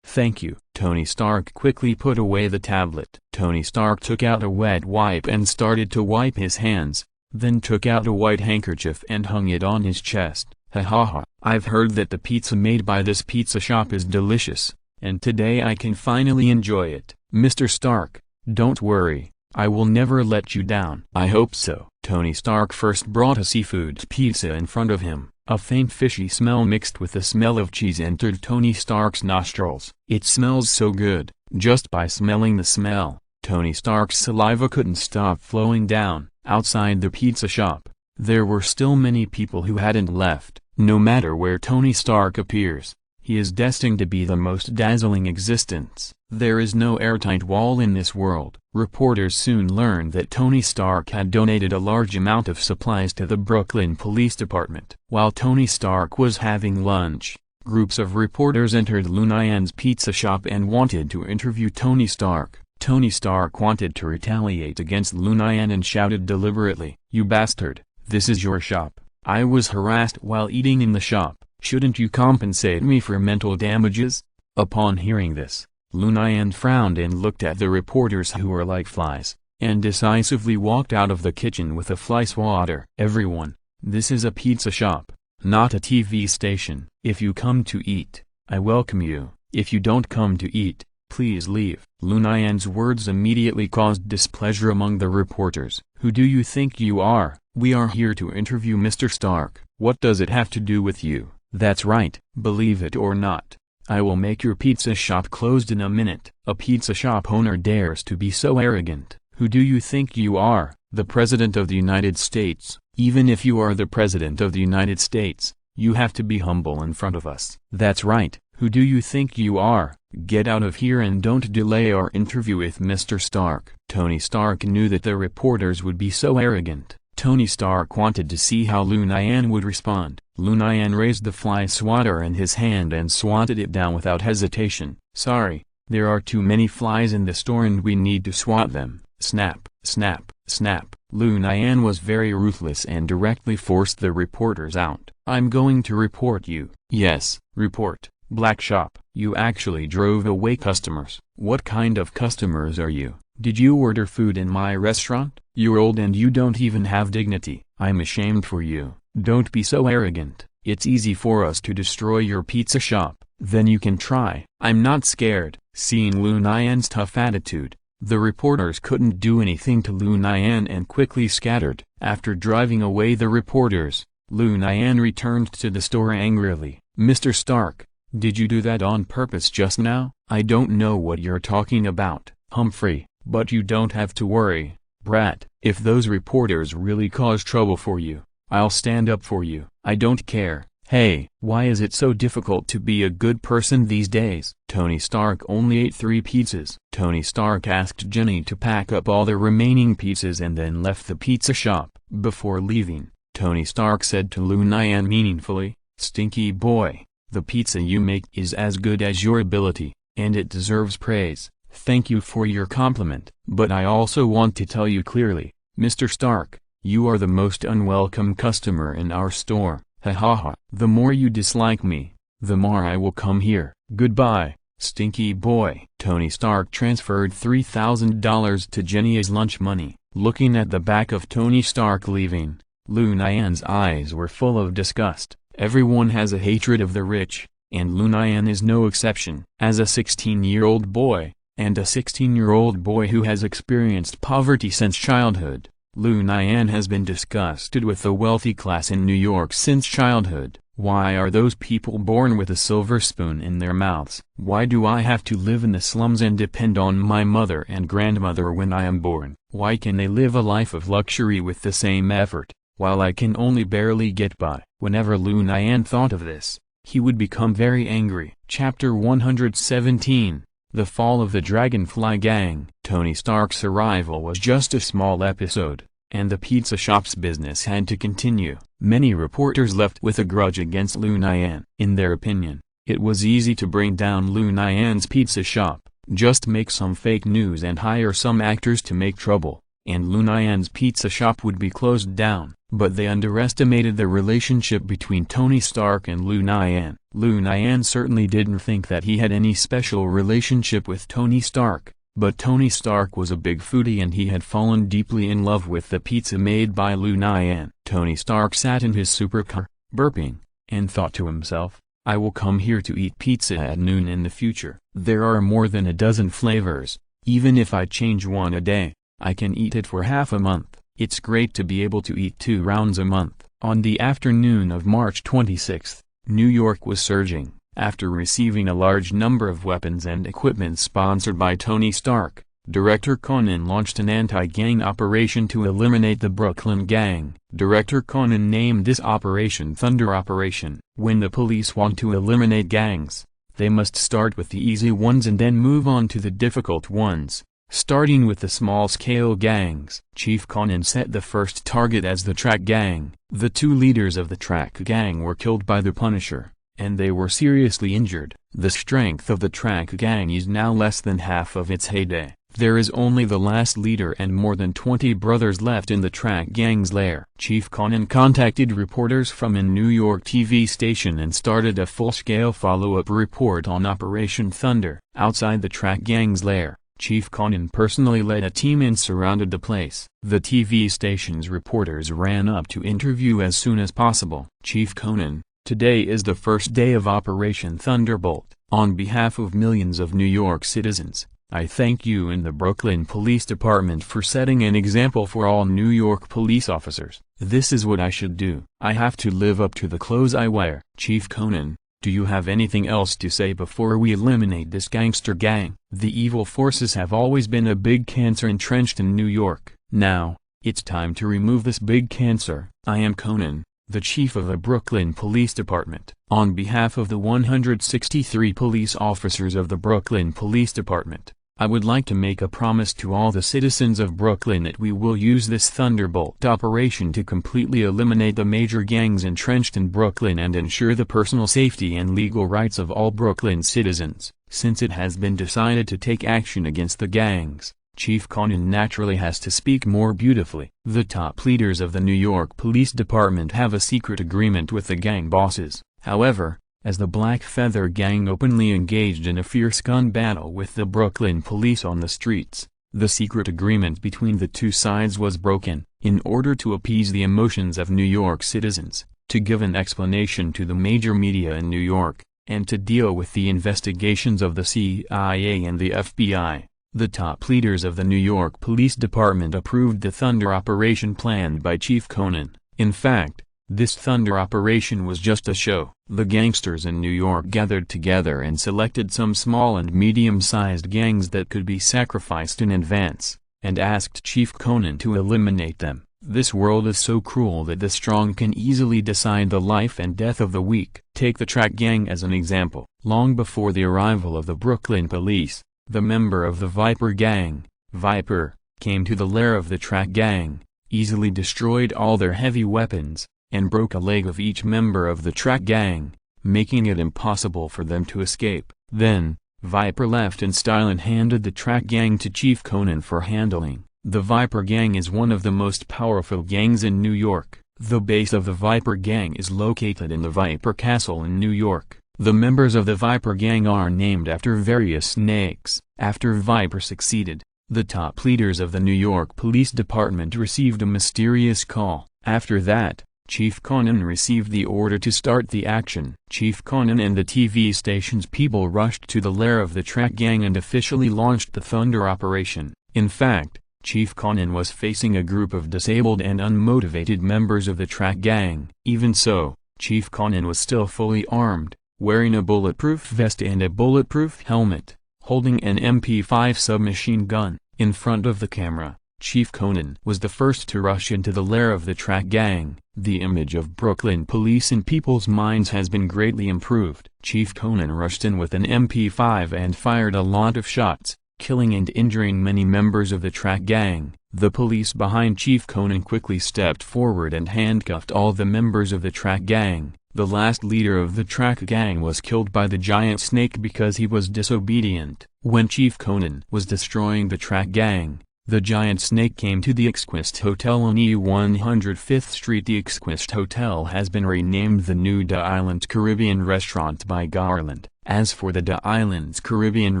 thank you. Tony Stark quickly put away the tablet. Tony Stark took out a wet wipe and started to wipe his hands, then took out a white handkerchief and hung it on his chest. Ha ha ha. I've heard that the pizza made by this pizza shop is delicious, and today I can finally enjoy it. Mr. Stark, don't worry, I will never let you down. I hope so. Tony Stark first brought a seafood pizza in front of him. A faint fishy smell mixed with the smell of cheese entered Tony Stark's nostrils. It smells so good. Just by smelling the smell, Tony Stark's saliva couldn't stop flowing down. Outside the pizza shop, there were still many people who hadn't left. No matter where Tony Stark appears, he is destined to be the most dazzling existence. There is no airtight wall in this world. Reporters soon learned that Tony Stark had donated a large amount of supplies to the Brooklyn Police Department. While Tony Stark was having lunch, groups of reporters entered Lu Nian's pizza shop and wanted to interview Tony Stark. Tony Stark wanted to retaliate against Lu Nian and shouted deliberately, "You bastard, this is your shop. I was harassed while eating in the shop. Shouldn't you compensate me for mental damages?" Upon hearing this, Lu Nian frowned and looked at the reporters who were like flies, and decisively walked out of the kitchen with a fly swatter. Everyone, this is a pizza shop, not a TV station. If you come to eat, I welcome you. If you don't come to eat, please leave. Lu Nian's words immediately caused displeasure among the reporters. Who do you think you are? We are here to interview Mr. Stark. What does it have to do with you? That's right. Believe it or not, I will make your pizza shop closed in a minute. A pizza shop owner dares to be so arrogant. Who do you think you are? The President of the United States. Even if you are the President of the United States, you have to be humble in front of us. That's right. Who do you think you are? Get out of here and don't delay our interview with Mr. Stark. Tony Stark knew that the reporters would be so arrogant. Tony Stark wanted to see how Lu Nian would respond. Lu Nian raised the fly swatter in his hand and swatted it down without hesitation. Sorry, there are too many flies in the store and we need to swat them. Snap, snap, snap. Lu Nian was very ruthless and directly forced the reporters out. I'm going to report you. Yes, report. Black shop. You actually drove away customers. What kind of customers are you? Did you order food in my restaurant? You're old and you don't even have dignity. I'm ashamed for you. Don't be so arrogant. It's easy for us to destroy your pizza shop, then you can try. I'm not scared. Seeing Lu Nian's tough attitude, the reporters couldn't do anything to Lu Nian and quickly scattered. After driving away the reporters, Lu Nian returned to the store angrily. Mr. Stark, did you do that on purpose just now? I don't know what you're talking about, Humphrey, but you don't have to worry, brat. If those reporters really cause trouble for you, I'll stand up for you. I don't care. Hey, why is it so difficult to be a good person these days? Tony Stark only ate 3 pizzas. Tony Stark asked Jenny to pack up all the remaining pizzas and then left the pizza shop. Before leaving, Tony Stark said to Lu Nian meaningfully, "Stinky boy, the pizza you make is as good as your ability, and it deserves praise. Thank you for your compliment. But I also want to tell you clearly, Mr. Stark, you are the most unwelcome customer in our store. Ha ha ha. The more you dislike me, the more I will come here. Goodbye, stinky boy." Tony Stark transferred $3,000 to Jenny as lunch money. Looking at the back of Tony Stark leaving, Lu Nian's eyes were full of disgust. Everyone has a hatred of the rich, and Lu Nian is no exception. As a 16-year-old boy, and a 16-year-old boy who has experienced poverty since childhood, Lu Nian has been disgusted with the wealthy class in New York since childhood. Why are those people born with a silver spoon in their mouths? Why do I have to live in the slums and depend on my mother and grandmother when I am born? Why can they live a life of luxury with the same effort, while I can only barely get by? Whenever Lu Nian thought of this, he would become very angry. Chapter 117, The Fall of the Dragonfly Gang. Tony Stark's arrival was just a small episode, and the pizza shop's business had to continue. Many reporters left with a grudge against Lu Nian. In their opinion, it was easy to bring down Lu Nian's pizza shop, just make some fake news and hire some actors to make trouble, and Lu Nian's pizza shop would be closed down. But they underestimated the relationship between Tony Stark and Lu Nian. Lu Nian certainly didn't think that he had any special relationship with Tony Stark, but Tony Stark was a big foodie and he had fallen deeply in love with the pizza made by Lu Nian. Tony Stark sat in his supercar, burping, and thought to himself, I will come here to eat pizza at noon in the future. There are more than a dozen flavors. Even if I change one a day, I can eat it for half a month. It's great to be able to eat 2 rounds a month. On the afternoon of March 26, New York was surging. After receiving a large number of weapons and equipment sponsored by Tony Stark, Director Conan launched an anti-gang operation to eliminate the Brooklyn Gang. Director Conan named this operation Thunder Operation. When the police want to eliminate gangs, they must start with the easy ones and then move on to the difficult ones. Starting with the small-scale gangs, Chief Conan set the first target as the Track Gang. The 2 leaders of the Track Gang were killed by the Punisher, and they were seriously injured. The strength of the Track Gang is now less than half of its heyday. There is only the last leader and more than 20 brothers left in the Track Gang's lair. Chief Conan contacted reporters from a New York TV station and started a full-scale follow-up report on Operation Thunder. Outside the Track Gang's lair, Chief Conan personally led a team and surrounded the place. The TV station's reporters ran up to interview as soon as possible. Chief Conan, today is the first day of Operation Thunderbolt. On behalf of millions of New York citizens, I thank you and the Brooklyn Police Department for setting an example for all New York police officers. This is what I should do. I have to live up to the clothes I wear. Chief Conan, do you have anything else to say before we eliminate this gangster gang? The evil forces have always been a big cancer entrenched in New York. Now, it's time to remove this big cancer. I am Conan, the chief of the Brooklyn Police Department. On behalf of the 163 police officers of the Brooklyn Police Department, I would like to make a promise to all the citizens of Brooklyn that we will use this Thunderbolt operation to completely eliminate the major gangs entrenched in Brooklyn and ensure the personal safety and legal rights of all Brooklyn citizens. Since it has been decided to take action against the gangs, Chief Conan naturally has to speak more beautifully. The top leaders of the New York Police Department have a secret agreement with the gang bosses. However, as the Black Feather Gang openly engaged in a fierce gun battle with the Brooklyn police on the streets, the secret agreement between the 2 sides was broken. In order to appease the emotions of New York citizens, to give an explanation to the major media in New York, and to deal with the investigations of the CIA and the FBI. The top leaders of the New York Police Department approved the Thunder operation planned by Chief Conan. In fact, this Thunder operation was just a show. The gangsters in New York gathered together and selected some small and medium-sized gangs that could be sacrificed in advance, and asked Chief Conan to eliminate them. This world is so cruel that the strong can easily decide the life and death of the weak. Take the Track Gang as an example. Long before the arrival of the Brooklyn police, the member of the Viper Gang, Viper, came to the lair of the Track Gang, easily destroyed all their heavy weapons, and broke a leg of each member of the Track Gang, making it impossible for them to escape. Then, Viper left in style and handed the Track Gang to Chief Conan for handling. The Viper Gang is one of the most powerful gangs in New York. The base of the Viper Gang is located in the Viper Castle in New York. The members of the Viper Gang are named after various snakes. After Viper succeeded, the top leaders of the New York Police Department received a mysterious call. After that, Chief Conan received the order to start the action. Chief Conan and the TV station's people rushed to the lair of the Track Gang and officially launched the Thunder operation. In fact, Chief Conan was facing a group of disabled and unmotivated members of the Track Gang. Even so, Chief Conan was still fully armed, wearing a bulletproof vest and a bulletproof helmet, holding an MP5 submachine gun. In front of the camera, Chief Conan was the first to rush into the lair of the Track Gang. The image of Brooklyn police in people's minds has been greatly improved. Chief Conan rushed in with an MP5 and fired a lot of shots, killing and injuring many members of the Track Gang. The police behind Chief Conan quickly stepped forward and handcuffed all the members of the Track Gang. The last leader of the Track Gang was killed by the giant snake because he was disobedient. When Chief Conan was destroying the Track Gang, the giant snake came to the Exquisite Hotel on E 105th Street. The Exquisite Hotel has been renamed the New Da Island Caribbean Restaurant by Garland. As for the Da Islands Caribbean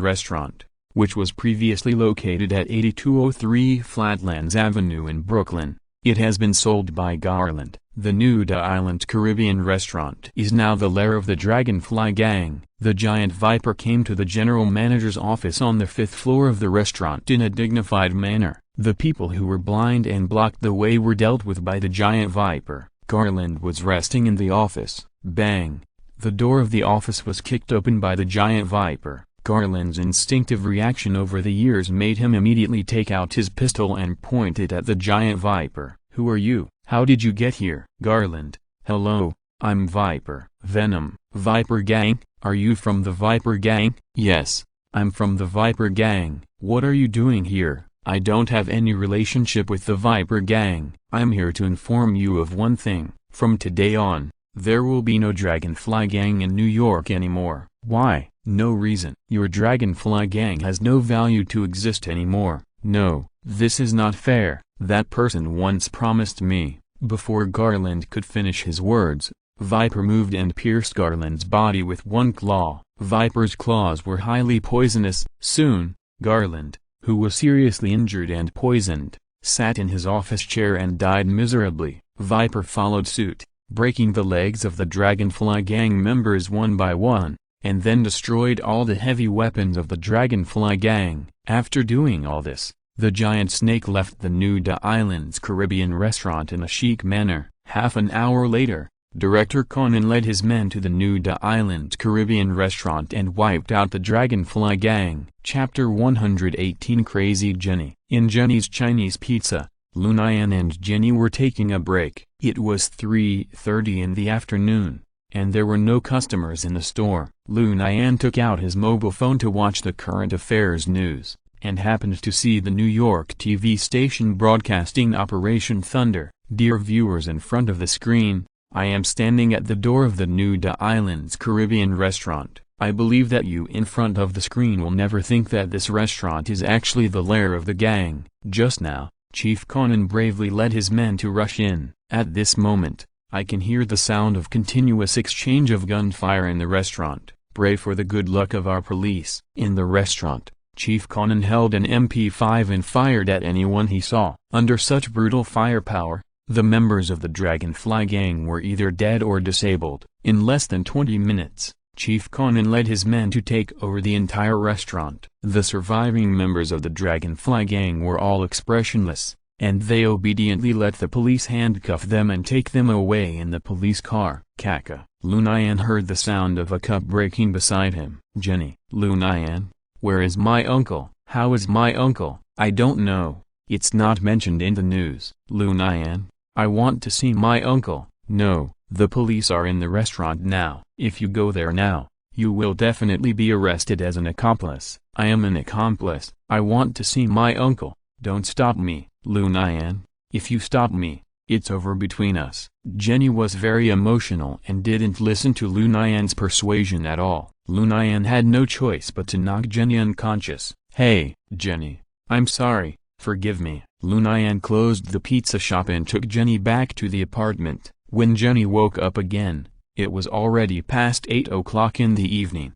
Restaurant, which was previously located at 8203 Flatlands Avenue in Brooklyn, it has been sold by Garland. The New Da Island Caribbean Restaurant is now the lair of the Dragonfly Gang. The giant Viper came to the general manager's office on the 5th floor of the restaurant in a dignified manner. The people who were blind and blocked the way were dealt with by the giant Viper. Garland was resting in the office. Bang! The door of the office was kicked open by the giant Viper. Garland's instinctive reaction over the years made him immediately take out his pistol and point it at the giant Viper. "Who are you? How did you get here?" Garland: "Hello, I'm Viper." Venom: "Viper Gang? Are you from the Viper Gang?" "Yes, I'm from the Viper Gang." "What are you doing here?" "I don't have any relationship with the Viper Gang. I'm here to inform you of one thing. From today on, there will be no Dragonfly Gang in New York anymore." "Why?" "No reason. Your Dragonfly Gang has no value to exist anymore." "No, this is not fair. That person once promised me." Before Garland could finish his words, Viper moved and pierced Garland's body with one claw. Viper's claws were highly poisonous. Soon, Garland, who was seriously injured and poisoned, sat in his office chair and died miserably. Viper followed suit, breaking the legs of the Dragonfly Gang members one by one, and then destroyed all the heavy weapons of the Dragonfly Gang. After doing all this, the giant snake left the New Da Islands Caribbean Restaurant in a chic manner. Half an hour later, Director Conan led his men to the New Da Island Caribbean Restaurant and wiped out the Dragonfly Gang. Chapter 118: Crazy Jenny. In Jenny's Chinese Pizza, Lu Nian and Jenny were taking a break. It was 3:30 in the afternoon, and there were no customers in the store. Lu Nian took out his mobile phone to watch the current affairs news, and happened to see the New York TV station broadcasting Operation Thunder. "Dear viewers," in front of the screen, "I am standing at the door of the New Da Islands Caribbean Restaurant. I believe that you in front of the screen will never think that this restaurant is actually the lair of the gang." Just now, Chief Conan bravely led his men to rush in. At this moment, I can hear the sound of continuous exchange of gunfire in the restaurant. Pray for the good luck of our police. In the restaurant, Chief Conan held an MP5 and fired at anyone he saw. Under such brutal firepower, The members of the Dragonfly gang were either dead or disabled. In less than 20 minutes, Chief Conan led his men to take over the entire restaurant. The surviving members of the Dragonfly gang were all expressionless, and they obediently let the police handcuff them and take them away in the police car. Kaka. Lu Nian heard the sound of a cup breaking beside him. Jenny. Lu Nian, where is my uncle? How is my uncle? I don't know. It's not mentioned in the news. Lu Nian, I want to see my uncle. No, the police are in the restaurant now. If you go there now, you will definitely be arrested as an accomplice. I am an accomplice. I want to see my uncle. Don't stop me, Lu Nian. If you stop me, it's over between us. Jenny was very emotional and didn't listen to Lu Nian's persuasion at all. Lu Nian had no choice but to knock Jenny unconscious. Hey, Jenny. I'm sorry, forgive me. Lu Nian closed the pizza shop and took Jenny back to the apartment. When Jenny woke up again, it was already past 8 o'clock in the evening.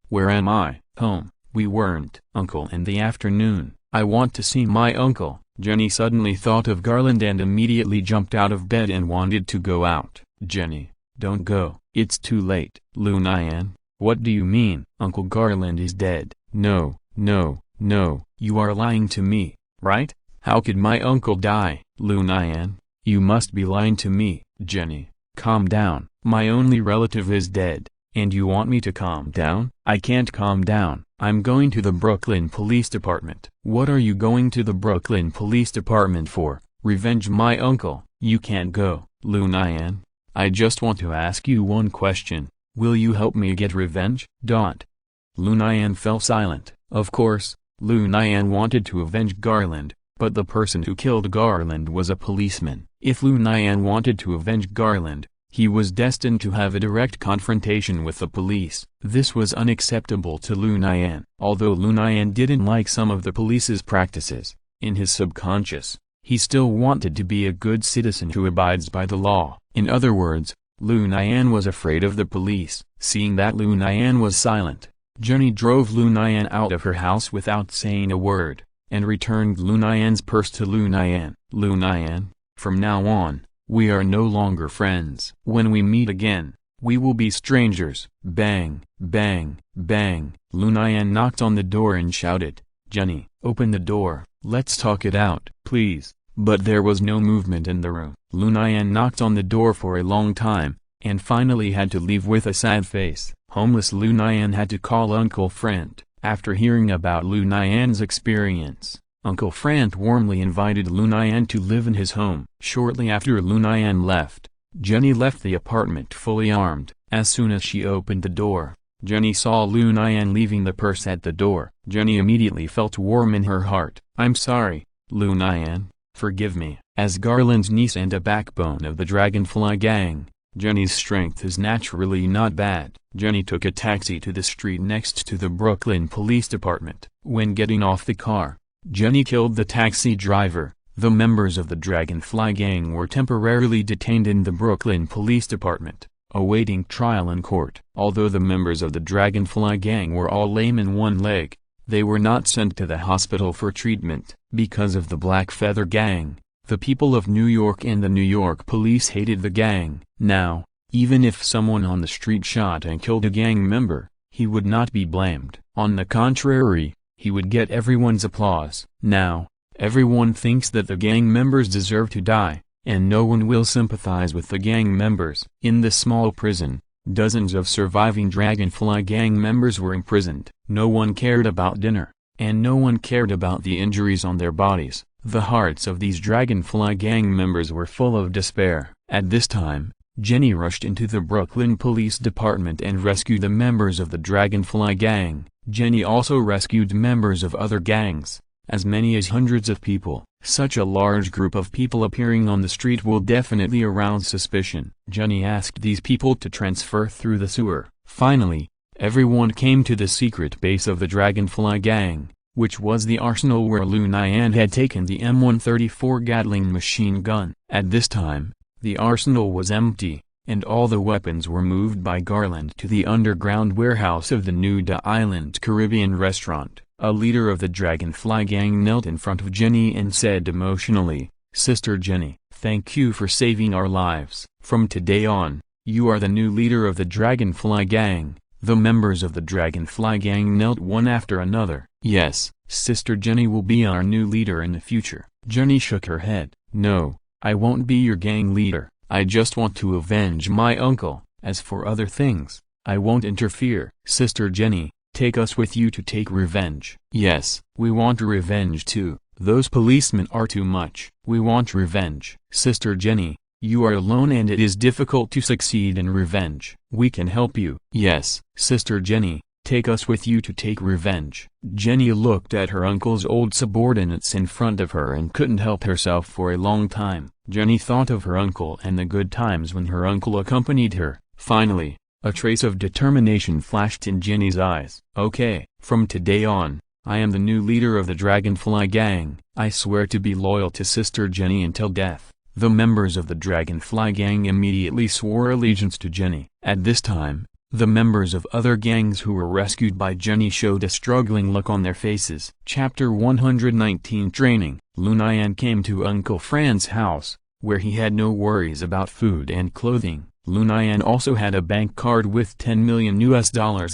Where am I? Home. We weren't. Uncle in the afternoon. I want to see my uncle. Jenny suddenly thought of Garland and immediately jumped out of bed and wanted to go out. Jenny, don't go. It's too late. Lu Nian, what do you mean? Uncle Garland is dead. No, no, no. You are lying to me, right? How could my uncle die? Lu Nian, you must be lying to me. Jenny, calm down. My only relative is dead, and you want me to calm down? I can't calm down. I'm going to the Brooklyn Police Department. What are you going to the Brooklyn Police Department for? Revenge my uncle? You can't go. Lu Nian, I just want to ask you one question. Will you help me get revenge? Lu Nian fell silent. Of course, Lu Nian wanted to avenge Garland, but the person who killed Garland was a policeman. If Lu Nian wanted to avenge Garland, he was destined to have a direct confrontation with the police. This was unacceptable to Lu Nian. Although Lu Nian didn't like some of the police's practices, in his subconscious, he still wanted to be a good citizen who abides by the law. In other words, Lu Nian was afraid of the police. Seeing that Lu Nian was silent, Jenny drove Lu Nian out of her house without saying a word, and returned Lu Nian's purse to Lu Nian. Lu Nian, from now on, we are no longer friends. When we meet again, we will be strangers. Bang, bang, bang. Lu Nian knocked on the door and shouted, Jenny, open the door, let's talk it out, please. But there was no movement in the room. Lu Nian knocked on the door for a long time, and finally had to leave with a sad face. Homeless Lu Nian had to call Uncle Frant. After hearing about Lu Nian's experience, Uncle Frant warmly invited Lu Nian to live in his home. Shortly after Lu Nian left, Jenny left the apartment fully armed. As soon as she opened the door, Jenny saw Lu Nian leaving the purse at the door. Jenny immediately felt warm in her heart. I'm sorry, Lu Nian, forgive me. As Garland's niece and a backbone of the Dragonfly gang, Jenny's strength is naturally not bad. Jenny took a taxi to the street next to the Brooklyn Police Department. When getting off the car, Jenny killed the taxi driver. The members of the Dragonfly gang were temporarily detained in the Brooklyn Police Department, awaiting trial in court. Although the members of the Dragonfly gang were all lame in one leg, they were not sent to the hospital for treatment. Because of the Black Feather gang, the people of New York and the New York police hated the gang. Now, even if someone on the street shot and killed a gang member, he would not be blamed. On the contrary, he would get everyone's applause. Now, everyone thinks that the gang members deserve to die, and no one will sympathize with the gang members. In the small prison, dozens of surviving Dragonfly gang members were imprisoned. No one cared about dinner, and no one cared about the injuries on their bodies. The hearts of these Dragonfly gang members were full of despair. At this time, Jenny rushed into the Brooklyn Police Department and rescued the members of the Dragonfly gang. Jenny also rescued members of other gangs, as many as hundreds of people. Such a large group of people appearing on the street will definitely arouse suspicion. Jenny asked these people to transfer through the sewer. Finally, everyone came to the secret base of the Dragonfly gang, which was the arsenal where Lu Nian had taken the M134 Gatling machine gun. At this time, the arsenal was empty, and all the weapons were moved by Garland to the underground warehouse of the Nuda Island Caribbean restaurant. A leader of the Dragonfly gang knelt in front of Jenny and said emotionally, Sister Jenny, thank you for saving our lives. From today on, you are the new leader of the Dragonfly Gang." The members of the Dragonfly Gang knelt one after another. "Yes, Sister Jenny will be our new leader in the future." Jenny shook her head. "No, I won't be your gang leader. I just want to avenge my uncle. As for other things, I won't interfere." "Sister Jenny, take us with you to take revenge." "Yes, we want revenge too. Those policemen are too much. We want revenge." "Sister Jenny, you are alone and it is difficult to succeed in revenge. We can help you." "Yes, Sister Jenny, take us with you to take revenge." Jenny looked at her uncle's old subordinates in front of her and couldn't help herself for a long time. Jenny thought of her uncle and the good times when her uncle accompanied her. Finally, a trace of determination flashed in Jenny's eyes. "Okay, from today on, I am the new leader of the Dragonfly Gang. I swear to be loyal to Sister Jenny until death." The members of the Dragonfly Gang immediately swore allegiance to Jenny. At this time, the members of other gangs who were rescued by Jenny showed a struggling look on their faces. Chapter 119 Training. Lu Nian came to Uncle Fran's house, where he had no worries about food and clothing. Lu Nian also had a bank card with $10 million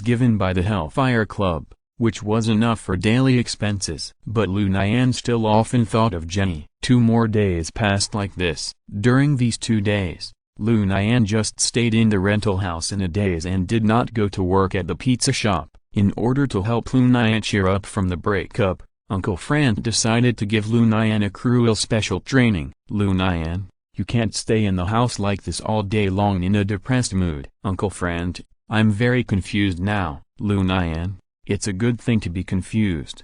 given by the Hellfire Club, which was enough for daily expenses. But Lu Nian still often thought of Jenny. 2 more days passed like this. During these 2 days, Lu Nian just stayed in the rental house in a daze and did not go to work at the pizza shop. In order to help Lu Nian cheer up from the breakup, Uncle Fran decided to give Lu Nian a cruel special training. "Lu Nian, you can't stay in the house like this all day long in a depressed mood." "Uncle Fran, I'm very confused now." "Lu Nian, it's a good thing to be confused.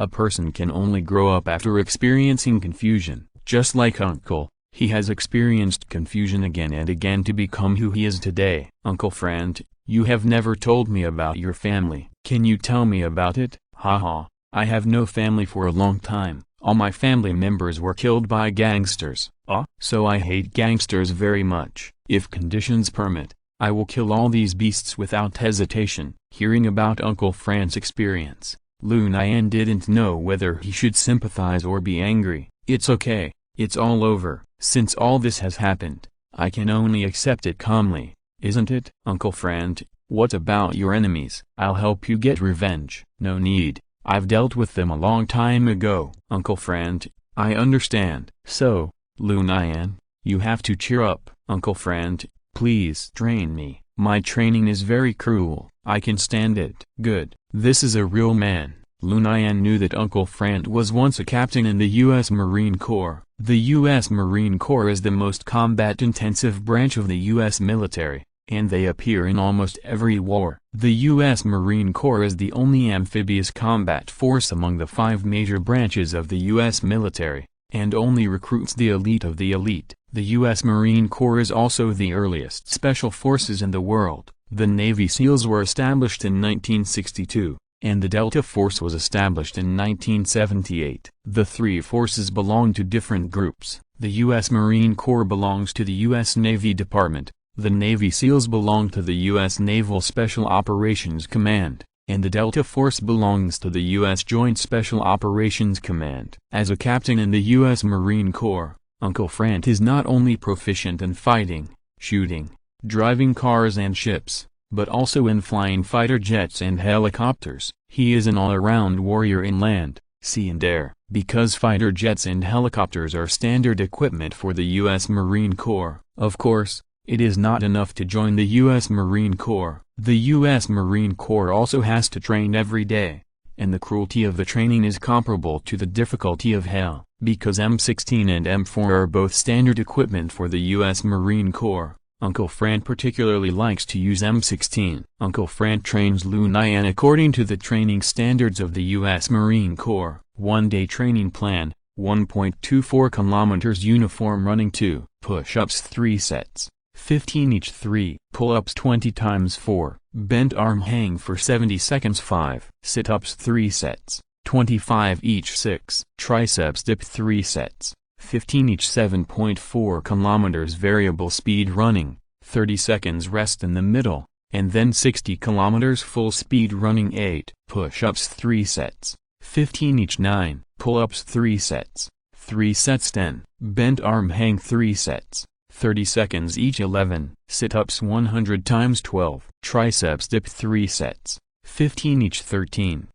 A person can only grow up after experiencing confusion. Just like Uncle, he has experienced confusion again and again to become who he is today." "Uncle Fran, you have never told me about your family. Can you tell me about it?" "Haha, I have no family for a long time. All my family members were killed by gangsters. So I hate gangsters very much. If conditions permit, I will kill all these beasts without hesitation." Hearing about Uncle Fran's experience, Lu Nian didn't know whether he should sympathize or be angry. "It's okay, it's all over. Since all this has happened, I can only accept it calmly, isn't it?" "Uncle Fran, what about your enemies?" "I'll help you get revenge." "No need, I've dealt with them a long time ago." "Uncle Fran, I understand." "So, Lu Nian, you have to cheer up." "Uncle Fran, please train me. My training is very cruel. I can stand it." "Good. This is a real man." Lu Nian knew that Uncle Fran was once a captain in the U.S. Marine Corps. The U.S. Marine Corps is the most combat-intensive branch of the U.S. military, and they appear in almost every war. The U.S. Marine Corps is the only amphibious combat force among the 5 major branches of the U.S. military, and only recruits the elite of the elite. The U.S. Marine Corps is also the earliest special forces in the world. The Navy SEALs were established in 1962, and the Delta Force was established in 1978. The 3 forces belong to different groups. The U.S. Marine Corps belongs to the U.S. Navy Department, the Navy SEALs belong to the U.S. Naval Special Operations Command, and the Delta Force belongs to the U.S. Joint Special Operations Command. As a captain in the U.S. Marine Corps, Uncle Fran is not only proficient in fighting, shooting, driving cars and ships, but also in flying fighter jets and helicopters. He is an all-around warrior in land, sea and air. Because fighter jets and helicopters are standard equipment for the U.S. Marine Corps, of course, it is not enough to join the U.S. Marine Corps. The U.S. Marine Corps also has to train every day, and the cruelty of the training is comparable to the difficulty of hell. Because M16 and M4 are both standard equipment for the U.S. Marine Corps, Uncle Fran particularly likes to use M16. Uncle Fran trains Lu Nian according to the training standards of the U.S. Marine Corps. 1-day training plan, 1.24 kilometers uniform running 2, push-ups 3 sets, 15 each 3, pull-ups 20 times 4, bent arm hang for 70 seconds 5, sit-ups 3 sets, 25 each 6, triceps dip 3 sets, 15 each 7.4 kilometers variable speed running, 30 seconds rest in the middle, and then 60 kilometers full speed running 8, push-ups 3 sets, 15 each 9, pull-ups 3 sets, 3 sets 10, bent arm hang 3 sets, 30 seconds each 11, sit-ups 100 times 12, triceps dip 3 sets, 15 each 13.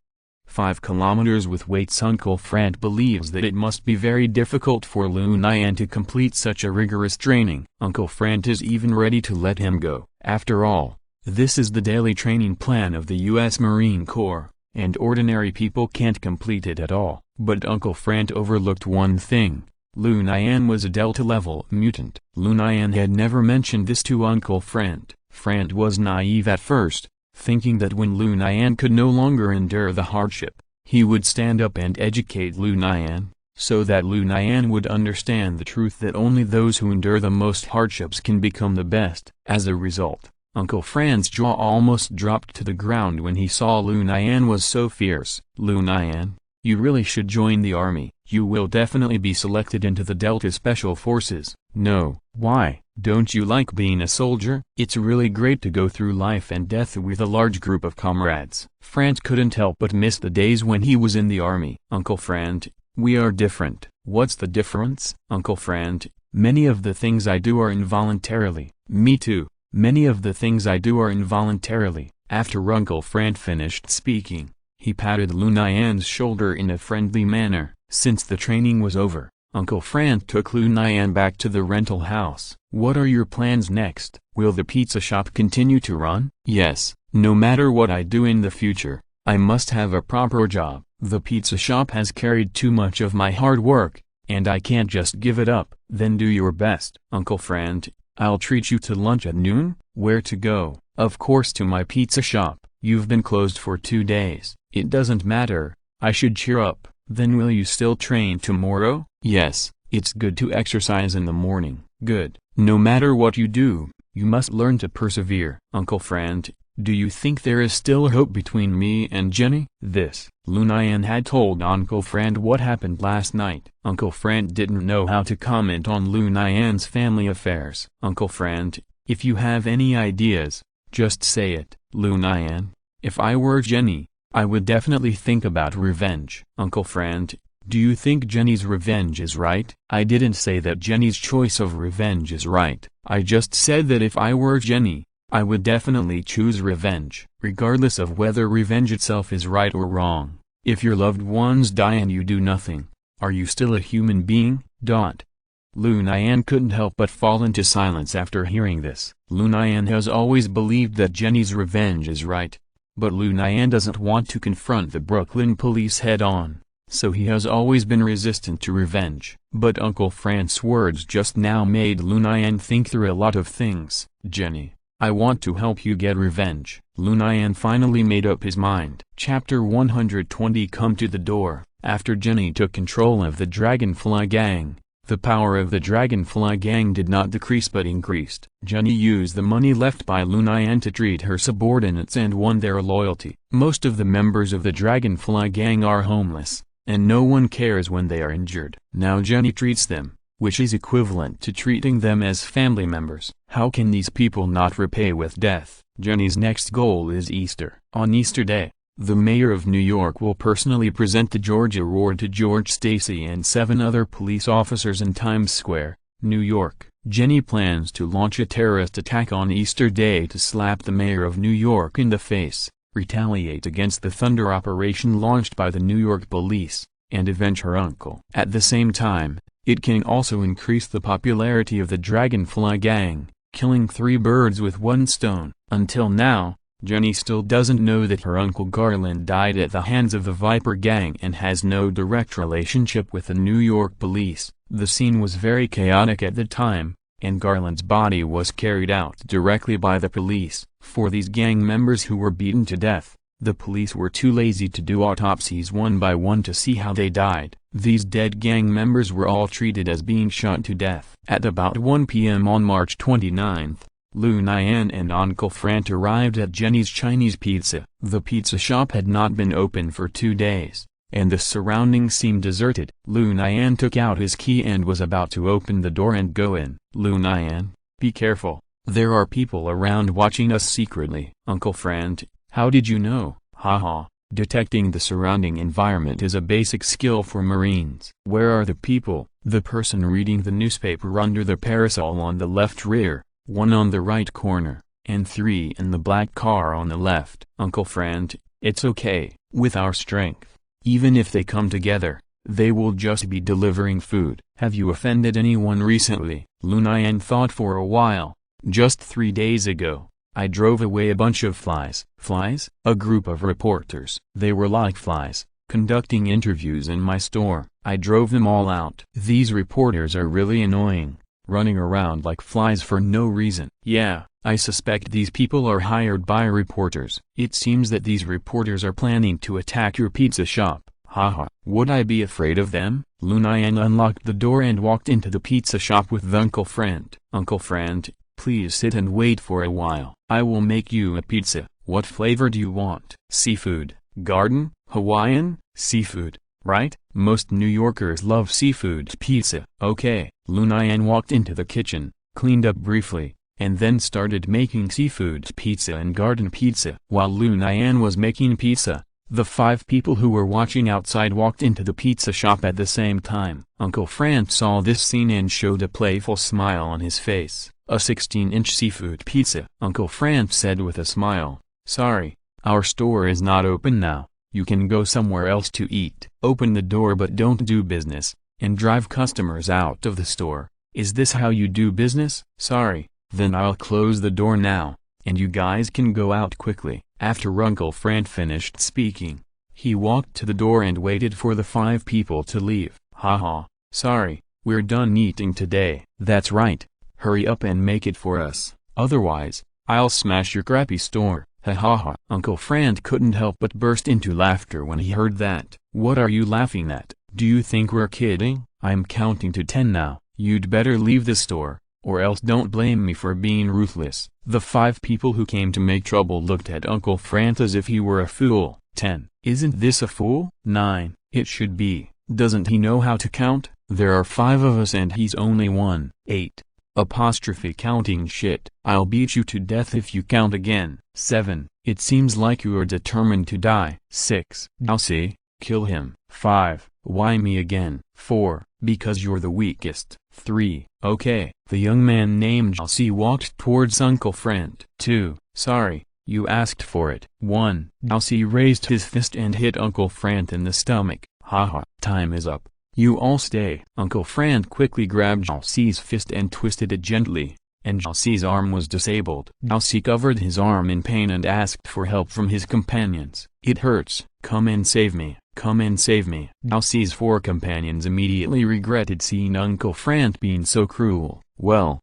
5 kilometers with weights. Uncle Frank believes that it must be very difficult for Lu Nian to complete such a rigorous training. Uncle Frank is even ready to let him go. After all, this is the daily training plan of the U.S. Marine Corps, and ordinary people can't complete it at all. But Uncle Frank overlooked one thing. Lu Nian was a Delta-level mutant. Lu Nian had never mentioned this to Uncle Frank. Frank was naive at first, thinking that when Lu Nian could no longer endure the hardship, he would stand up and educate Lu Nian, so that Lu Nian would understand the truth that only those who endure the most hardships can become the best. As a result, Uncle Frank's jaw almost dropped to the ground when he saw Lu Nian was so fierce. Lu Nian, you really should join the army. You will definitely be selected into the Delta Special Forces. No. Why? Don't you like being a soldier? It's really great to go through life and death with a large group of comrades. Frank couldn't help but miss the days when he was in the army. Uncle Frank, we are different. What's the difference? Uncle Frank, many of the things I do are involuntarily. Me too. Many of the things I do are involuntarily. After Uncle Frank finished speaking, he patted Lu Nian's shoulder in a friendly manner. Since the training was over, Uncle Frank took Lu Nian back to the rental house. What are your plans next? Will the pizza shop continue to run? Yes, no matter what I do in the future, I must have a proper job. The pizza shop has carried too much of my hard work, and I can't just give it up. Then do your best. Uncle Frank, I'll treat you to lunch at noon. Where to go? Of course to my pizza shop. You've been closed for 2 days. It doesn't matter. I should cheer up. Then will you still train tomorrow? Yes, it's good to exercise in the morning. Good. No matter what you do, you must learn to persevere. Uncle Frank, do you think there is still hope between me and Jenny? Lu Nian had told Uncle Frank what happened last night. Uncle Frank didn't know how to comment on Lu Nian's family affairs. Uncle Frank, if you have any ideas, just say it. Lu Nian, if I were Jenny, I would definitely think about revenge. Uncle Frank, do you think Jenny's revenge is right? I didn't say that Jenny's choice of revenge is right. I just said that if I were Jenny, I would definitely choose revenge, regardless of whether revenge itself is right or wrong. If your loved ones die and you do nothing, are you still a human being? Lu Nian couldn't help but fall into silence after hearing this. Lu Nian has always believed that Jenny's revenge is right. But Lu Nian doesn't want to confront the Brooklyn police head-on, so he has always been resistant to revenge. But Uncle Frank's words just now made Lu Nian think through a lot of things. Jenny, I want to help you get revenge. Lu Nian finally made up his mind. Chapter 120. Come to the door. After Jenny took control of the Dragonfly Gang, the power of the Dragonfly Gang did not decrease but increased. Jenny used the money left by Lu Nian to treat her subordinates and won their loyalty. Most of the members of the Dragonfly Gang are homeless, and no one cares when they are injured. Now Jenny treats them, which is equivalent to treating them as family members. How can these people not repay with death? Jenny's next goal is Easter. On Easter Day, the mayor of New York will personally present the George Award to George Stacy and 7 other police officers in Times Square, New York. Jenny plans to launch a terrorist attack on Easter Day to slap the mayor of New York in the face, retaliate against the Thunder operation launched by the New York police, and avenge her uncle. At the same time, it can also increase the popularity of the Dragonfly Gang, killing 3 birds with 1 stone. Until now, Jenny still doesn't know that her uncle Garland died at the hands of the Viper Gang and has no direct relationship with the New York police. The scene was very chaotic at the time, and Garland's body was carried out directly by the police. For these gang members who were beaten to death, the police were too lazy to do autopsies one by one to see how they died. These dead gang members were all treated as being shot to death. At about 1 p.m. on March 29th, Lu Nian and Uncle Frank arrived at Jenny's Chinese Pizza. The pizza shop had not been open for 2 days, and the surroundings seemed deserted. Lu Nian took out his key and was about to open the door and go in. Lu Nian, be careful. There are people around watching us secretly. Uncle Frank, how did you know? Haha, Detecting the surrounding environment is a basic skill for Marines. Where are the people? The person reading the newspaper under the parasol on the left rear, one on the right corner, and 3 in the black car on the left. Uncle Frank, it's okay. With our strength, even if they come together, they will just be delivering food. Have you offended anyone recently? Lu Nian thought for a while. Just 3 days ago, I drove away a bunch of flies. Flies? A group of reporters. They were like flies, conducting interviews in my store. I drove them all out. These reporters are really annoying, running around like flies for no reason. Yeah, I suspect these people are hired by reporters. It seems that these reporters are planning to attack your pizza shop. Haha. Would I be afraid of them? Lu Nian unlocked the door and walked into the pizza shop with Uncle Frank. Uncle Frank, please sit and wait for a while. I will make you a pizza. What flavor do you want? Seafood, garden, Hawaiian, seafood, right? Most New Yorkers love seafood pizza. Okay. Lu Nian walked into the kitchen, cleaned up briefly, and then started making seafood pizza and garden pizza. While Lu Nian was making pizza, the 5 people who were watching outside walked into the pizza shop at the same time. Uncle Frank saw this scene and showed a playful smile on his face. A 16-inch seafood pizza. Uncle Frank said with a smile, "Sorry, our store is not open now. You can go somewhere else to eat. Open the door but don't do business, and drive customers out of the store. Is this how you do business? Sorry, then I'll close the door now, and you guys can go out quickly." After Uncle Frank finished speaking, he walked to the door and waited for the 5 people to leave. Haha, sorry, we're done eating today. That's right, hurry up and make it for us, otherwise, I'll smash your crappy store. Ha ha ha. Uncle Frank couldn't help but burst into laughter when he heard that. What are you laughing at? Do you think we're kidding? I'm counting to 10 now. You'd better leave the store, or else don't blame me for being ruthless. The 5 people who came to make trouble looked at Uncle Frank as if he were a fool. 10. Isn't this a fool? 9. It should be. Doesn't he know how to count? There are 5 of us and he's only 1. 8. Apostrophe counting shit. I'll beat you to death if you count again. 7. It seems like you are determined to die. 6. Now see, kill him. 5. Why me again? 4. Because you're the weakest. 3. Okay. The young man named Jalsi walked towards Uncle Frank. 2. Sorry, you asked for it. 1. Jalsi raised his fist and hit Uncle Frank in the stomach. Haha. Time is up. You all stay. Uncle Frank quickly grabbed Jalsi's fist and twisted it gently, and Jalsi's arm was disabled. Jalsi covered his arm in pain and asked for help from his companions. It hurts. Come and save me. Come and save me. Jalsi's 4 companions immediately regretted seeing Uncle Frank being so cruel. Well,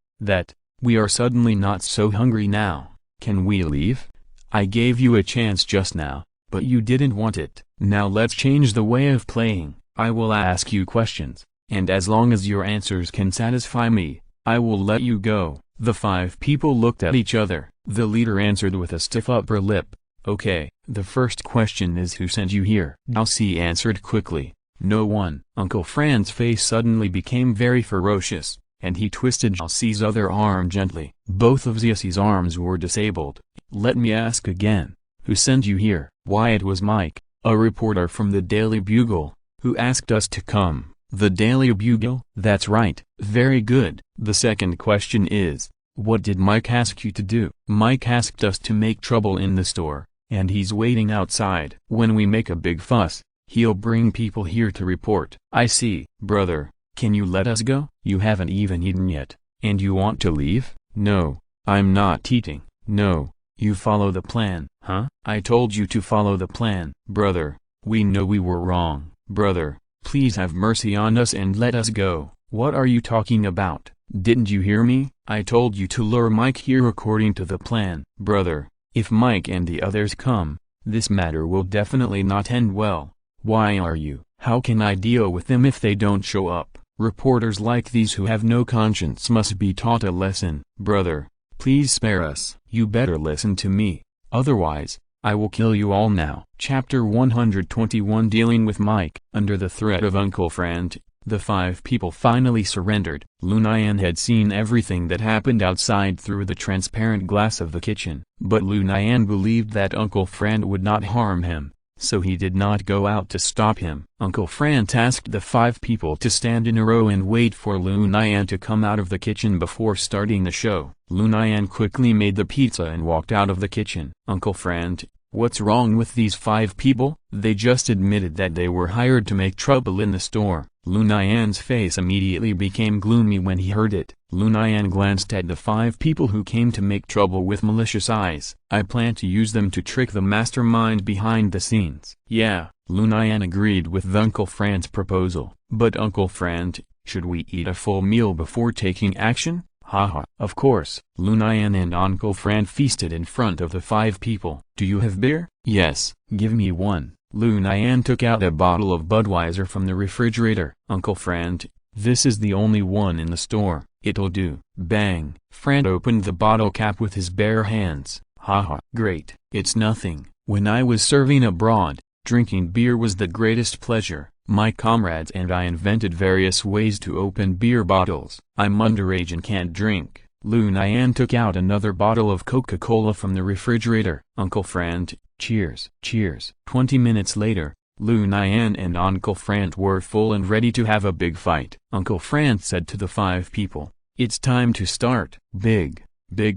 we are suddenly not so hungry now. Can we leave? I gave you a chance just now, but you didn't want it. Now let's change the way of playing. I will ask you questions, and as long as your answers can satisfy me, I will let you go. The 5 people looked at each other. The leader answered with a stiff upper lip. Okay, the first question is who sent you here? Jalsi answered quickly. No one. Uncle Frank's face suddenly became very ferocious, and he twisted Jalsi's other arm gently. Both of Jalsi's arms were disabled. Let me ask again, who sent you here? Why, it was Mike, a reporter from the Daily Bugle, who asked us to come. The Daily Bugle? That's right. Very good. The second question is, what did Mike ask you to do? Mike asked us to make trouble in the store, and he's waiting outside. When we make a big fuss, he'll bring people here to report. I see. Brother, can you let us go? You haven't even eaten yet, and you want to leave? No, I'm not eating. No, you follow the plan. Huh? I told you to follow the plan. Brother, we know we were wrong. Brother, please have mercy on us and let us go. What are you talking about? Didn't you hear me? I told you to lure Mike here according to the plan. Brother, if Mike and the others come, this matter will definitely not end well. Why are you? How can I deal with them if they don't show up? Reporters like these who have no conscience must be taught a lesson. Brother, please spare us. You better listen to me, otherwise, I will kill you all now. Chapter 121 Dealing with Mike. Under the threat of Uncle Frank, the 5 people finally surrendered. Lu Nian had seen everything that happened outside through the transparent glass of the kitchen, but Lu Nian believed that Uncle Frank would not harm him, so he did not go out to stop him. Uncle Frank asked the 5 people to stand in a row and wait for Lu Nian to come out of the kitchen before starting the show. Lu Nian quickly made the pizza and walked out of the kitchen. Uncle Frank, what's wrong with these 5 people? They just admitted that they were hired to make trouble in the store. Lu Nian's face immediately became gloomy when he heard it. Lu Nian glanced at the 5 people who came to make trouble with malicious eyes. I plan to use them to trick the mastermind behind the scenes. Yeah, Lu Nian agreed with Uncle Frank's proposal. But Uncle Frank, should we eat a full meal before taking action? Haha. Of course. Lu Nian and Uncle Frank feasted in front of the 5 people. Do you have beer? Yes. Give me one. Lu Nian took out a bottle of Budweiser from the refrigerator. Uncle Frank, this is the only one in the store. It'll do. Bang. Frank opened the bottle cap with his bare hands. Haha. Great. It's nothing. When I was serving abroad, drinking beer was the greatest pleasure. My comrades and I invented various ways to open beer bottles. I'm underage and can't drink. Lu Nian took out another bottle of Coca-Cola from the refrigerator. Uncle Frank, cheers. Cheers. 20 minutes later, Lu Nian and Uncle Frank were full and ready to have a big fight. Uncle Frank said to the 5 people, "It's time to start. Big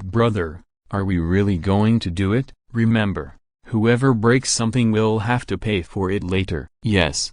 brother, are we really going to do it? Remember, whoever breaks something will have to pay for it later." Yes.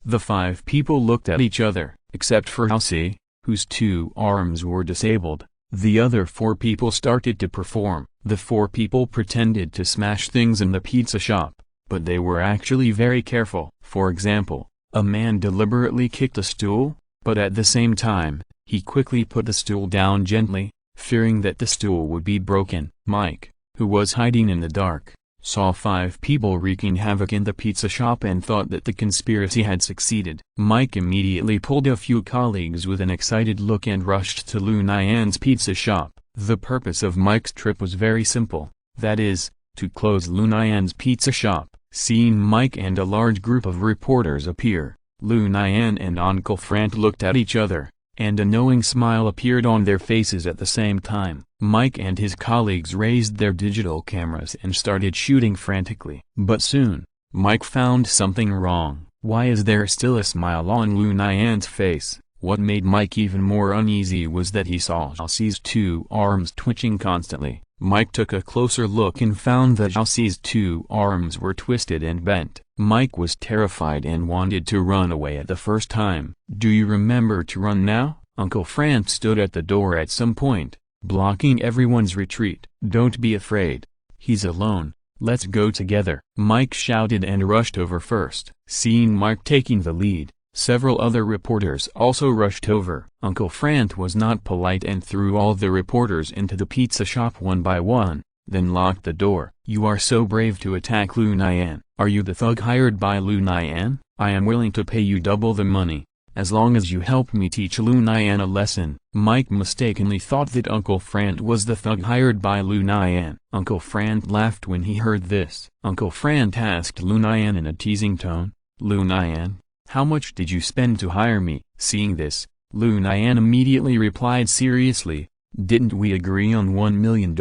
The 5 people looked at each other, except for Halsey, whose 2 arms were disabled. The other 4 people started to perform. The 4 people pretended to smash things in the pizza shop, but they were actually very careful. For example, a man deliberately kicked a stool, but at the same time, he quickly put the stool down gently, fearing that the stool would be broken. Mike, who was hiding in the dark, saw 5 people wreaking havoc in the pizza shop and thought that the conspiracy had succeeded. Mike immediately pulled a few colleagues with an excited look and rushed to Lu Nian's pizza shop. The purpose of Mike's trip was very simple, that is, to close Lu Nian's pizza shop. Seeing Mike and a large group of reporters appear, Lu Nian and Uncle Frank looked at each other, and a knowing smile appeared on their faces at the same time. Mike and his colleagues raised their digital cameras and started shooting frantically. But soon, Mike found something wrong. Why is there still a smile on Lu Nian's face? What made Mike even more uneasy was that he saw Halsey's 2 arms twitching constantly. Mike took a closer look and found that Halsey's 2 arms were twisted and bent. Mike was terrified and wanted to run away at the first time. Do you remember to run now? Uncle Frank stood at the door at some point, blocking everyone's retreat. Don't be afraid. He's alone. Let's go together. Mike shouted and rushed over first. Seeing Mike taking the lead, several other reporters also rushed over. Uncle Frank was not polite and threw all the reporters into the pizza shop one by one, then locked the door. You are so brave to attack Lu Nian. Are you the thug hired by Lu Nian? I am willing to pay you double the money, as long as you help me teach Lu Nian a lesson. Mike mistakenly thought that Uncle Frank was the thug hired by Lu Nian. Uncle Frank laughed when he heard this. Uncle Frank asked Lu Nian in a teasing tone, Lu Nian, how much did you spend to hire me? Seeing this, Lu Nian immediately replied seriously, didn't we agree on $1 million?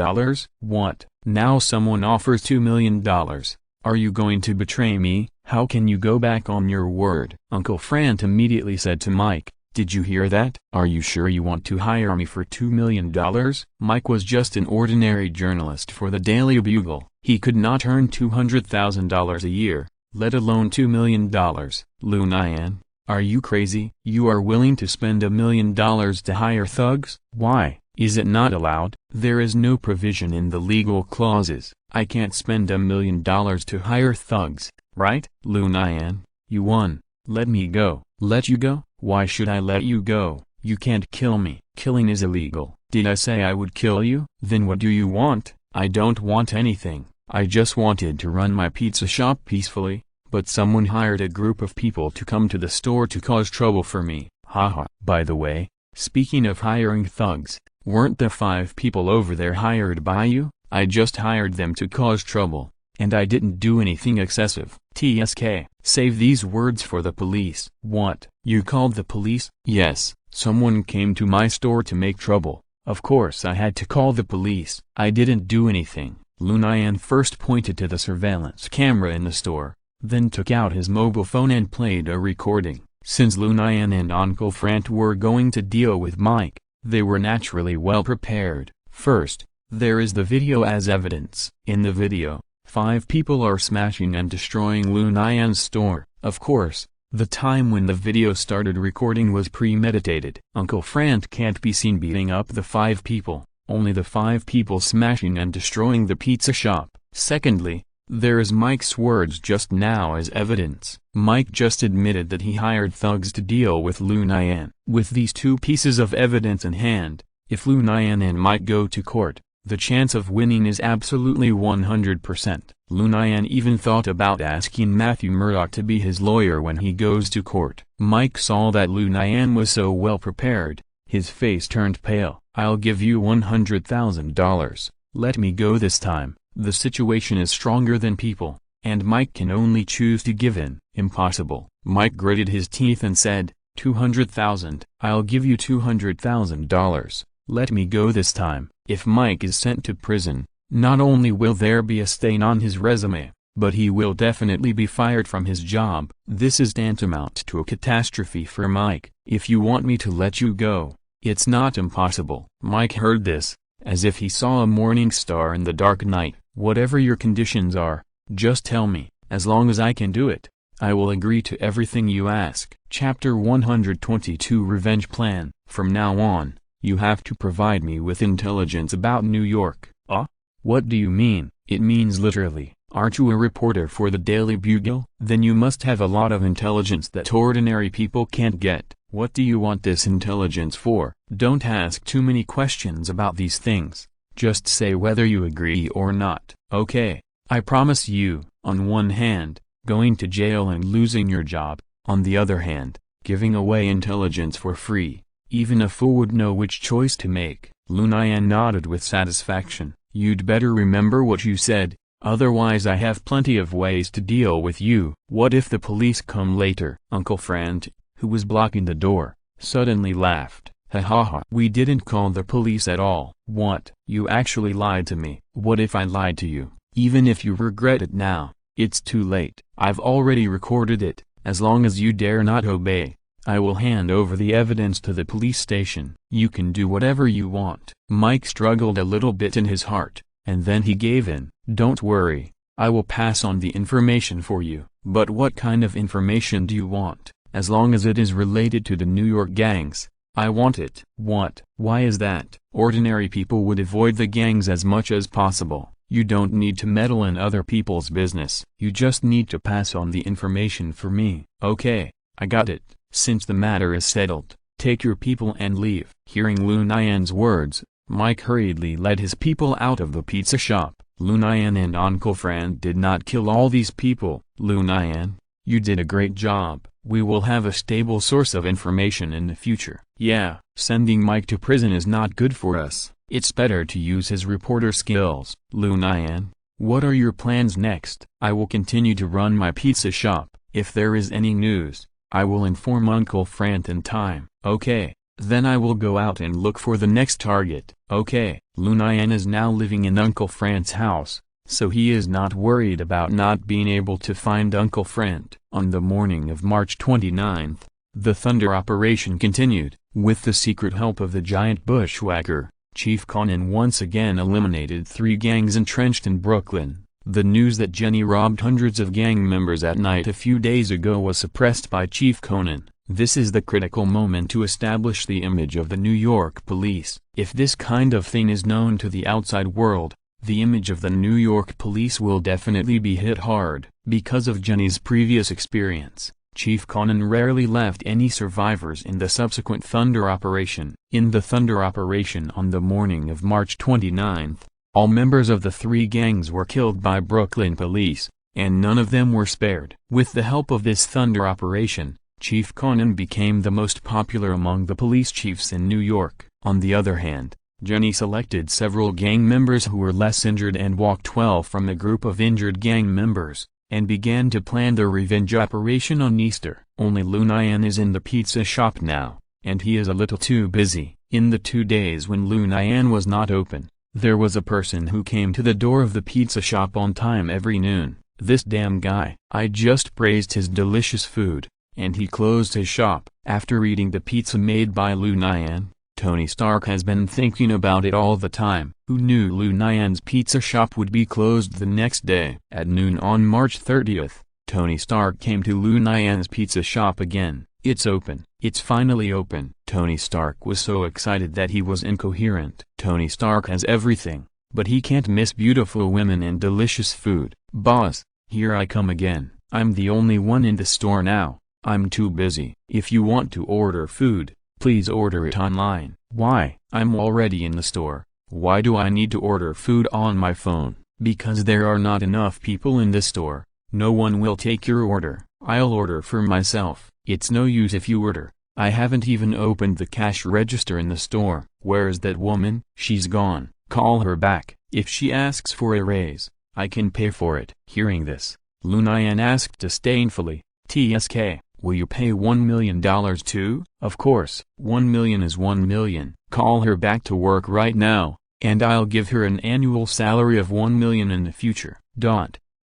What? Now someone offers $2 million. Are you going to betray me? How can you go back on your word? Uncle Frank immediately said to Mike, did you hear that? Are you sure you want to hire me for $2 million? Mike was just an ordinary journalist for the Daily Bugle. He could not earn $200,000 a year, let alone $2 million. Lu Nian, are you crazy? You are willing to spend $1 million to hire thugs? Why? Is it not allowed? There is no provision in the legal clauses. I can't spend $1 million to hire thugs, right? Lu Nian, you won. Let me go. Let you go? Why should I let you go? You can't kill me. Killing is illegal. Did I say I would kill you? Then what do you want? I don't want anything. I just wanted to run my pizza shop peacefully, but someone hired a group of people to come to the store to cause trouble for me. Haha. By the way, speaking of hiring thugs, weren't the 5 people over there hired by you? I just hired them to cause trouble, and I didn't do anything excessive. TSK. Save these words for the police. What? You called the police? Yes, someone came to my store to make trouble. Of course I had to call the police. I didn't do anything. Lu Nian first pointed to the surveillance camera in the store, then took out his mobile phone and played a recording. Since Lu Nian and Uncle Frank were going to deal with Mike, they were naturally well prepared. First, there is the video as evidence. In the video, 5 people are smashing and destroying Lu Nian's store. Of course, the time when the video started recording was premeditated. Uncle Frank can't be seen beating up the 5 people, only the 5 people smashing and destroying the pizza shop. Secondly, there is Mike's words just now as evidence. Mike just admitted that he hired thugs to deal with Lu Nian. With these 2 pieces of evidence in hand, if Lu Nian and Mike go to court, the chance of winning is absolutely 100%. Lu Nian even thought about asking Matthew Murdoch to be his lawyer when he goes to court. Mike saw that Lu Nian was so well prepared, his face turned pale. "I'll give you $100,000. Let me go this time." The situation is stronger than people, and Mike can only choose to give in. Impossible. Mike gritted his teeth and said, "200,000. I'll give you $200,000. Let me go this time." If Mike is sent to prison, not only will there be a stain on his resume, but he will definitely be fired from his job. This is tantamount to a catastrophe for Mike. "If you want me to let you go, it's not impossible." Mike heard this, as if he saw a morning star in the dark night. "Whatever your conditions are, just tell me. As long as I can do it, I will agree to everything you ask." Chapter 122 Revenge Plan. "From now on, you have to provide me with intelligence about New York." What do you mean?" "It means literally, aren't you a reporter for the Daily Bugle? Then you must have a lot of intelligence that ordinary people can't get." "What do you want this intelligence for?" "Don't ask too many questions about these things. Just say whether you agree or not." "Okay, I promise you, on one hand, going to jail and losing your job, on the other hand, giving away intelligence for free. Even a fool would know which choice to make." Lu Nian nodded with satisfaction. "You'd better remember what you said, otherwise I have plenty of ways to deal with you." "What if the police come later?" Uncle Frank, who was blocking the door, suddenly laughed. "Ha ha ha. We didn't call the police at all." "What? You actually lied to me." "What if I lied to you? Even if you regret it now, it's too late. I've already recorded it. As long as you dare not obey, I will hand over the evidence to the police station. You can do whatever you want." Mike struggled a little bit in his heart, and then he gave in. "Don't worry, I will pass on the information for you." "But what kind of information do you want?" "As long as it is related to the New York gangs, I want it." "What? Why is that?" "Ordinary people would avoid the gangs as much as possible. You don't need to meddle in other people's business. You just need to pass on the information for me." "Okay, I got it. Since the matter is settled, take your people and leave." Hearing Lu Nian's words, Mike hurriedly led his people out of the pizza shop. Lu Nian and Uncle Frank did not kill all these people. "Lu Nian, you did a great job. We will have a stable source of information in the future." "Yeah, sending Mike to prison is not good for us. It's better to use his reporter skills." "Lu Nian, what are your plans next?" "I will continue to run my pizza shop. If there is any news, I will inform Uncle Frank in time." "Okay, then I will go out and look for the next target." "Okay." Lu Nian is now living in Uncle Frank's house, so he is not worried about not being able to find Uncle Frank. On the morning of March 29th, the Thunder operation continued. With the secret help of the giant bushwhacker, Chief Conan once again eliminated 3 gangs entrenched in Brooklyn. The news that Jenny robbed hundreds of gang members at night a few days ago was suppressed by Chief Conan. This is the critical moment to establish the image of the New York police. If this kind of thing is known to the outside world, the image of the New York police will definitely be hit hard. Because of Jenny's previous experience, Chief Conan rarely left any survivors in the subsequent Thunder operation. In the Thunder operation on the morning of March 29th, all members of the 3 gangs were killed by Brooklyn police, and none of them were spared. With the help of this Thunder operation, Chief Conan became the most popular among the police chiefs in New York. On the other hand, Jenny selected several gang members who were less injured and walked well from the group of injured gang members, and began to plan the revenge operation on Easter. Only Lu Nian is in the pizza shop now, and he is a little too busy. In the 2 days when Lu Nian was not open, there was a person who came to the door of the pizza shop on time every noon. This damn guy. I just praised his delicious food, and he closed his shop. After eating the pizza made by Lu Nian, Tony Stark has been thinking about it all the time. Who knew Lu Nian's pizza shop would be closed the next day? At noon on March 30th, Tony Stark came to Lu Nian's pizza shop again. It's open. It's finally open. Tony Stark was so excited that he was incoherent. Tony Stark has everything, but he can't miss beautiful women and delicious food. Boss, here I come again. I'm the only one in the store now. I'm too busy. If you want to order food, please order it online. Why? I'm already in the store. Why do I need to order food on my phone? Because there are not enough people in this store. No one will take your order. I'll order for myself. It's no use if you order. I haven't even opened the cash register in the store. Where's that woman? She's gone. Call her back. If she asks for a raise, I can pay for it. Hearing this, Lu Nian asked disdainfully, "TSK, will you pay $1 million too?" "Of course. 1 million is 1 million. Call her back to work right now, and I'll give her an annual salary of 1 million in the future."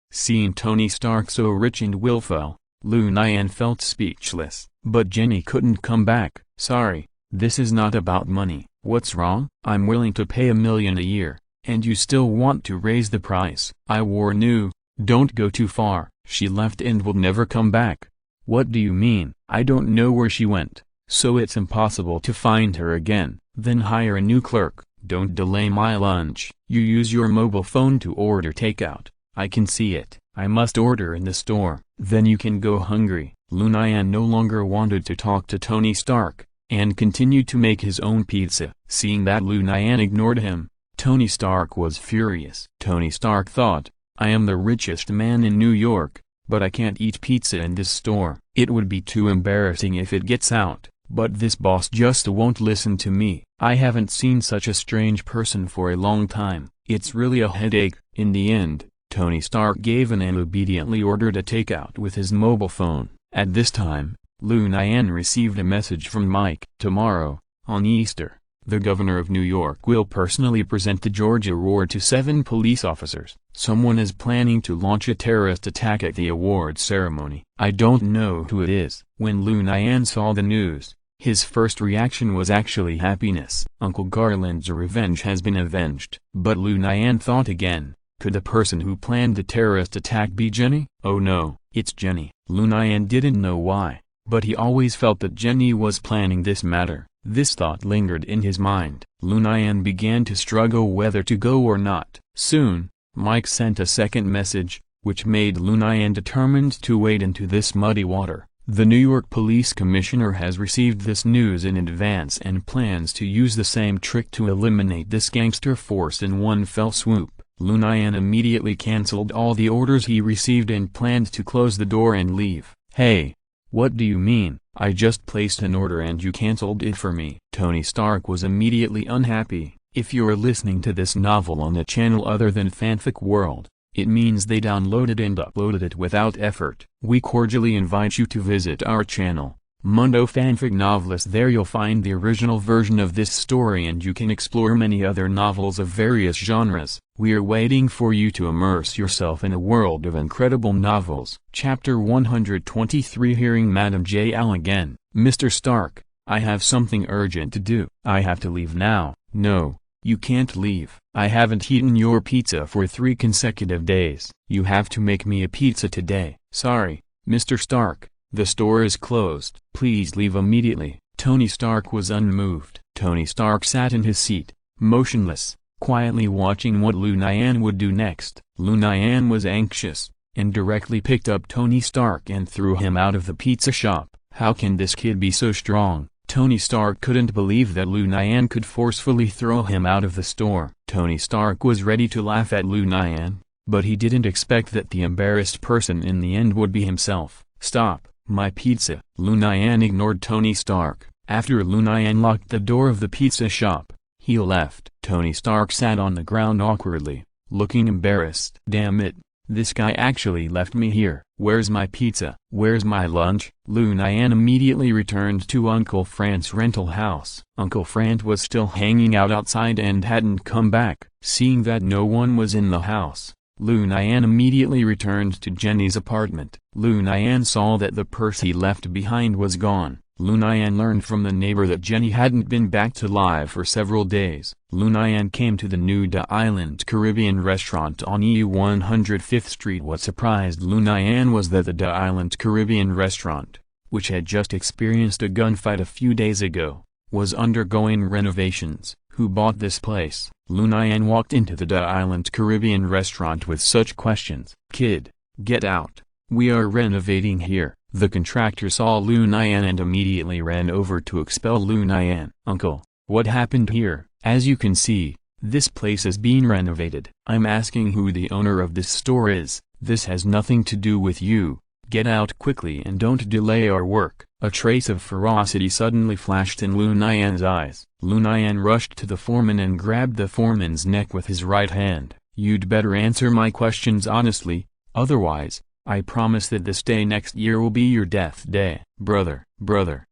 Seeing Tony Stark so rich and willful, Lu Nian felt speechless. But Jenny couldn't come back. "Sorry, this is not about money." "What's wrong?" "I'm willing to pay $1 million a year, and you still want to raise the price." "I warn you, don't go too far." "She left and will never come back." "What do you mean?" "I don't know where she went, so it's impossible to find her again." "Then hire a new clerk." "Don't delay my lunch." "You use your mobile phone to order takeout." "I can see it. I must order in the store." "Then you can go hungry." Lu Nian no longer wanted to talk to Tony Stark, and continued to make his own pizza. Seeing that Lu Nian ignored him, Tony Stark was furious. Tony Stark thought, "I am the richest man in New York, but I can't eat pizza in this store. It would be too embarrassing if it gets out. But this boss just won't listen to me. I haven't seen such a strange person for a long time. It's really a headache." In the end, Tony Stark gave in and obediently ordered a takeout with his mobile phone. At this time, Lu Nian received a message from Mike. "Tomorrow, on Easter, the governor of New York will personally present the Georgia Award to 7 police officers. Someone is planning to launch a terrorist attack at the award ceremony. I don't know who it is." When Lu Nian saw the news, his first reaction was actually happiness. Uncle Garland's revenge has been avenged. But Lu Nian thought again. Could the person who planned the terrorist attack be Jenny? Oh no, it's Jenny. Lu Nian didn't know why, but he always felt that Jenny was planning this matter. This thought lingered in his mind. Lu Nian began to struggle whether to go or not. Soon, Mike sent a second message, which made Lu Nian determined to wade into this muddy water. The New York Police Commissioner has received this news in advance and plans to use the same trick to eliminate this gangster force in one fell swoop. Lu Nian immediately cancelled all the orders he received and planned to close the door and leave. "Hey, what do you mean? I just placed an order and you cancelled it for me." Tony Stark was immediately unhappy. If you're listening to this novel on a channel other than Fanfic World, it means they downloaded and uploaded it without effort. We cordially invite you to visit our channel, Mundo Fanfic Novelist. There you'll find the original version of this story and you can explore many other novels of various genres. We're waiting for you to immerse yourself in a world of incredible novels. Chapter 123. Hearing Madame J.L. again. "Mr. Stark, I have something urgent to do." "I have to leave now." "No, you can't leave. I haven't eaten your pizza for 3 consecutive days. You have to make me a pizza today." "Sorry, Mr. Stark. The store is closed." "Please leave immediately." Tony Stark was unmoved. Tony Stark sat in his seat, motionless, quietly watching what Lu Nian would do next. Lu Nian was anxious, and directly picked up Tony Stark and threw him out of the pizza shop. How can this kid be so strong? Tony Stark couldn't believe that Lu Nian could forcefully throw him out of the store. Tony Stark was ready to laugh at Lu Nian, but he didn't expect that the embarrassed person in the end would be himself. "Stop, my pizza." Lu Nian ignored Tony Stark. After Lu Nian locked the door of the pizza shop, he left. Tony Stark sat on the ground awkwardly, looking embarrassed. "Damn it, this guy actually left me here. Where's my pizza? Where's my lunch?" Lu Nian immediately returned to Uncle Fran's rental house. Uncle Fran was still hanging out outside and hadn't come back. Seeing that no one was in the house, Lu Nian immediately returned to Jenny's apartment. Lu Nian saw that the purse he left behind was gone. Lu Nian learned from the neighbor that Jenny hadn't been back to live for several days. Lu Nian came to the new Da Island Caribbean restaurant on E 105th Street. What surprised Lu Nian was that the Da Island Caribbean restaurant, which had just experienced a gunfight a few days ago, was undergoing renovations. Who bought this place? Lu Nian walked into the Da Island Caribbean restaurant with such questions. Kid, get out. We are renovating here. The contractor saw Lu Nian and immediately ran over to expel Lu Nian. Uncle, what happened here? As you can see, this place is being renovated. I'm asking who the owner of this store is. This has nothing to do with you. Get out quickly and don't delay our work. A trace of ferocity suddenly flashed in Lu Nian's eyes. Lu Nian rushed to the foreman and grabbed the foreman's neck with his right hand. You'd better answer my questions honestly, otherwise, I promise that this day next year will be your death day. Brother,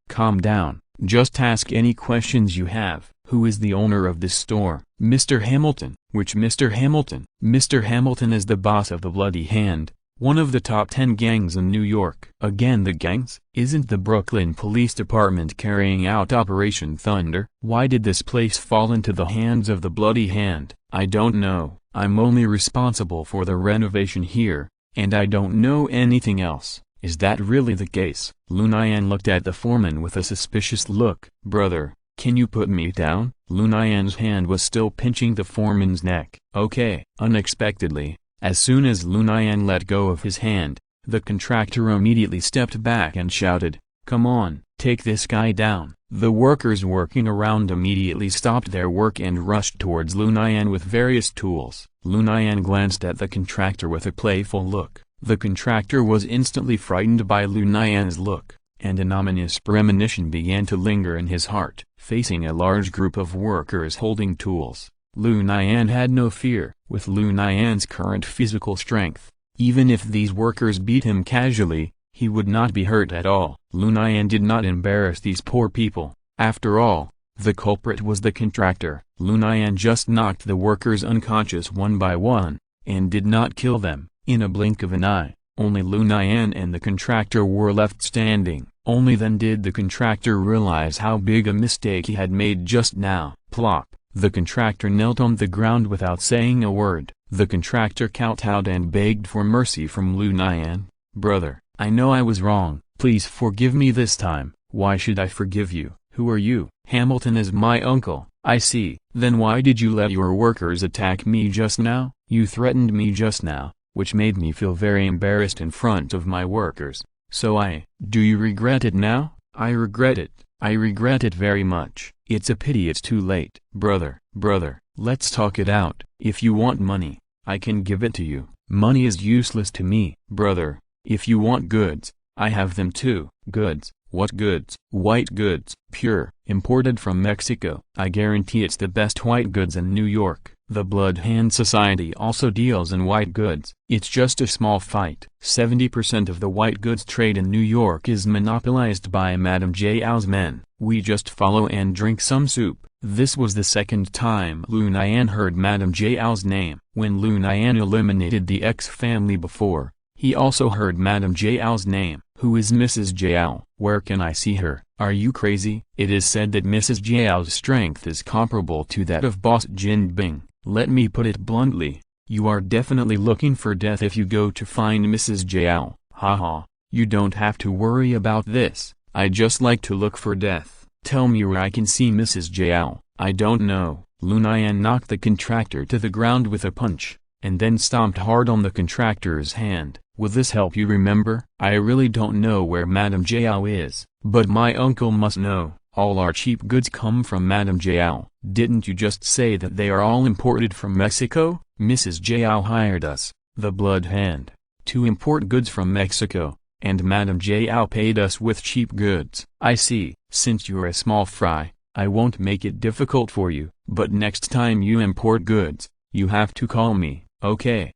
calm down. Just ask any questions you have. Who is the owner of this store? Mr. Hamilton. Which Mr. Hamilton? Mr. Hamilton is the boss of the Bloody Hand, one of the top 10 gangs in New York. Again the gangs? Isn't the Brooklyn Police Department carrying out Operation Thunder? Why did this place fall into the hands of the Bloody Hand? I don't know. I'm only responsible for the renovation here, and I don't know anything else. Is that really the case? Lu Nian looked at the foreman with a suspicious look. Brother, can you put me down? Lu Nian's hand was still pinching the foreman's neck. Okay. Unexpectedly, as soon as Lu Nian let go of his hand, the contractor immediately stepped back and shouted, "Come on, take this guy down." The workers working around immediately stopped their work and rushed towards Lu Nian with various tools. Lu Nian glanced at the contractor with a playful look. The contractor was instantly frightened by Lu Nian's look, and an ominous premonition began to linger in his heart. Facing a large group of workers holding tools, Lu Nian had no fear. With Lu Nian's current physical strength, even if these workers beat him casually, he would not be hurt at all. Lu Nian did not embarrass these poor people. After all, the culprit was the contractor. Lu Nian just knocked the workers unconscious one by one, and did not kill them. In a blink of an eye, only Lu Nian and the contractor were left standing. Only then did the contractor realize how big a mistake he had made just now. Plop! The contractor knelt on the ground without saying a word. The contractor kowtowed and begged for mercy from Lu Nian. Brother, I know I was wrong. Please forgive me this time. Why should I forgive you? Who are you? Hamilton is my uncle. I see. Then why did you let your workers attack me just now? You threatened me just now, which made me feel very embarrassed in front of my workers. So do you regret it now? I regret it. I regret it very much. It's a pity it's too late. Brother, let's talk it out. If you want money, I can give it to you. Money is useless to me. Brother, if you want goods, I have them too. Goods? What goods? White goods. Pure. Imported from Mexico. I guarantee it's the best white goods in New York. The Blood Hand Society also deals in white goods. It's just a small fight. 70% of the white goods trade in New York is monopolized by Madame Jiao's men. We just follow and drink some soup. This was the second time Lu Nian heard Madame Jiao's name. When Lu Nian eliminated the X family before, he also heard Madame Jiao's name. Who is Mrs. Jiao? Where can I see her? Are you crazy? It is said that Mrs. Jiao's strength is comparable to that of boss Jin Bing. Let me put it bluntly, you are definitely looking for death if you go to find Mrs. Jiao. Haha, you don't have to worry about this. I just like to look for death. Tell me where I can see Mrs. Jiao. I don't know. Lu Nian knocked the contractor to the ground with a punch, and then stomped hard on the contractor's hand. Will this help you remember? I really don't know where Madame Jiao is, but my uncle must know. All our cheap goods come from Madame Jiao. Didn't you just say that they are all imported from Mexico? Mrs. Jiao hired us, the Blood Hand, to import goods from Mexico, and Madame Jiao paid us with cheap goods. I see. Since you're a small fry, I won't make it difficult for you, but next time you import goods, you have to call me. Okay,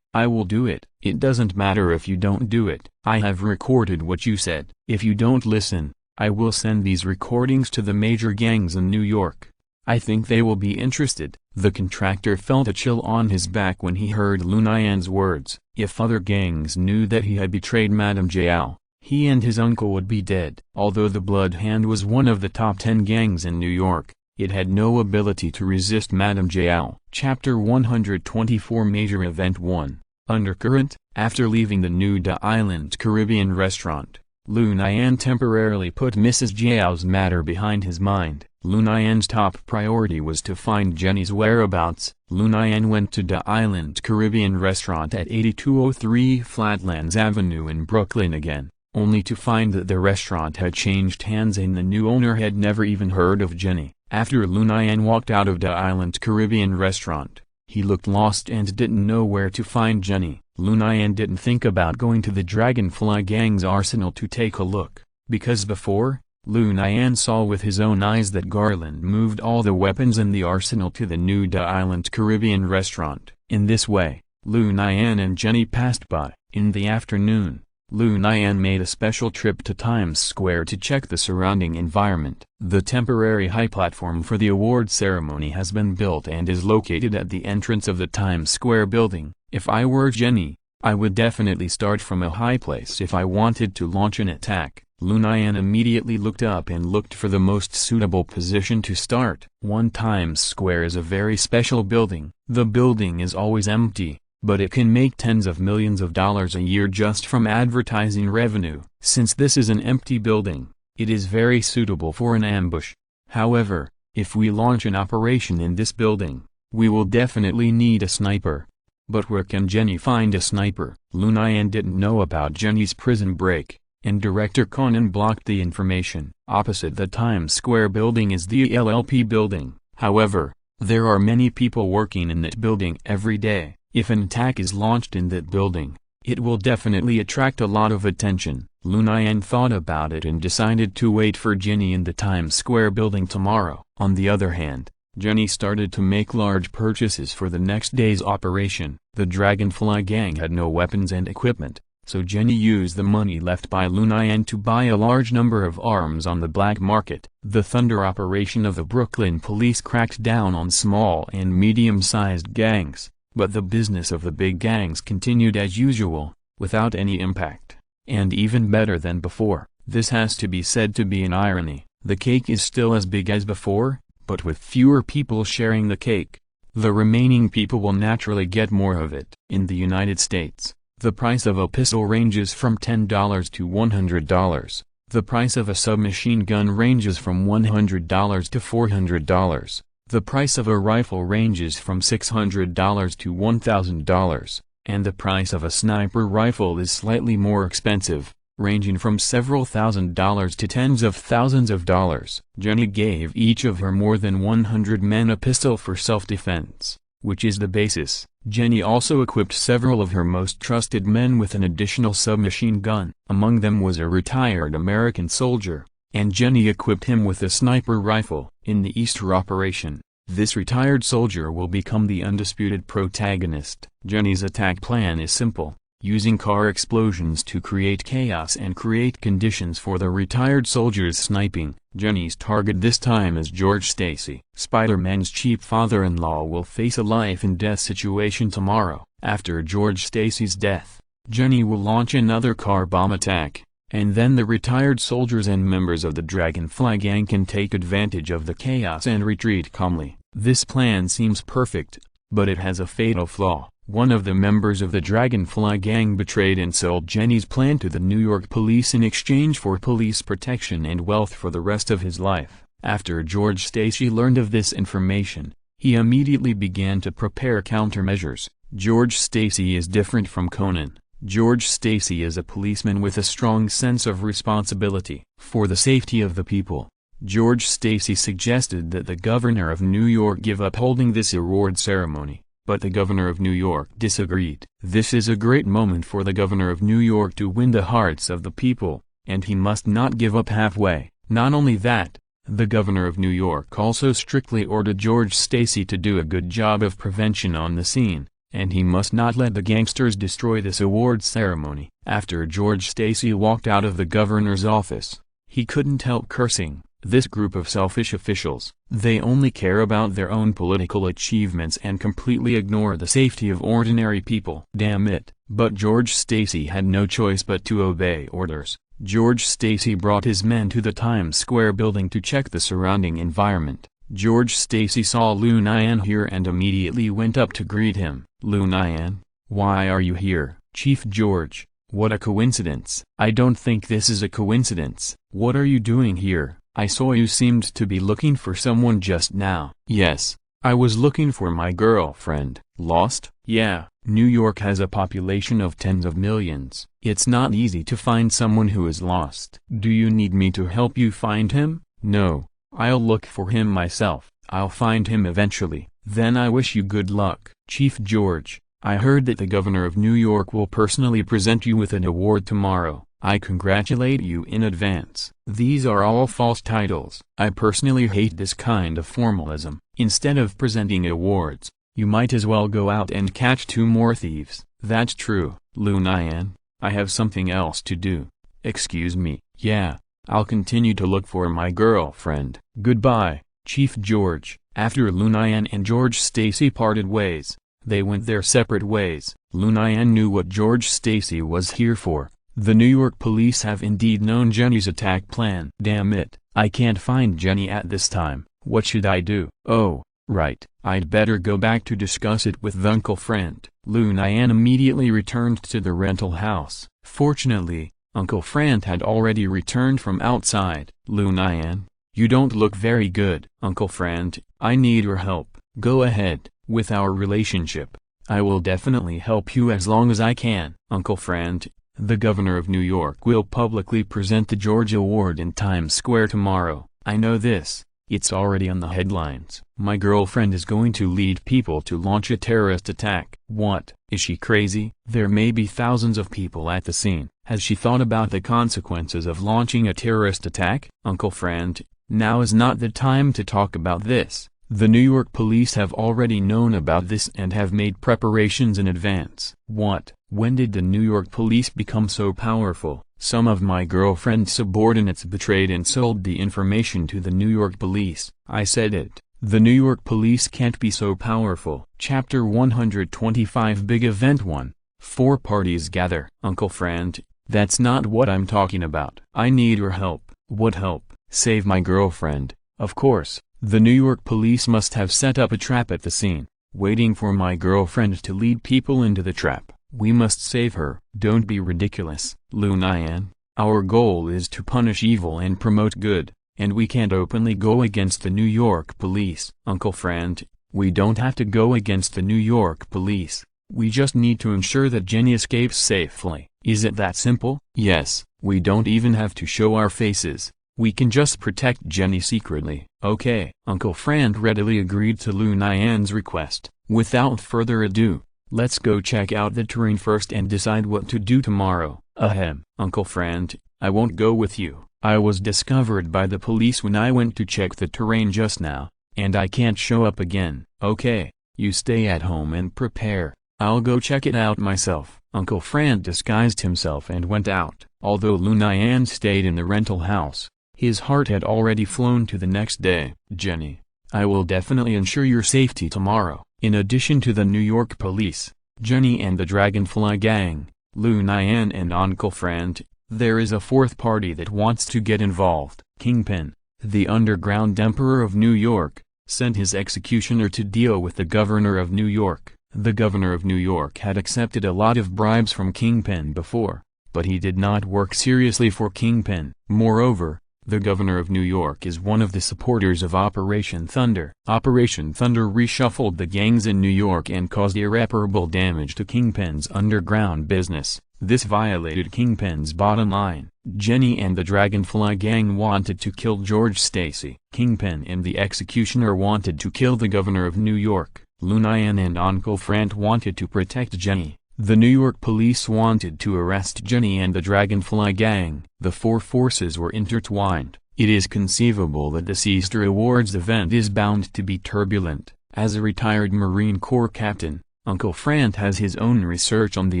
I will do it. It doesn't matter if you don't do it. I have recorded what you said. If you don't listen, I will send these recordings to the major gangs in New York. I think they will be interested." The contractor felt a chill on his back when he heard Lu Nian's words. If other gangs knew that he had betrayed Madame Jiao, he and his uncle would be dead. Although the Blood Hand was one of the top 10 gangs in New York, it had no ability to resist Madame Jiao. Chapter 124 Major Event 1 Undercurrent. After leaving the Nuda Island Caribbean restaurant, Lu Nian temporarily put Mrs. Jiao's matter behind his mind. Lu Nian's top priority was to find Jenny's whereabouts. Lu Nian went to the Island Caribbean restaurant at 8203 Flatlands Avenue in Brooklyn again, only to find that the restaurant had changed hands and the new owner had never even heard of Jenny. After Lu Nian walked out of the Island Caribbean restaurant, he looked lost and didn't know where to find Jenny. Lu Nian didn't think about going to the Dragonfly Gang's arsenal to take a look, because before, Lu Nian saw with his own eyes that Garland moved all the weapons in the arsenal to the Nuda Island Caribbean restaurant. In this way, Lu Nian and Jenny passed by. In the afternoon, Lu Nian made a special trip to Times Square to check the surrounding environment. The temporary high platform for the award ceremony has been built and is located at the entrance of the Times Square building. If I were Jenny, I would definitely start from a high place if I wanted to launch an attack. Lu Nian immediately looked up and looked for the most suitable position to start. Times Square is a very special building. The building is always empty, but it can make tens of millions of dollars a year just from advertising revenue. Since this is an empty building, it is very suitable for an ambush. However, if we launch an operation in this building, we will definitely need a sniper. But where can Jenny find a sniper? Lu Nian didn't know about Jenny's prison break, and Director Conan blocked the information. Opposite the Times Square building is the LLP building. However, there are many people working in that building every day. If an attack is launched in that building, it will definitely attract a lot of attention. Lu Nian thought about it and decided to wait for Jenny in the Times Square building tomorrow. On the other hand, Jenny started to make large purchases for the next day's operation. The Dragonfly Gang had no weapons and equipment, so Jenny used the money left by Lu Nian to buy a large number of arms on the black market. The Thunder operation of the Brooklyn police cracked down on small and medium-sized gangs, but the business of the big gangs continued as usual, without any impact. And even better than before. This has to be said to be an irony. The cake is still as big as before, but with fewer people sharing the cake. The remaining people will naturally get more of it. In the United States, the price of a pistol ranges from $10 to $100. The price of a submachine gun ranges from $100 to $400. The price of a rifle ranges from $600 to $1,000, and the price of a sniper rifle is slightly more expensive, ranging from several $1,000s to tens of thousands of dollars. Jenny gave each of her more than 100 men a pistol for self-defense, which is the basis. Jenny also equipped several of her most trusted men with an additional submachine gun. Among them was a retired American soldier, and Jenny equipped him with a sniper rifle. In the Easter operation, this retired soldier will become the undisputed protagonist. Jenny's attack plan is simple. Using car explosions to create chaos and create conditions for the retired soldier's sniping. Jenny's target this time is George Stacy. Spider-Man's cheap father-in-law will face a life-and-death situation tomorrow. After George Stacy's death, Jenny will launch another car bomb attack, and then the retired soldiers and members of the Dragonfly Gang can take advantage of the chaos and retreat calmly. This plan seems perfect, but it has a fatal flaw. One of the members of the Dragonfly Gang betrayed and sold Jenny's plan to the New York police in exchange for police protection and wealth for the rest of his life. After George Stacy learned of this information, he immediately began to prepare countermeasures. George Stacy is different from Conan. George Stacy is a policeman with a strong sense of responsibility. For the safety of the people, George Stacy suggested that the governor of New York give up holding this award ceremony. But the governor of New York disagreed. This is a great moment for the governor of New York to win the hearts of the people, and he must not give up halfway. Not only that, the governor of New York also strictly ordered George Stacy to do a good job of prevention on the scene, and he must not let the gangsters destroy this award ceremony. After George Stacy walked out of the governor's office, he couldn't help cursing. This group of selfish officials, they only care about their own political achievements and completely ignore the safety of ordinary people. Damn it. But George Stacy had no choice but to obey orders. George Stacy brought his men to the Times Square building to check the surrounding environment. George Stacy saw Lu Nian here and immediately went up to greet him. Lu Nian, why are you here? Chief George, what a coincidence. I don't think this is a coincidence. What are you doing here? I saw you seemed to be looking for someone just now. Yes, I was looking for my girlfriend. Lost? Yeah, New York has a population of tens of millions. It's not easy to find someone who is lost. Do you need me to help you find him? No, I'll look for him myself. I'll find him eventually. Then I wish you good luck. Chief George, I heard that the governor of New York will personally present you with an award tomorrow. I congratulate you in advance. These are all false titles. I personally hate this kind of formalism. Instead of presenting awards, you might as well go out and catch 2 more thieves. That's true. Lu Nian, I have something else to do. Excuse me. Yeah, I'll continue to look for my girlfriend. Goodbye, Chief George. After Lu Nian and George Stacy parted ways, they went their separate ways. Lu Nian knew what George Stacy was here for. The New York police have indeed known Jenny's attack plan. Damn it, I can't find Jenny at this time. What should I do? Oh, right, I'd better go back to discuss it with Uncle Friend. Lu Nian immediately returned to the rental house. Fortunately, Uncle Friend had already returned from outside. Lu Nian, you don't look very good. Uncle Friend, I need your help. Go ahead. With our relationship, I will definitely help you as long as I can. Uncle Friend, the governor of New York will publicly present the George Award in Times Square tomorrow. I know this. It's already on the headlines. My girlfriend is going to lead people to launch a terrorist attack. What? Is she crazy? There may be thousands of people at the scene. Has she thought about the consequences of launching a terrorist attack? Uncle Friend, now is not the time to talk about this. The New York police have already known about this and have made preparations in advance. What? When did the New York police become so powerful? Some of my girlfriend's subordinates betrayed and sold the information to the New York police. I said it. The New York police can't be so powerful. Chapter 125 Big Event 1. 4 parties gather. Uncle Friend, that's not what I'm talking about. I need your help. What help? Save my girlfriend. Of course. The New York police must have set up a trap at the scene, waiting for my girlfriend to lead people into the trap. We must save her. Don't be ridiculous. Lu Nian, our goal is to punish evil and promote good, and we can't openly go against the New York police. Uncle Friend, we don't have to go against the New York police. We just need to ensure that Jenny escapes safely. Is it that simple? Yes, we don't even have to show our faces. We can just protect Jenny secretly. Okay. Uncle Friend readily agreed to Lu Nian's request. Without further ado, let's go check out the terrain first and decide what to do tomorrow. Ahem. Uncle Friend, I won't go with you. I was discovered by the police when I went to check the terrain just now, and I can't show up again. Okay, you stay at home and prepare. I'll go check it out myself. Uncle Friend disguised himself and went out. Although Lu Nian stayed in the rental house, his heart had already flown to the next day. Jenny, I will definitely ensure your safety tomorrow. In addition to the New York police, Jenny and the Dragonfly Gang, Lu Nian and Uncle Friend, there is a 4th party that wants to get involved. Kingpin, the underground emperor of New York, sent his executioner to deal with the governor of New York. The governor of New York had accepted a lot of bribes from Kingpin before, but he did not work seriously for Kingpin. Moreover, the governor of New York is one of the supporters of Operation Thunder. Operation Thunder reshuffled the gangs in New York and caused irreparable damage to Kingpin's underground business. This violated Kingpin's bottom line. Jenny and the Dragonfly Gang wanted to kill George Stacy. Kingpin and the executioner wanted to kill the governor of New York. Lu Nian and Uncle Friend wanted to protect Jenny. The New York police wanted to arrest Jenny and the Dragonfly Gang. The 4 forces were intertwined. It is conceivable that this Easter Awards event is bound to be turbulent. As a retired Marine Corps captain, Uncle Friend has his own research on the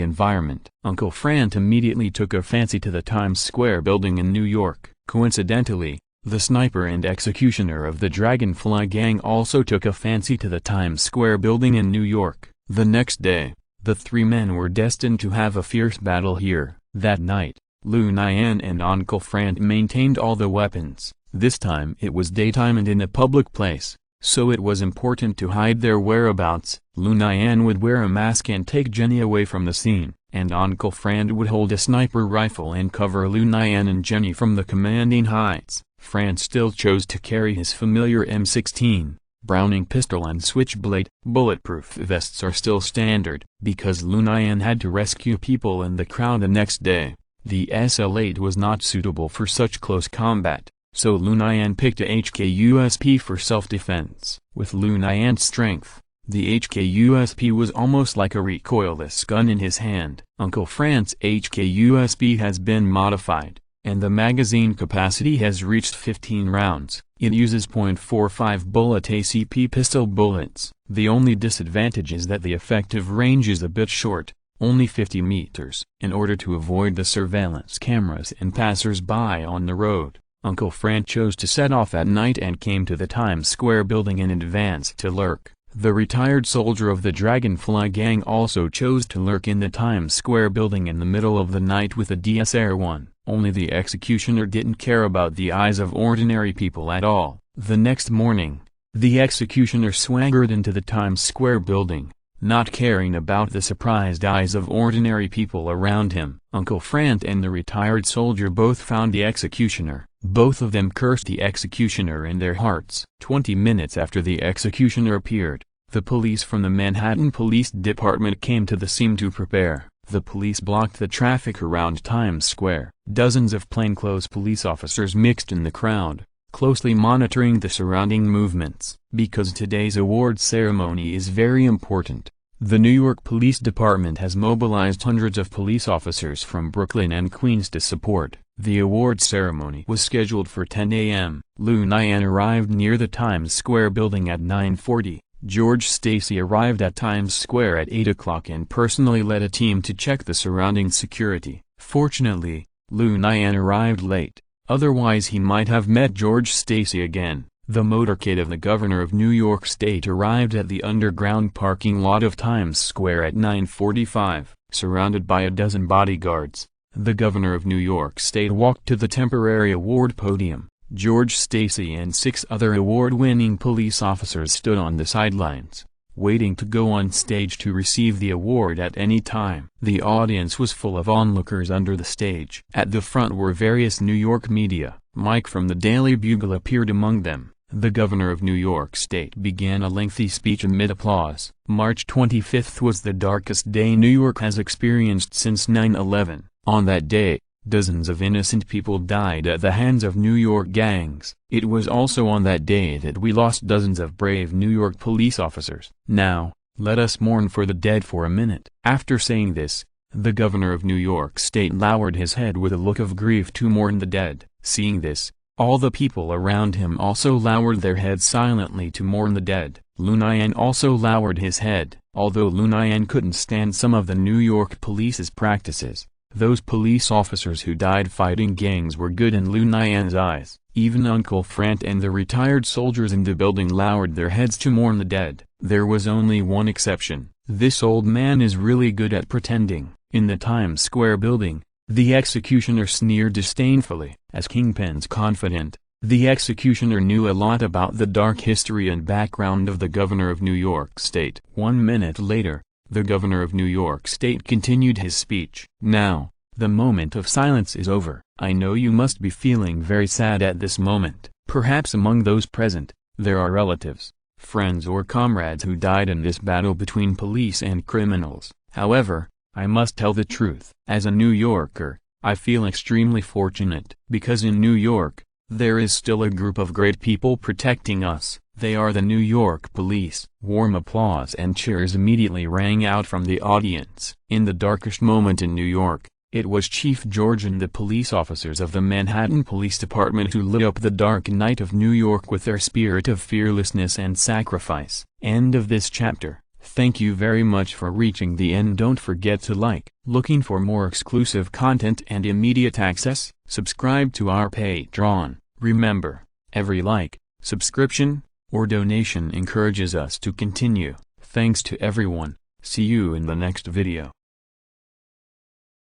environment. Uncle Friend immediately took a fancy to the Times Square building in New York. Coincidentally, The sniper and executioner of the Dragonfly Gang also took a fancy to the Times Square building in New York. The next day, the three men were destined to have a fierce battle here. That night, Lu Nian and Uncle Frank maintained all the weapons. This time it was daytime and in a public place, so it was important to hide their whereabouts. Lu Nian would wear a mask and take Jenny away from the scene, and Uncle Frank would hold a sniper rifle and cover Lu Nian and Jenny from the commanding heights. Frank still chose to carry his familiar M16, Browning pistol and switchblade. Bulletproof vests are still standard, because Lu Nian had to rescue people in the crowd the next day. The SL-8 was not suitable for such close combat, so Lu Nian picked a HK-USP for self-defense. With Lu Nian's strength, the HK-USP was almost like a recoilless gun in his hand. Uncle Frank's HK-USP has been modified, and the magazine capacity has reached 15 rounds. It uses .45 bullet ACP pistol bullets. The only disadvantage is that the effective range is a bit short, only 50 meters. In order to avoid the surveillance cameras and passers-by on the road, Uncle Frank chose to set off at night and came to the Times Square building in advance to lurk. The retired soldier of the Dragonfly Gang also chose to lurk in the Times Square building in the middle of the night with a DSR-1. Only the executioner didn't care about the eyes of ordinary people at all. The next morning, the executioner swaggered into the Times Square building, not caring about the surprised eyes of ordinary people around him. Uncle Frank and the retired soldier both found the executioner. Both of them cursed the executioner in their hearts. 20 minutes after the executioner appeared, the police from the Manhattan Police Department came to the scene to prepare. The police blocked the traffic around Times Square. Dozens of plainclothes police officers mixed in the crowd, closely monitoring the surrounding movements. Because today's award ceremony is very important, the New York Police Department has mobilized hundreds of police officers from Brooklyn and Queens to support. The award ceremony was scheduled for 10 a.m. Lu Nian arrived near the Times Square building at 9:40. George Stacy arrived at Times Square at 8 o'clock and personally led a team to check the surrounding security. Fortunately, Lu Nian arrived late, otherwise he might have met George Stacy again. The motorcade of the governor of New York State arrived at the underground parking lot of Times Square at 9:45, surrounded by a dozen bodyguards. The governor of New York State walked to the temporary award podium. George Stacy and 6 other award-winning police officers stood on the sidelines, waiting to go on stage to receive the award at any time. The audience was full of onlookers under the stage. At the front were various New York media. Mike from the Daily Bugle appeared among them. The governor of New York State began a lengthy speech amid applause. March 25th was the darkest day New York has experienced since 9/11. On that day, dozens of innocent people died at the hands of New York gangs. It was also on that day that we lost dozens of brave New York police officers. Now, let us mourn for the dead for a minute. After saying this, the governor of New York State lowered his head with a look of grief to mourn the dead. Seeing this, all the people around him also lowered their heads silently to mourn the dead. Lu Nian also lowered his head. Although Lu Nian couldn't stand some of the New York police's practices, those police officers who died fighting gangs were good in Lu Nian's eyes. Even Uncle Frank and the retired soldiers in the building lowered their heads to mourn the dead. There was only one exception. This old man is really good at pretending. In the Times Square building, the executioner sneered disdainfully. As Kingpin's confidant, the executioner knew a lot about the dark history and background of the governor of New York State. 1 minute later, the governor of New York State continued his speech. Now, the moment of silence is over. I know you must be feeling very sad at this moment. Perhaps among those present, there are relatives, friends or comrades who died in this battle between police and criminals. However, I must tell the truth. As a New Yorker, I feel extremely fortunate, because in New York, there is still a group of great people protecting us. They are the New York police. Warm applause and cheers immediately rang out from the audience. In the darkest moment in New York, it was Chief George and the police officers of the Manhattan Police Department who lit up the dark night of New York with their spirit of fearlessness and sacrifice. End of this chapter. Thank you very much for reaching the end. Don't forget to like. Looking for more exclusive content and immediate access? Subscribe to our Patreon. Remember, every like, subscription, or donation encourages us to continue. Thanks to everyone. See you in the next video.